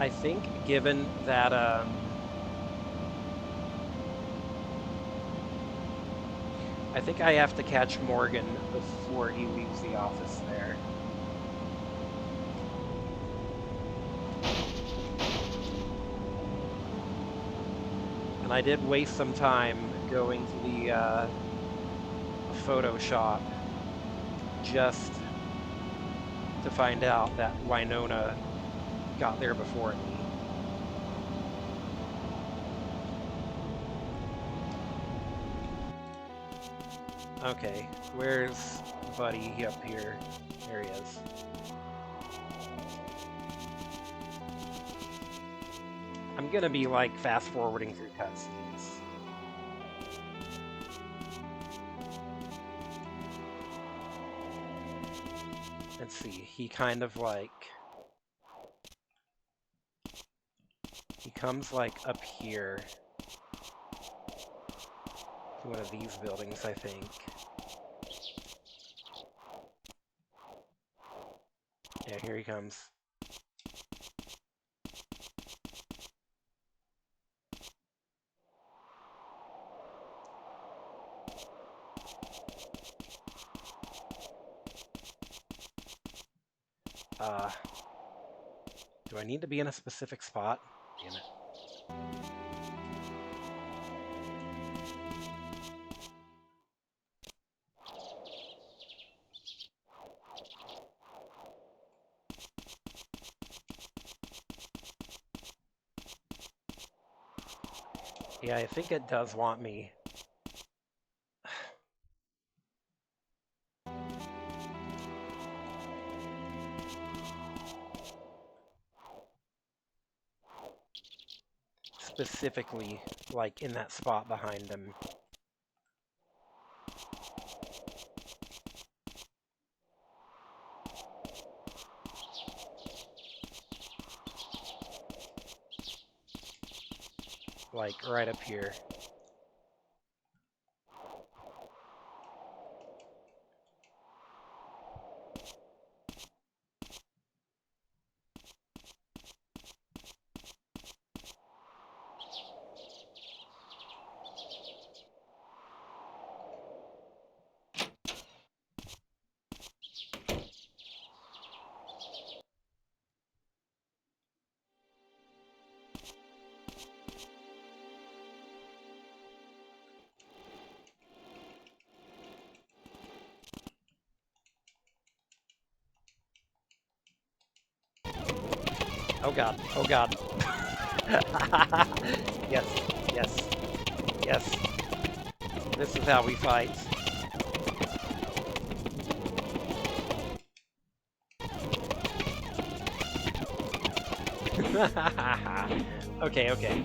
Speaker 1: think given that, I think I have to catch Morgan before he leaves the office there. And I did waste some time going to the photo shop just to find out that Winona got there before me. Okay, where's Buddy up here? There he is. I'm gonna be, like, fast-forwarding through cutscenes. Let's see, he kind of, like... He comes, like, up here to one of these buildings, I think. Yeah, here he comes. Do I need to be in a specific spot? Damn it. Yeah, I think it does want me. Specifically, like, in that spot behind him. Like, right up here. Oh god, oh god. Yes, yes, yes. This is how we fight. Okay, okay.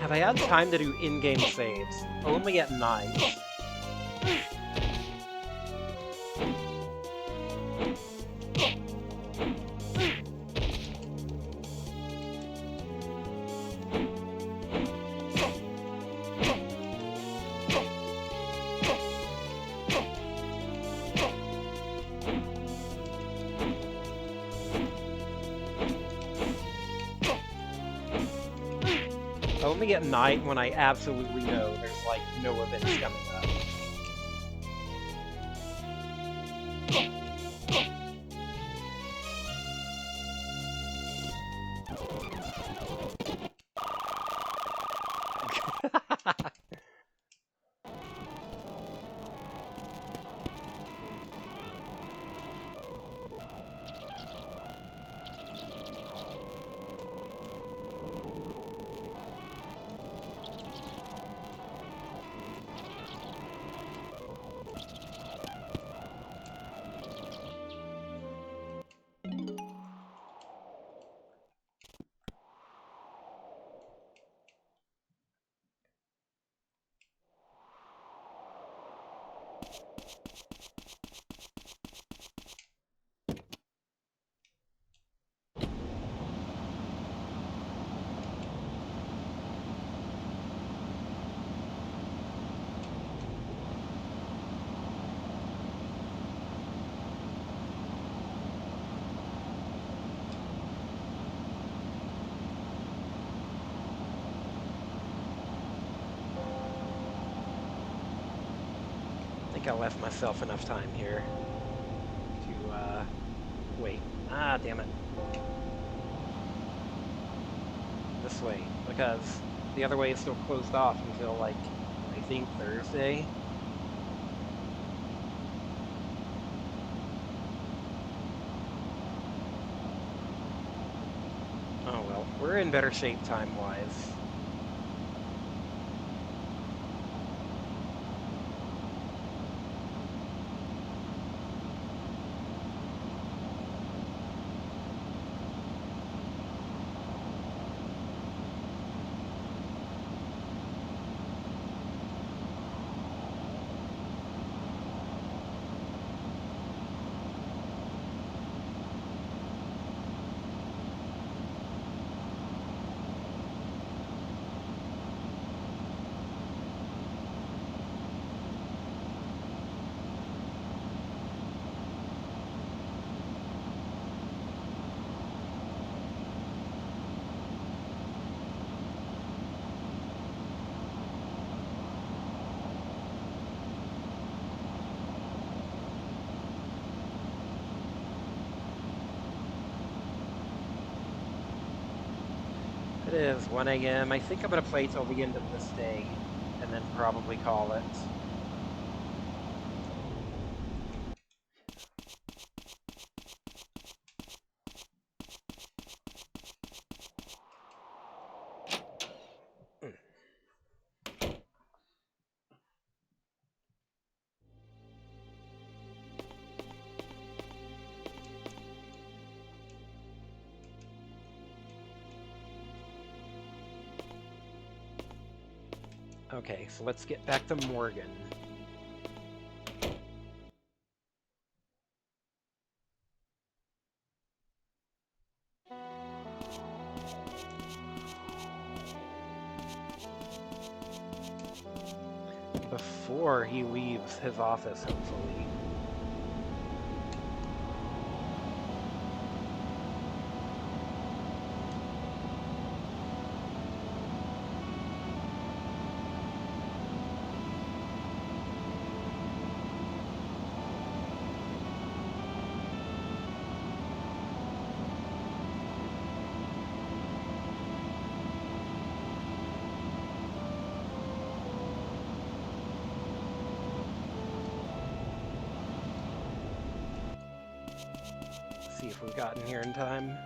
Speaker 1: Have I had time to do in-game saves? Only at night. Only at night when I absolutely know there's, like, no events coming up. I think I left myself enough time here to, wait. Ah, damn it. This way, because the other way is still closed off until, like, I think Thursday. Oh well, we're in better shape time-wise. It is 1 a.m. I think I'm going to play till the end of this day and then probably call it. Okay, so let's get back to Morgan. Before he leaves his office, hopefully. See if we've gotten here in time.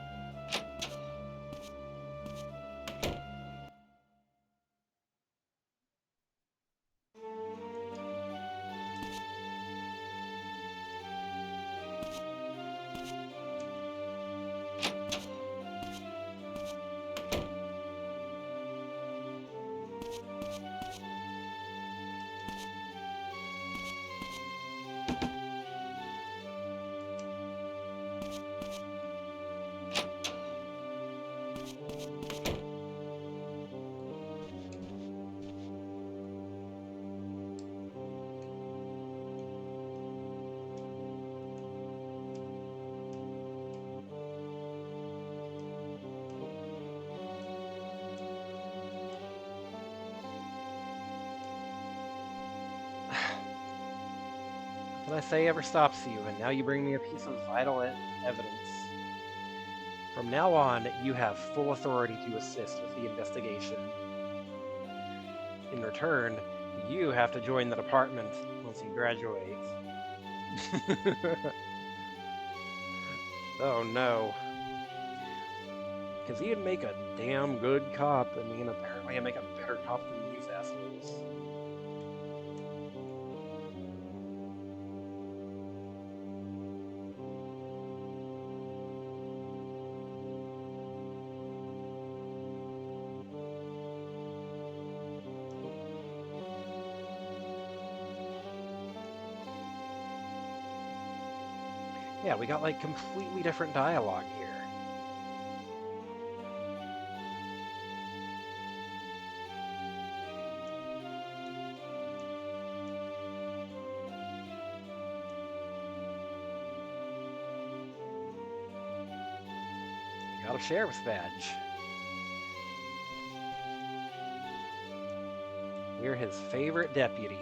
Speaker 1: What can I say ever stops you, and now you bring me a piece of vital evidence. From now on, you have full authority to assist with the investigation. In return, you have to join the department once you graduate. Oh no. Because he'd make a damn good cop. I mean, apparently I make a better cop than these assholes. Yeah, we got like completely different dialogue here. Got a sheriff's badge. We're his favorite deputy.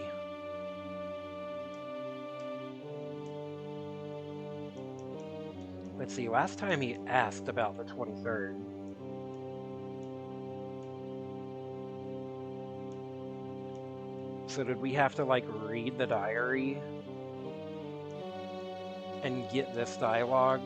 Speaker 1: Let's see, last time he asked about the 23rd. So did we have to, like, read the diary and get this dialogue?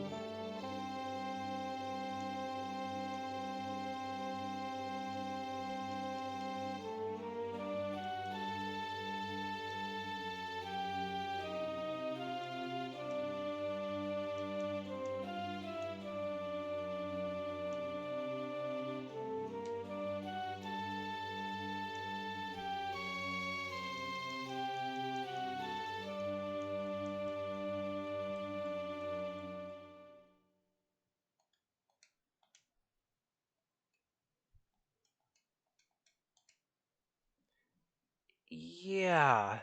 Speaker 1: Yeah.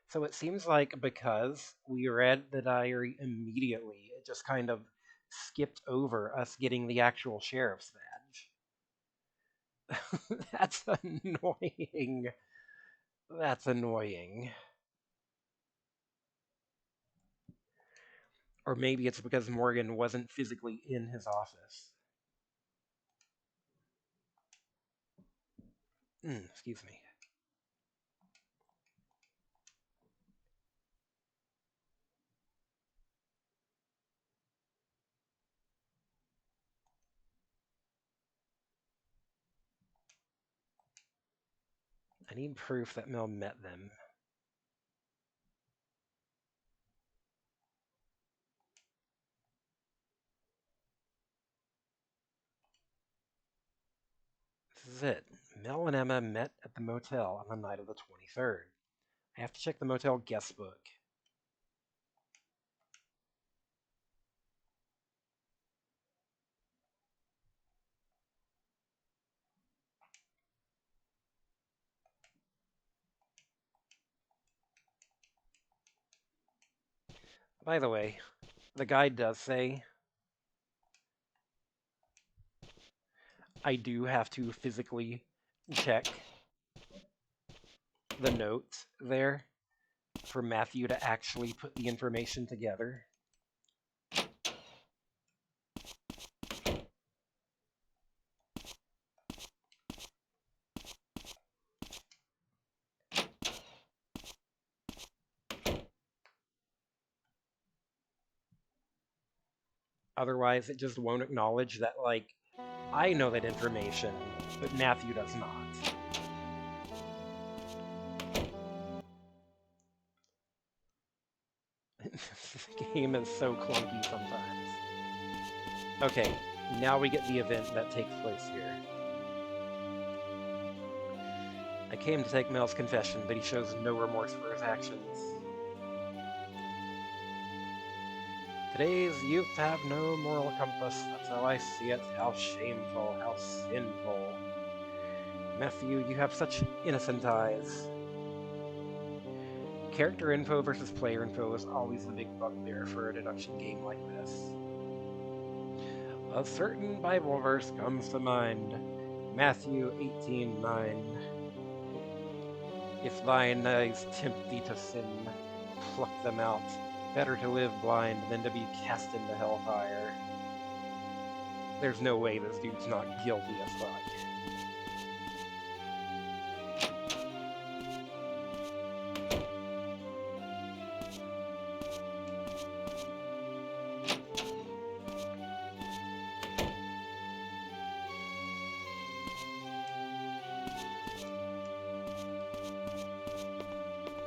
Speaker 1: So it seems like because we read the diary immediately, it just kind of skipped over us getting the actual sheriff's badge. That's annoying. That's annoying. Or maybe it's because Morgan wasn't physically in his office. Excuse me. I need proof that Mel met them. This is it. Mel and Emma met at the motel on the night of the 23rd. I have to check the motel guest book. By the way, the guide does say I do have to physically check the notes there for Matthew to actually put the information together. Otherwise, it just won't acknowledge that, like, I know that information, but Matthew does not. This game is so clunky sometimes. Okay, now we get the event that takes place here. I came to take Mel's confession, but he shows no remorse for his actions. Today's youth have no moral compass. That's how I see it. How shameful, how sinful. Matthew, you have such innocent eyes. Character info versus player info is always the big bugbear for a deduction game like this. A certain Bible verse comes to mind. Matthew 18:9. If thine eyes tempt thee to sin, pluck them out. Better to live blind than to be cast into hellfire. There's no way this dude's not guilty as fuck.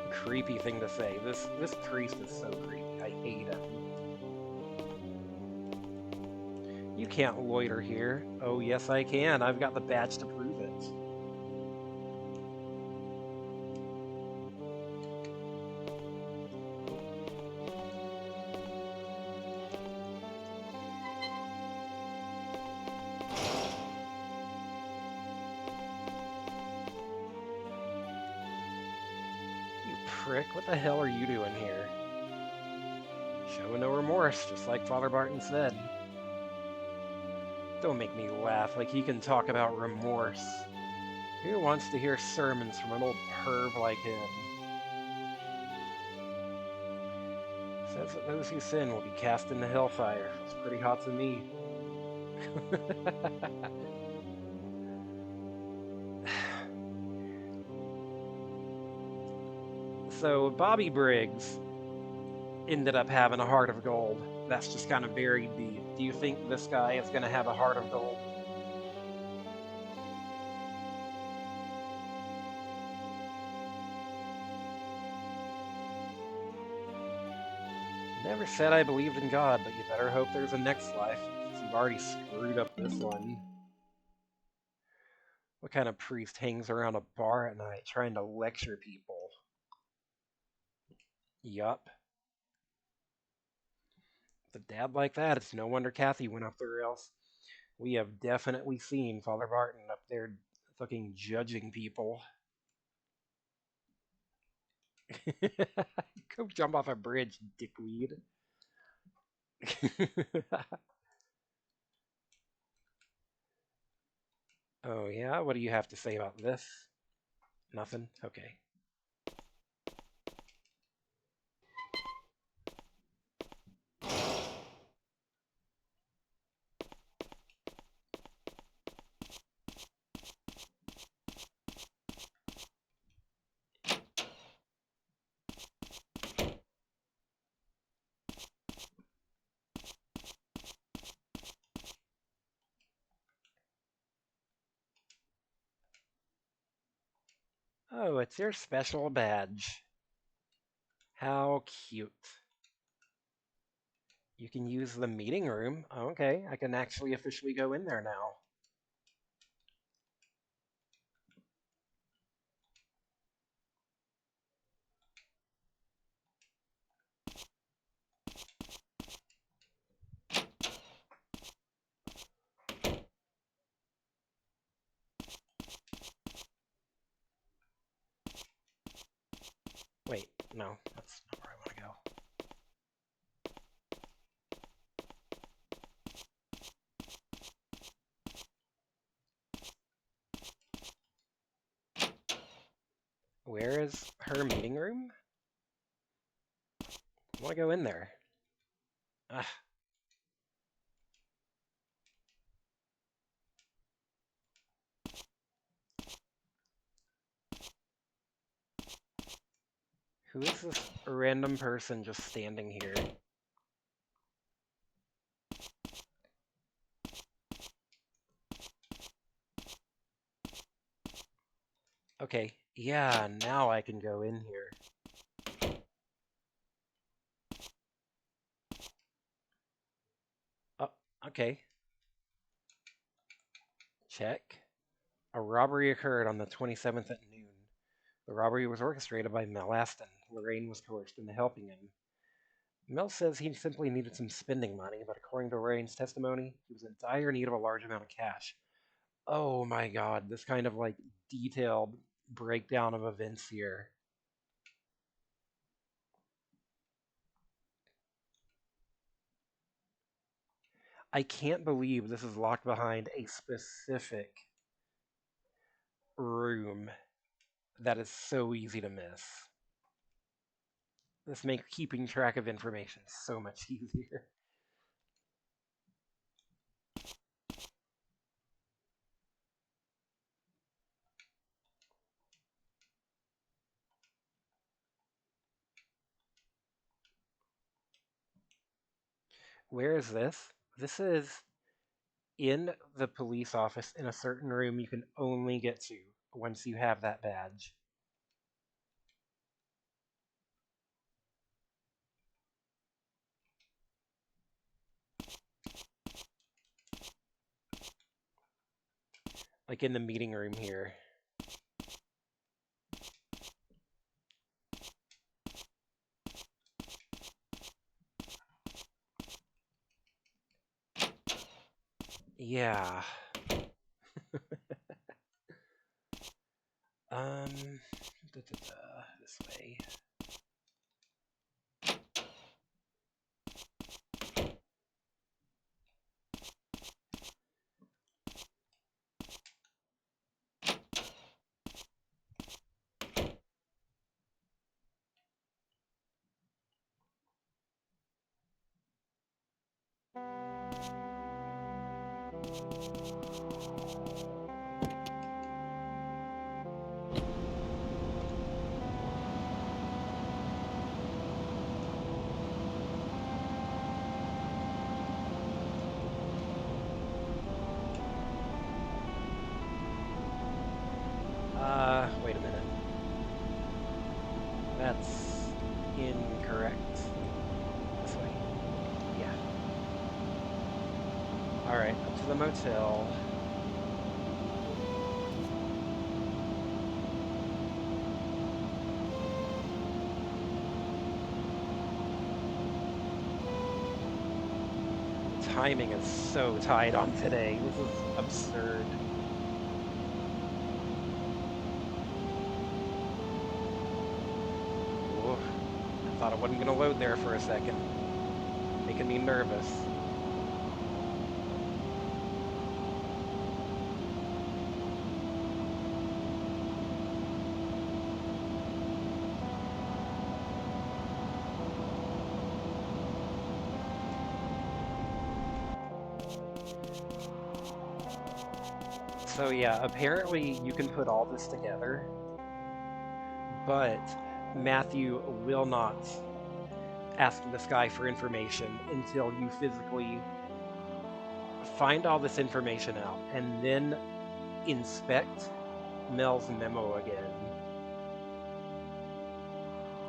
Speaker 1: Creepy thing to say. This priest is so creepy. I hate him. You can't loiter here. Oh, yes, I can. I've got the badge to prove it. You prick, what the hell are you doing here? Showing no remorse, just like Father Barton said. Don't make me laugh like he can talk about remorse. Who wants to hear sermons from an old perv like him? Says that those who sin will be cast into hellfire. Feels pretty hot to me. So, Bobby Briggs ended up having a heart of gold. That's just kind of buried deep. Do you think this guy is going to have a heart of gold? Never said I believed in God, but you better hope there's a next life, since you've already screwed up this one. What kind of priest hangs around a bar at night trying to lecture people? Yup. With a dad like that, it's no wonder Kathy went off the rails. We have definitely seen Father Barton up there fucking judging people. Go jump off a bridge, dickweed. Oh, yeah? What do you have to say about this? Nothing? Okay. it's your special badge. How cute. You can use the meeting room. Okay, I can actually officially go in there now. Wait, no, that's not where I want to go. Where is her meeting room? I want to go in there. Ugh. Who is this random person just standing here? Okay, yeah, now I can go in here. Oh, okay. Check. A robbery occurred on the 27th at noon. The robbery was orchestrated by Mel Aston. Lorraine was coerced into helping him. Mel says he simply needed some spending money, but according to Lorraine's testimony, he was in dire need of a large amount of cash. Oh my god, this kind of like detailed breakdown of events here. I can't believe this is locked behind a specific room that is so easy to miss. This makes keeping track of information so much easier. Where is this? This is in the police office in a certain room you can only get to once you have that badge. Like in the meeting room here. Yeah. This way. Wait a minute. That's incorrect. This way. Yeah. Alright, up to the motel. Timing is so tight on today. This is absurd. Oof. I thought it wasn't going to load there for a second. Making me nervous. So yeah, apparently you can put all this together, but Matthew will not ask this guy for information until you physically find all this information out and then inspect Mel's memo again.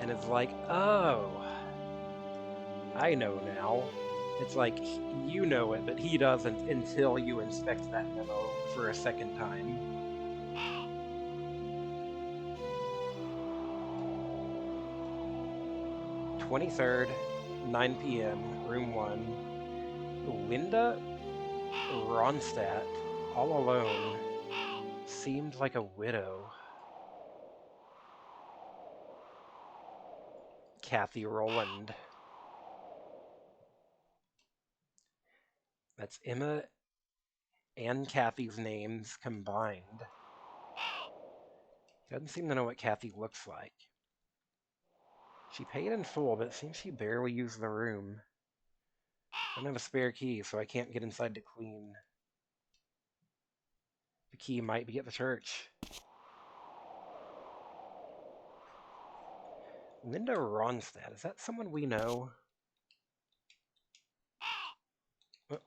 Speaker 1: And it's like, oh, I know now. It's like, you know it, but he doesn't until you inspect that memo for a second time. "23rd, 9 p.m., room 1. Linda Ronstadt, all alone. Seemed like a widow. Kathy Rowland." That's Emma and Kathy's names combined. Doesn't seem to know what Kathy looks like. She paid in full, but it seems she barely used the room. I don't have a spare key, so I can't get inside to clean. The key might be at the church. Linda Ronstadt, is that someone we know? Oh.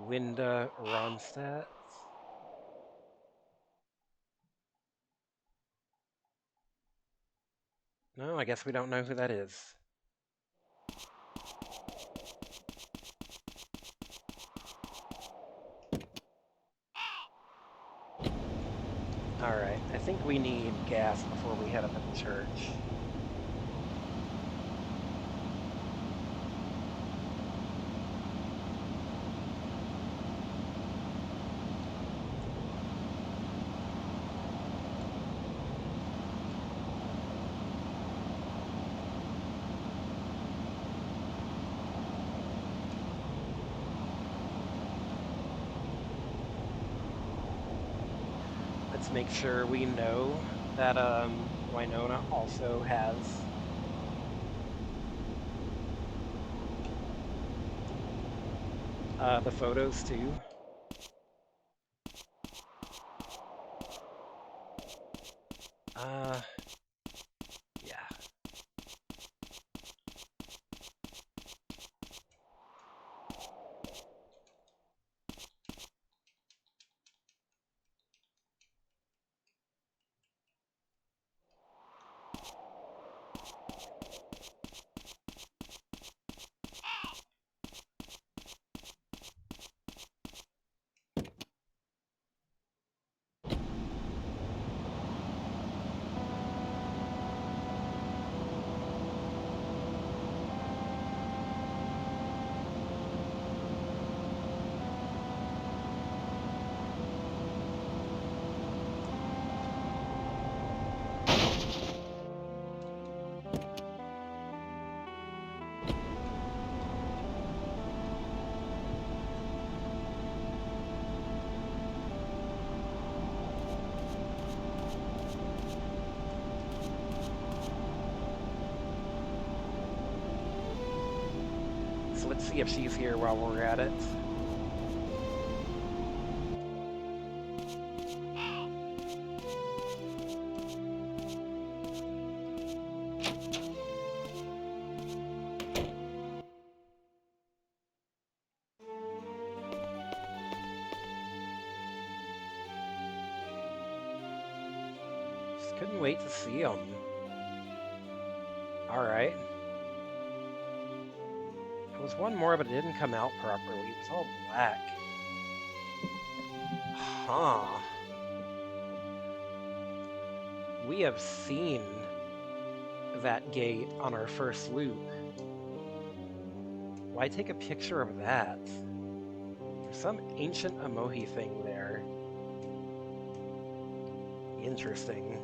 Speaker 1: Linda Ronstadt? No, I guess we don't know who that is. Alright, I think we need gas before we head up at the church. Let's make sure we know that Winona also has the photos too. Yeah. So let's see if she's here while we're at it. Just couldn't wait to see him. Alright. There was one more, but it didn't come out properly. It was all black. Huh. We have seen that gate on our first loop. Why take a picture of that? There's some ancient emoji thing there. Interesting.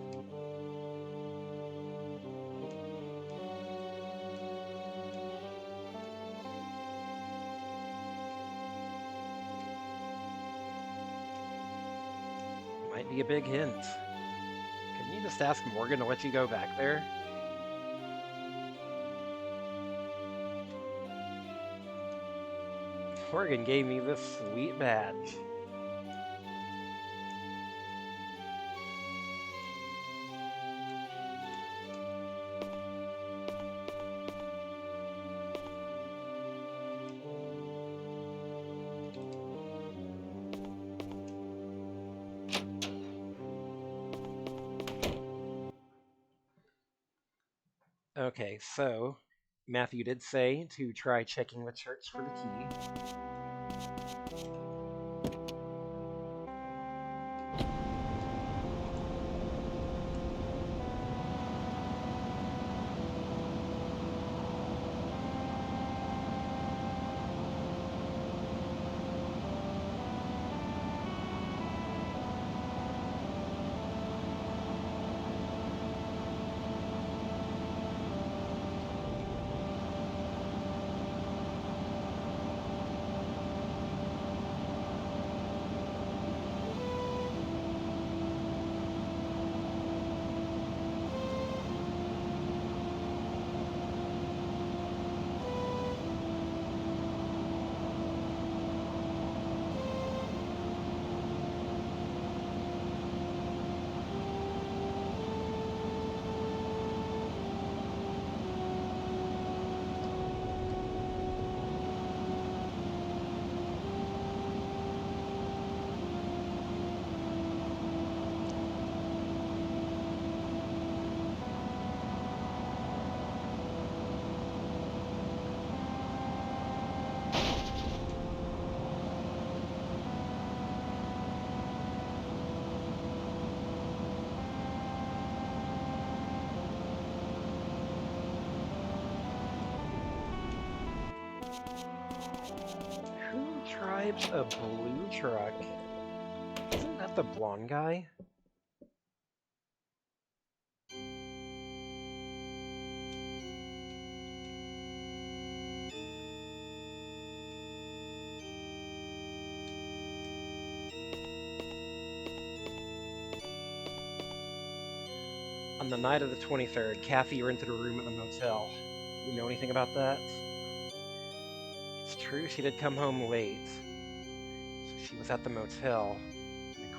Speaker 1: Might be a big hint. Can you just ask Morgan to let you go back there? Morgan gave me this sweet badge. Okay, so Matthew did say to try checking the church for the key. Who drives a blue truck? Isn't that the blonde guy? On the night of the 23rd, Kathy rented a room at the motel. Do you know anything about that? It's true she did come home late. So she was at the motel.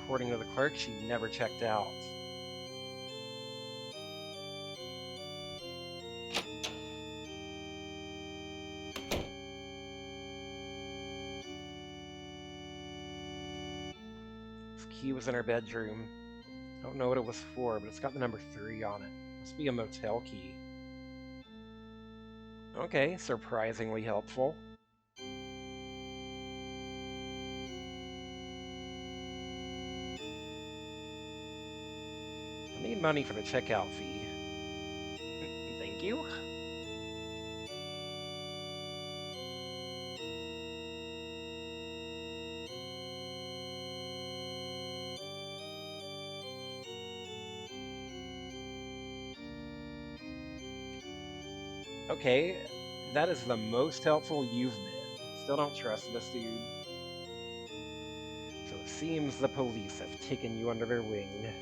Speaker 1: According to the clerk, she never checked out. This key was in her bedroom. I don't know what it was for, but it's got the number 3 on it. Must be a motel key. Okay, surprisingly helpful. I need money for the checkout fee. Thank you. Okay, that is the most helpful you've been. Still don't trust this dude. So it seems the police have taken you under their wing.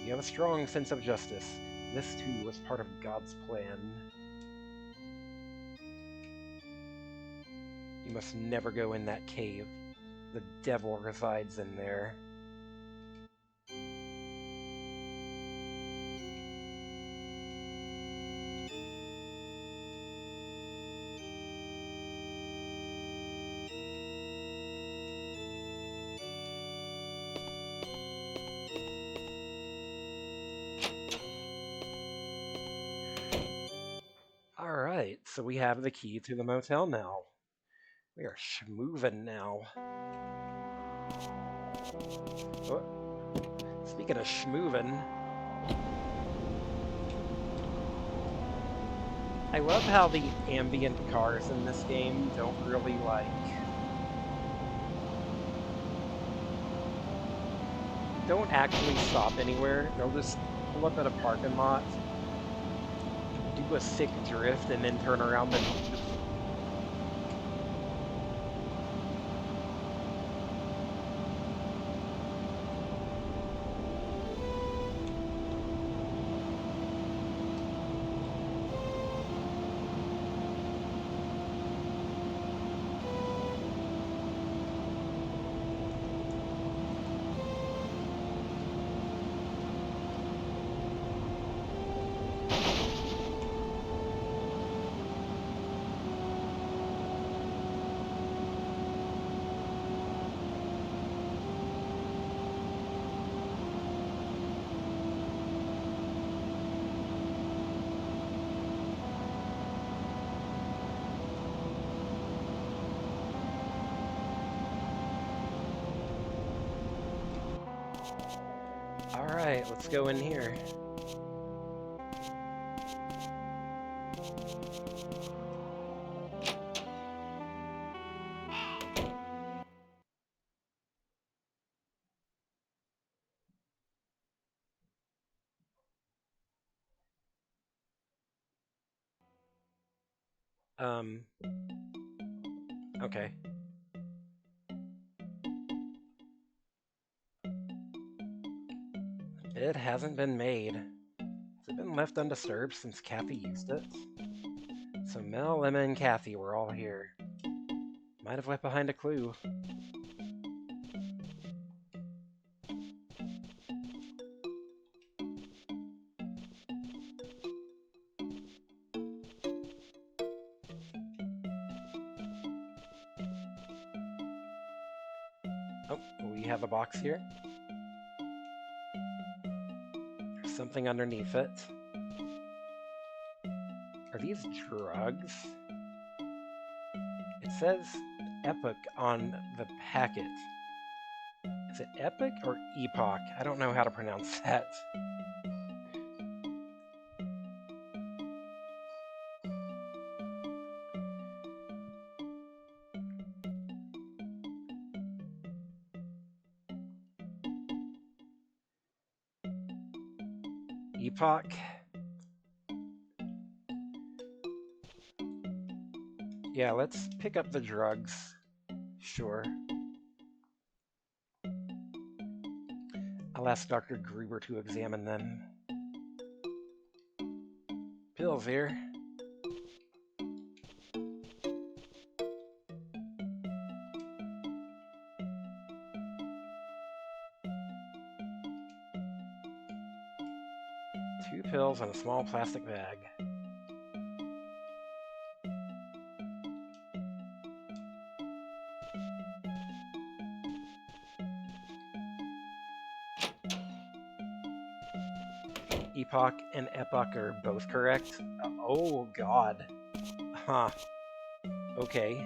Speaker 1: You have a strong sense of justice. This too was part of God's plan. You must never go in that cave. The devil resides in there. Alright, so we have the key to the motel now. We are schmoovin' now. Oh, speaking of schmoovin', I love how the ambient cars in this game don't really don't actually stop anywhere. They'll just pull up at a parking lot, do a sick drift, and then turn around and Alright, let's go in here. Okay. It hasn't been made. Has it been left undisturbed since Kathy used it? So Mel, Emma, and Kathy were all here. Might have left behind a clue. Oh, we have a box here. There's something underneath it. Are these drugs? It says Epic on the packet. Is it Epic or Epoch? I don't know how to pronounce that. Epoch. Yeah, let's pick up the drugs. Sure. I'll ask Dr. Gruber to examine them. Pills here. Two pills in a small plastic bag. Epoch and Epoch are both correct. Oh, God. Huh. Okay.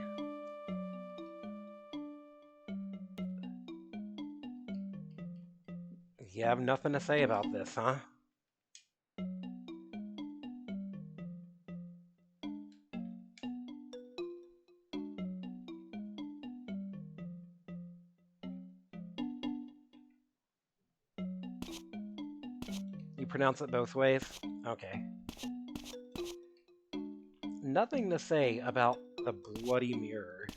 Speaker 1: You have nothing to say about this, huh? You pronounce it both ways? Okay. Nothing to say about the bloody mirror.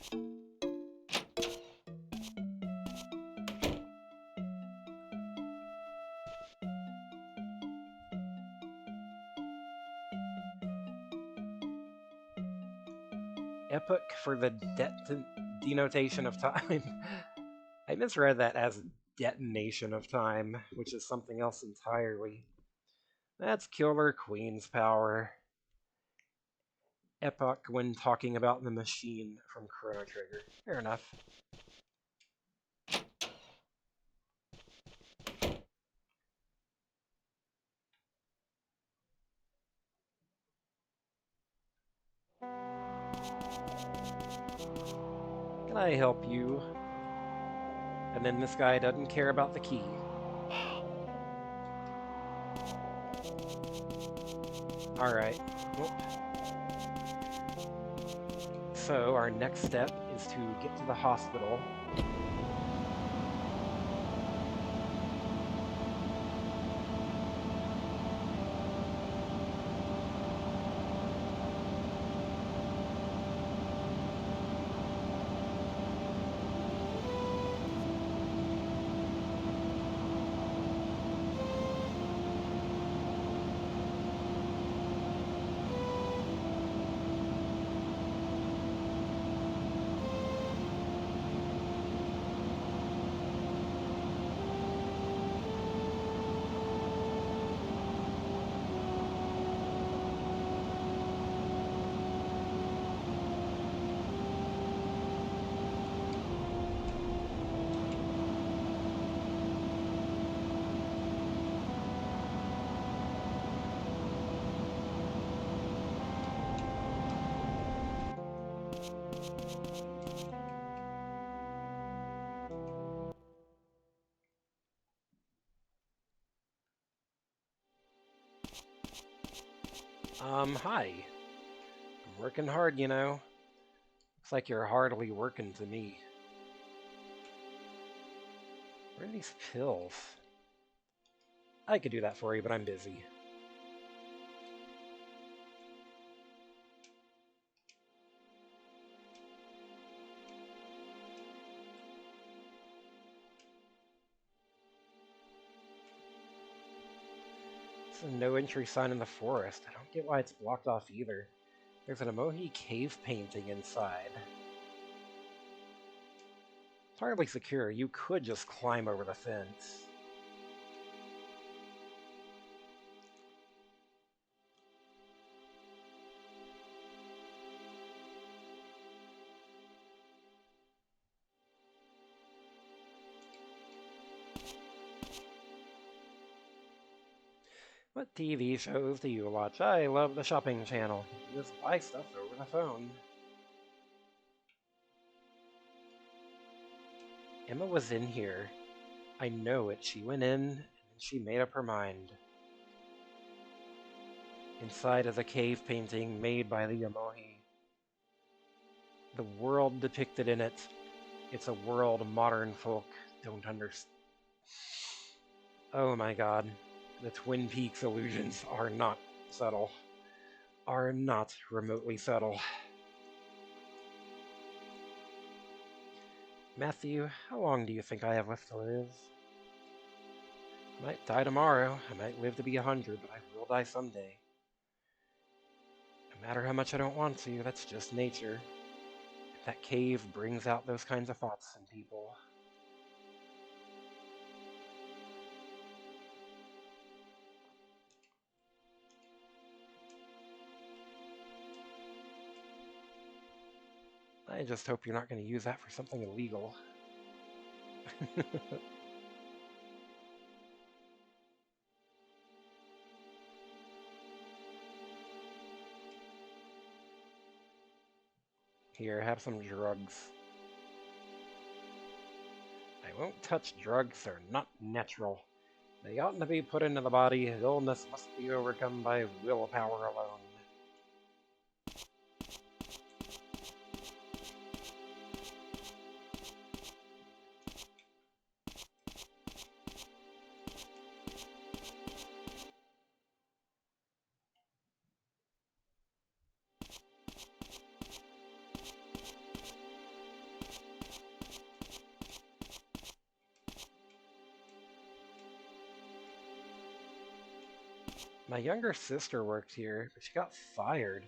Speaker 1: Epoch for the denotation of time. I misread that as detonation of time, which is something else entirely. That's Killer Queen's power. Epoch when talking about the machine from Chrono Trigger. Fair enough. Can I help you? And then this guy doesn't care about the key. Alright. So our next step is to get to the hospital. Hi. I'm working hard, you know. Looks like you're hardly working to me. Where are these pills? I could do that for you, but I'm busy. There's a no entry sign in the forest. I don't get why it's blocked off either. There's an emoji cave painting inside. It's hardly secure. You could just climb over the fence. What TV shows do you watch? I love the shopping channel. You just buy stuff over the phone. Emma was in here. I know it. She went in, and she made up her mind. Inside is a cave painting made by the emoji. The world depicted in it, it's a world modern folk don't understand. Oh my god. The Twin Peaks illusions are not subtle. Are not remotely subtle. Matthew, how long do you think I have left to live? I might die tomorrow. I might live to be 100, but I will die someday. No matter how much I don't want to, that's just nature. That cave brings out those kinds of thoughts in people. I just hope you're not going to use that for something illegal. Here, have some drugs. I won't touch drugs, they're not natural. They oughtn't to be put into the body. Illness must be overcome by willpower alone. My younger sister worked here, but she got fired.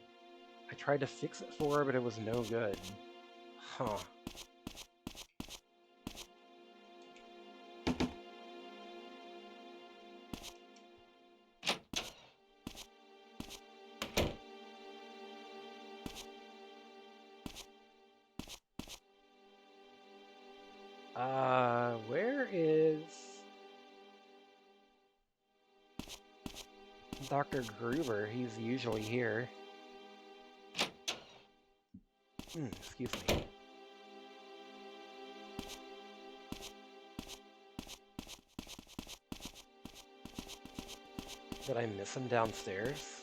Speaker 1: I tried to fix it for her, but it was no good. Huh. Where is Dr. Gruber? He's usually here. Excuse me. Did I miss him downstairs?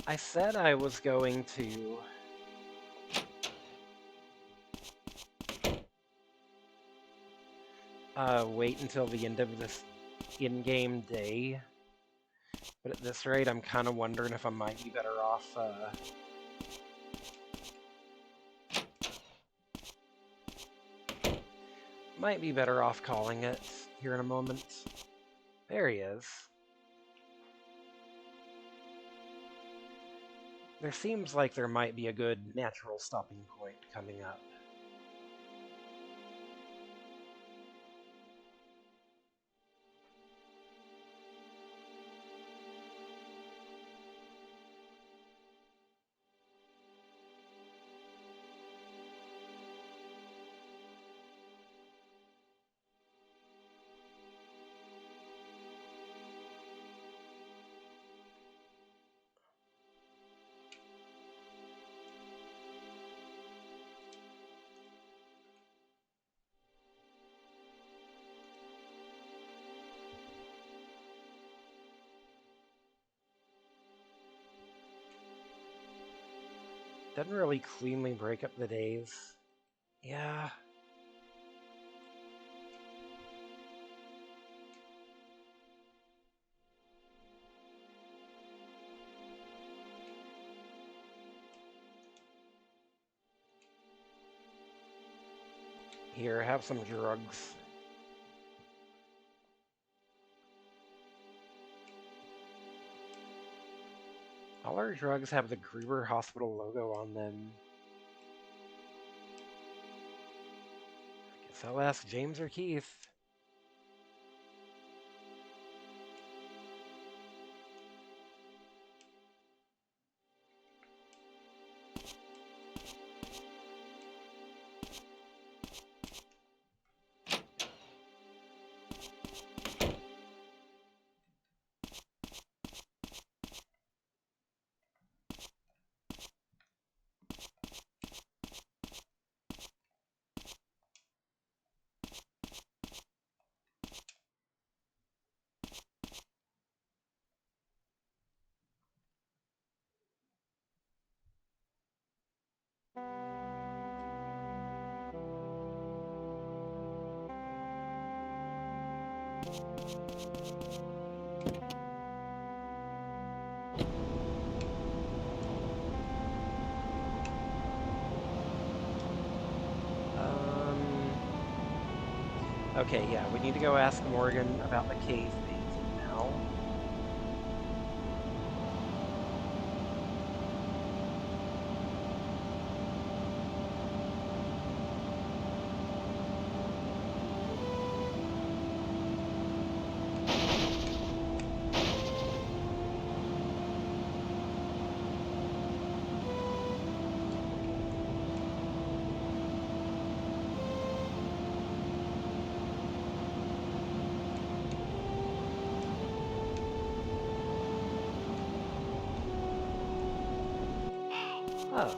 Speaker 1: I said I was going to wait until the end of this in-game day, but at this rate I'm kind of wondering if I might be better off calling it here in a moment. There he is. There seems like there might be a good natural stopping point coming up. Doesn't really cleanly break up the days. Yeah. Here, have some drugs. All our drugs have the Gruber Hospital logo on them. Guess I'll ask James or Keith. Okay, yeah, we need to go ask Morgan about the cave painting now. Oh.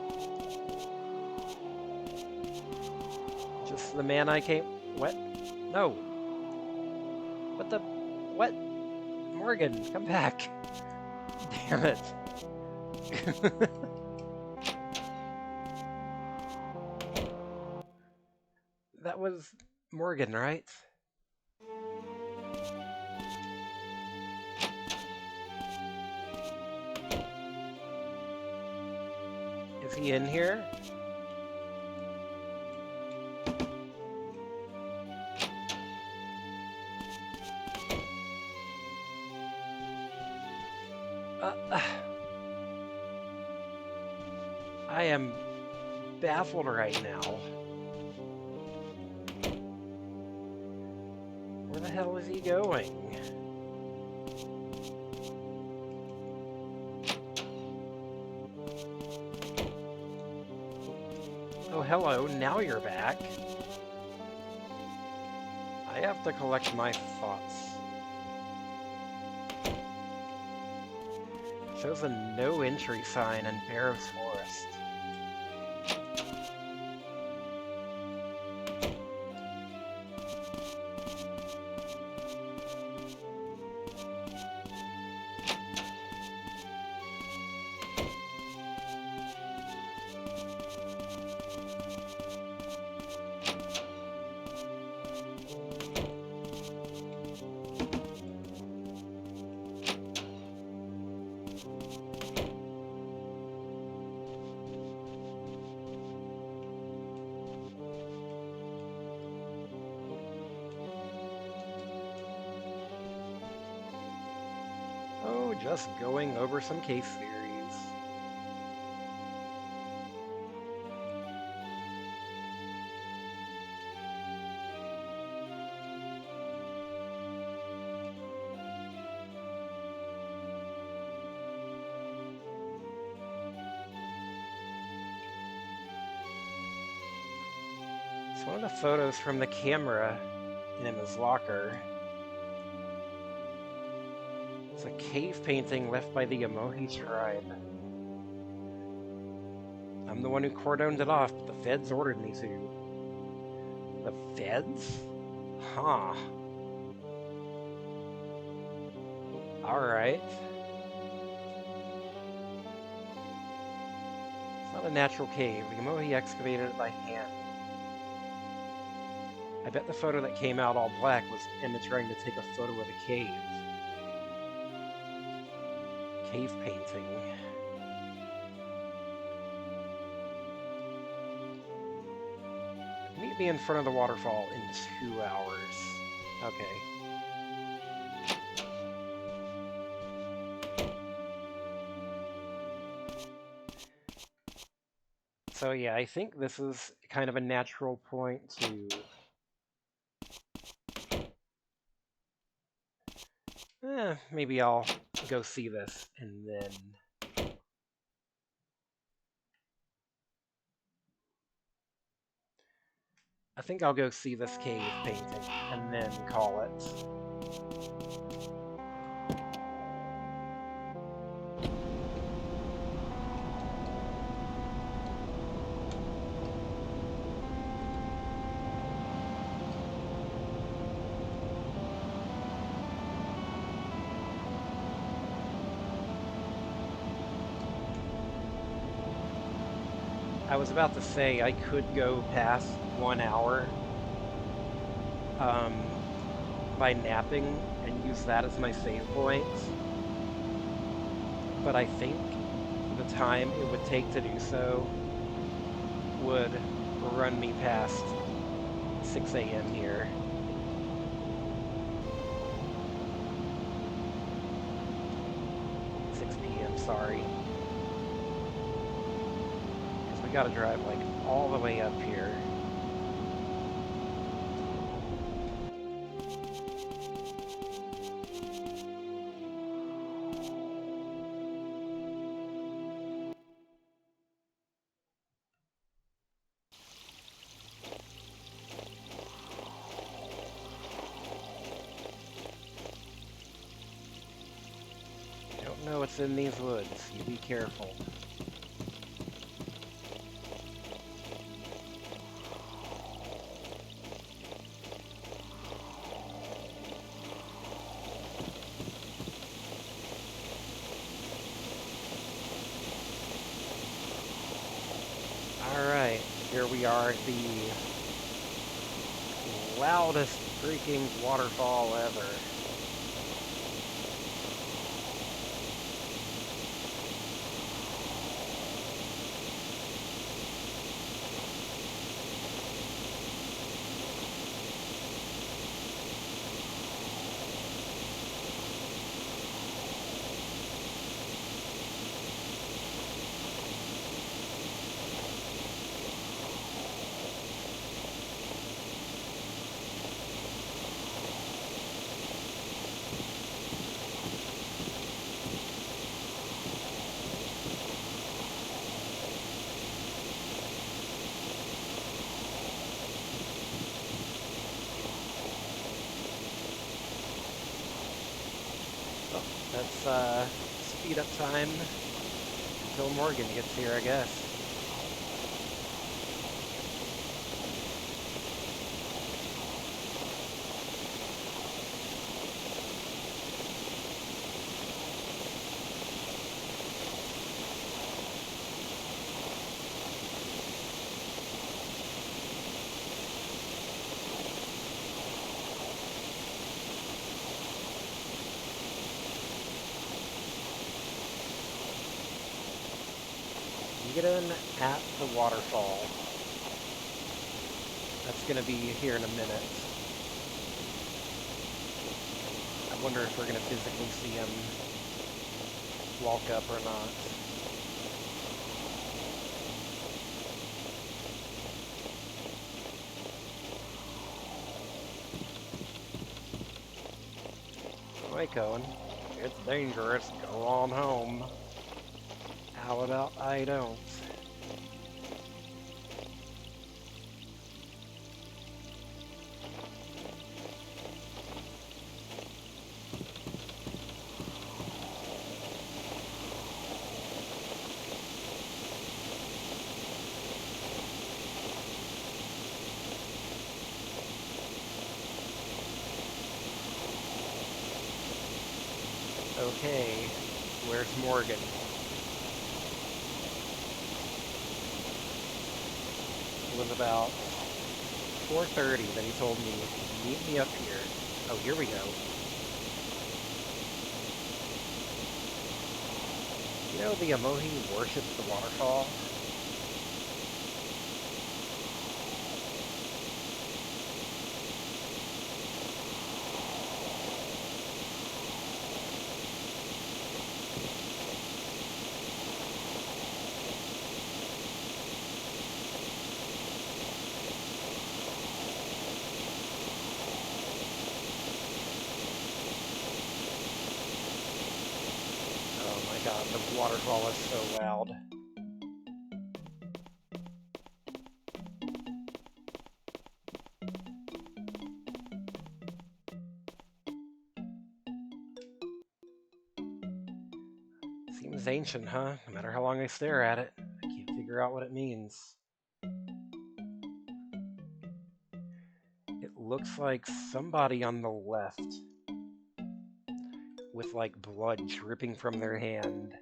Speaker 1: Just the man I came... What? No. What the... What? Morgan, come back. Damn it. That was Morgan, right? Is he in here? I am baffled right now. Where the hell is he going? Oh, hello, now you're back. I have to collect my thoughts. Shows a no entry sign in Barrow's Forest. Oh, just going over some case theories. It's one of the photos from the camera in his locker. It's a cave painting left by the Emoji tribe. I'm the one who cordoned it off, but the feds ordered me to. The feds? Huh. Alright. It's not a natural cave. The Emoji excavated it by hand. I bet the photo that came out all black was Emma trying to take a photo of the cave. Cave painting. Meet me in front of the waterfall in 2 hours. Okay. So yeah, I think this is kind of a natural point to... maybe I'll go see this, and then... I think I'll go see this cave painting, and then call it. I was about to say I could go past 1 hour by napping and use that as my save point, but I think the time it would take to do so would run me past 6 a.m. here. Sorry. Because we gotta drive, like, all the way up here. You don't know what's in these woods. You be careful. Alright, here we are at the loudest freaking waterfall ever. Let's speed up time until Morgan gets here, I guess. Get in at the waterfall. That's gonna be here in a minute. I wonder if we're gonna physically see him walk up or not. Wait, Cohen. It's dangerous. Go on home. How about I don't? Okay, where's Morgan? It was about 4:30 that he told me, meet me up here. Oh, here we go. You know, the Emoji worships the waterfall. Oh my god, the waterfall is so loud. Seems ancient, huh? No matter how long I stare at it, I can't figure out what it means. It looks like somebody on the left with like blood dripping from their hand,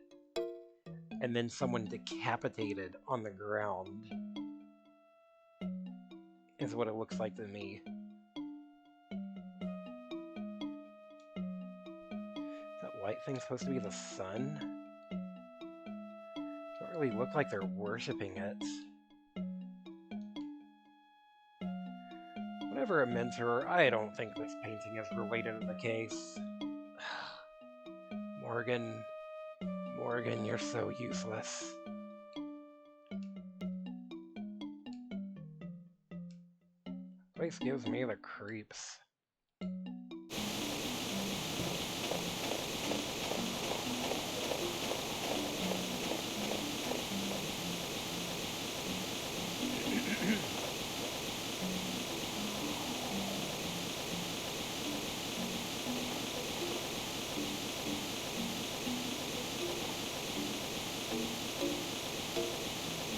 Speaker 1: and then someone decapitated on the ground is what it looks like to me. Is that white thing supposed to be the sun? Don't really look like they're worshipping it. Whatever it meant to her, I don't think this painting is related to the case. Morgan, you're so useless. Place gives me the creeps.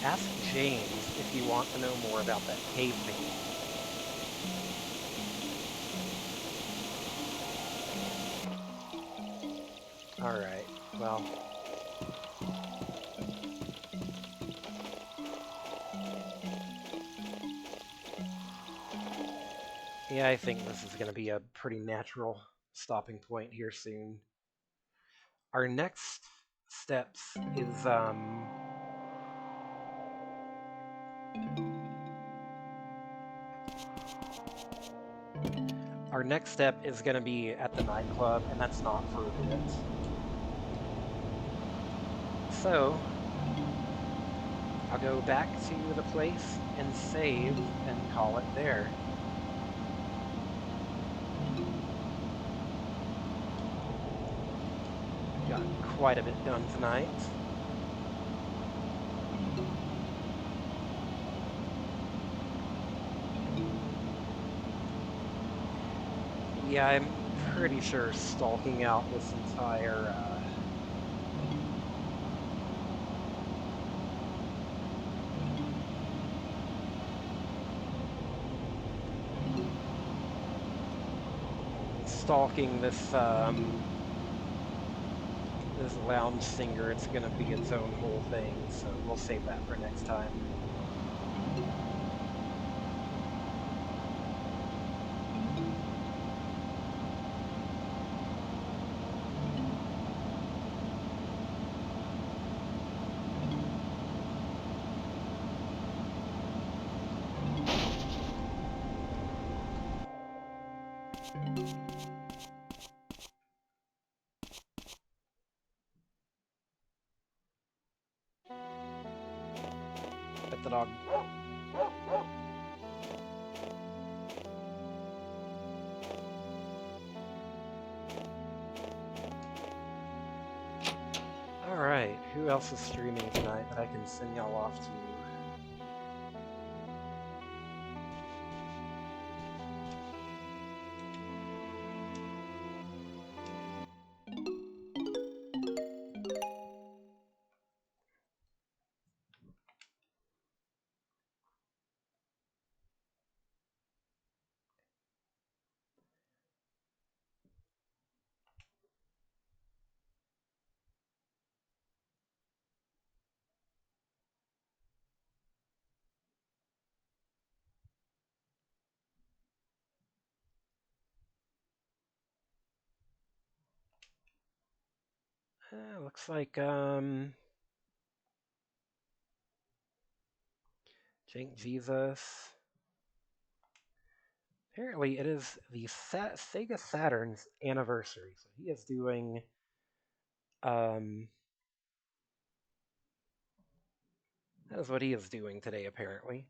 Speaker 1: Ask James if you want to know more about that cave painting. Alright, well. Yeah, I think this is going to be a pretty natural stopping point here soon. Our next steps is, our next step is going to be at the nightclub, and that's not for a bit. So, I'll go back to the place and save and call it there. Got quite a bit done tonight. Yeah, I'm pretty sure stalking out this entire, stalking this, this lounge singer, it's gonna be its own whole thing, so we'll save that for next time. Pet the dog. Alright, who else is streaming tonight that I can send y'all off to? Looks like Jank Jesus. Apparently, it is the Sega Saturn's anniversary, so he is doing um, that is what he is doing today. Apparently,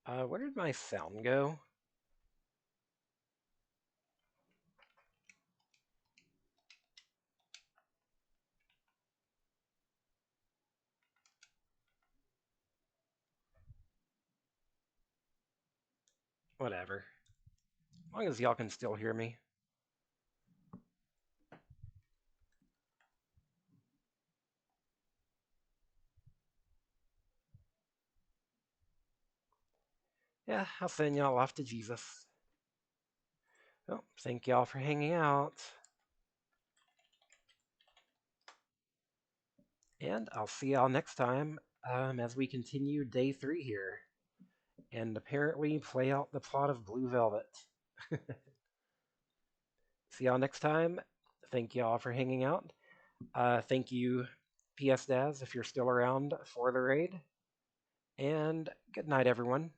Speaker 1: where did my sound go? Whatever, as long as y'all can still hear me. Yeah, I'll send y'all off to Jesus. Well, thank y'all for hanging out. And I'll see y'all next time as we continue day 3 here. And apparently play out the plot of Blue Velvet. See y'all next time. Thank y'all for hanging out. Thank you, PS Daz, if you're still around for the raid. And good night, everyone.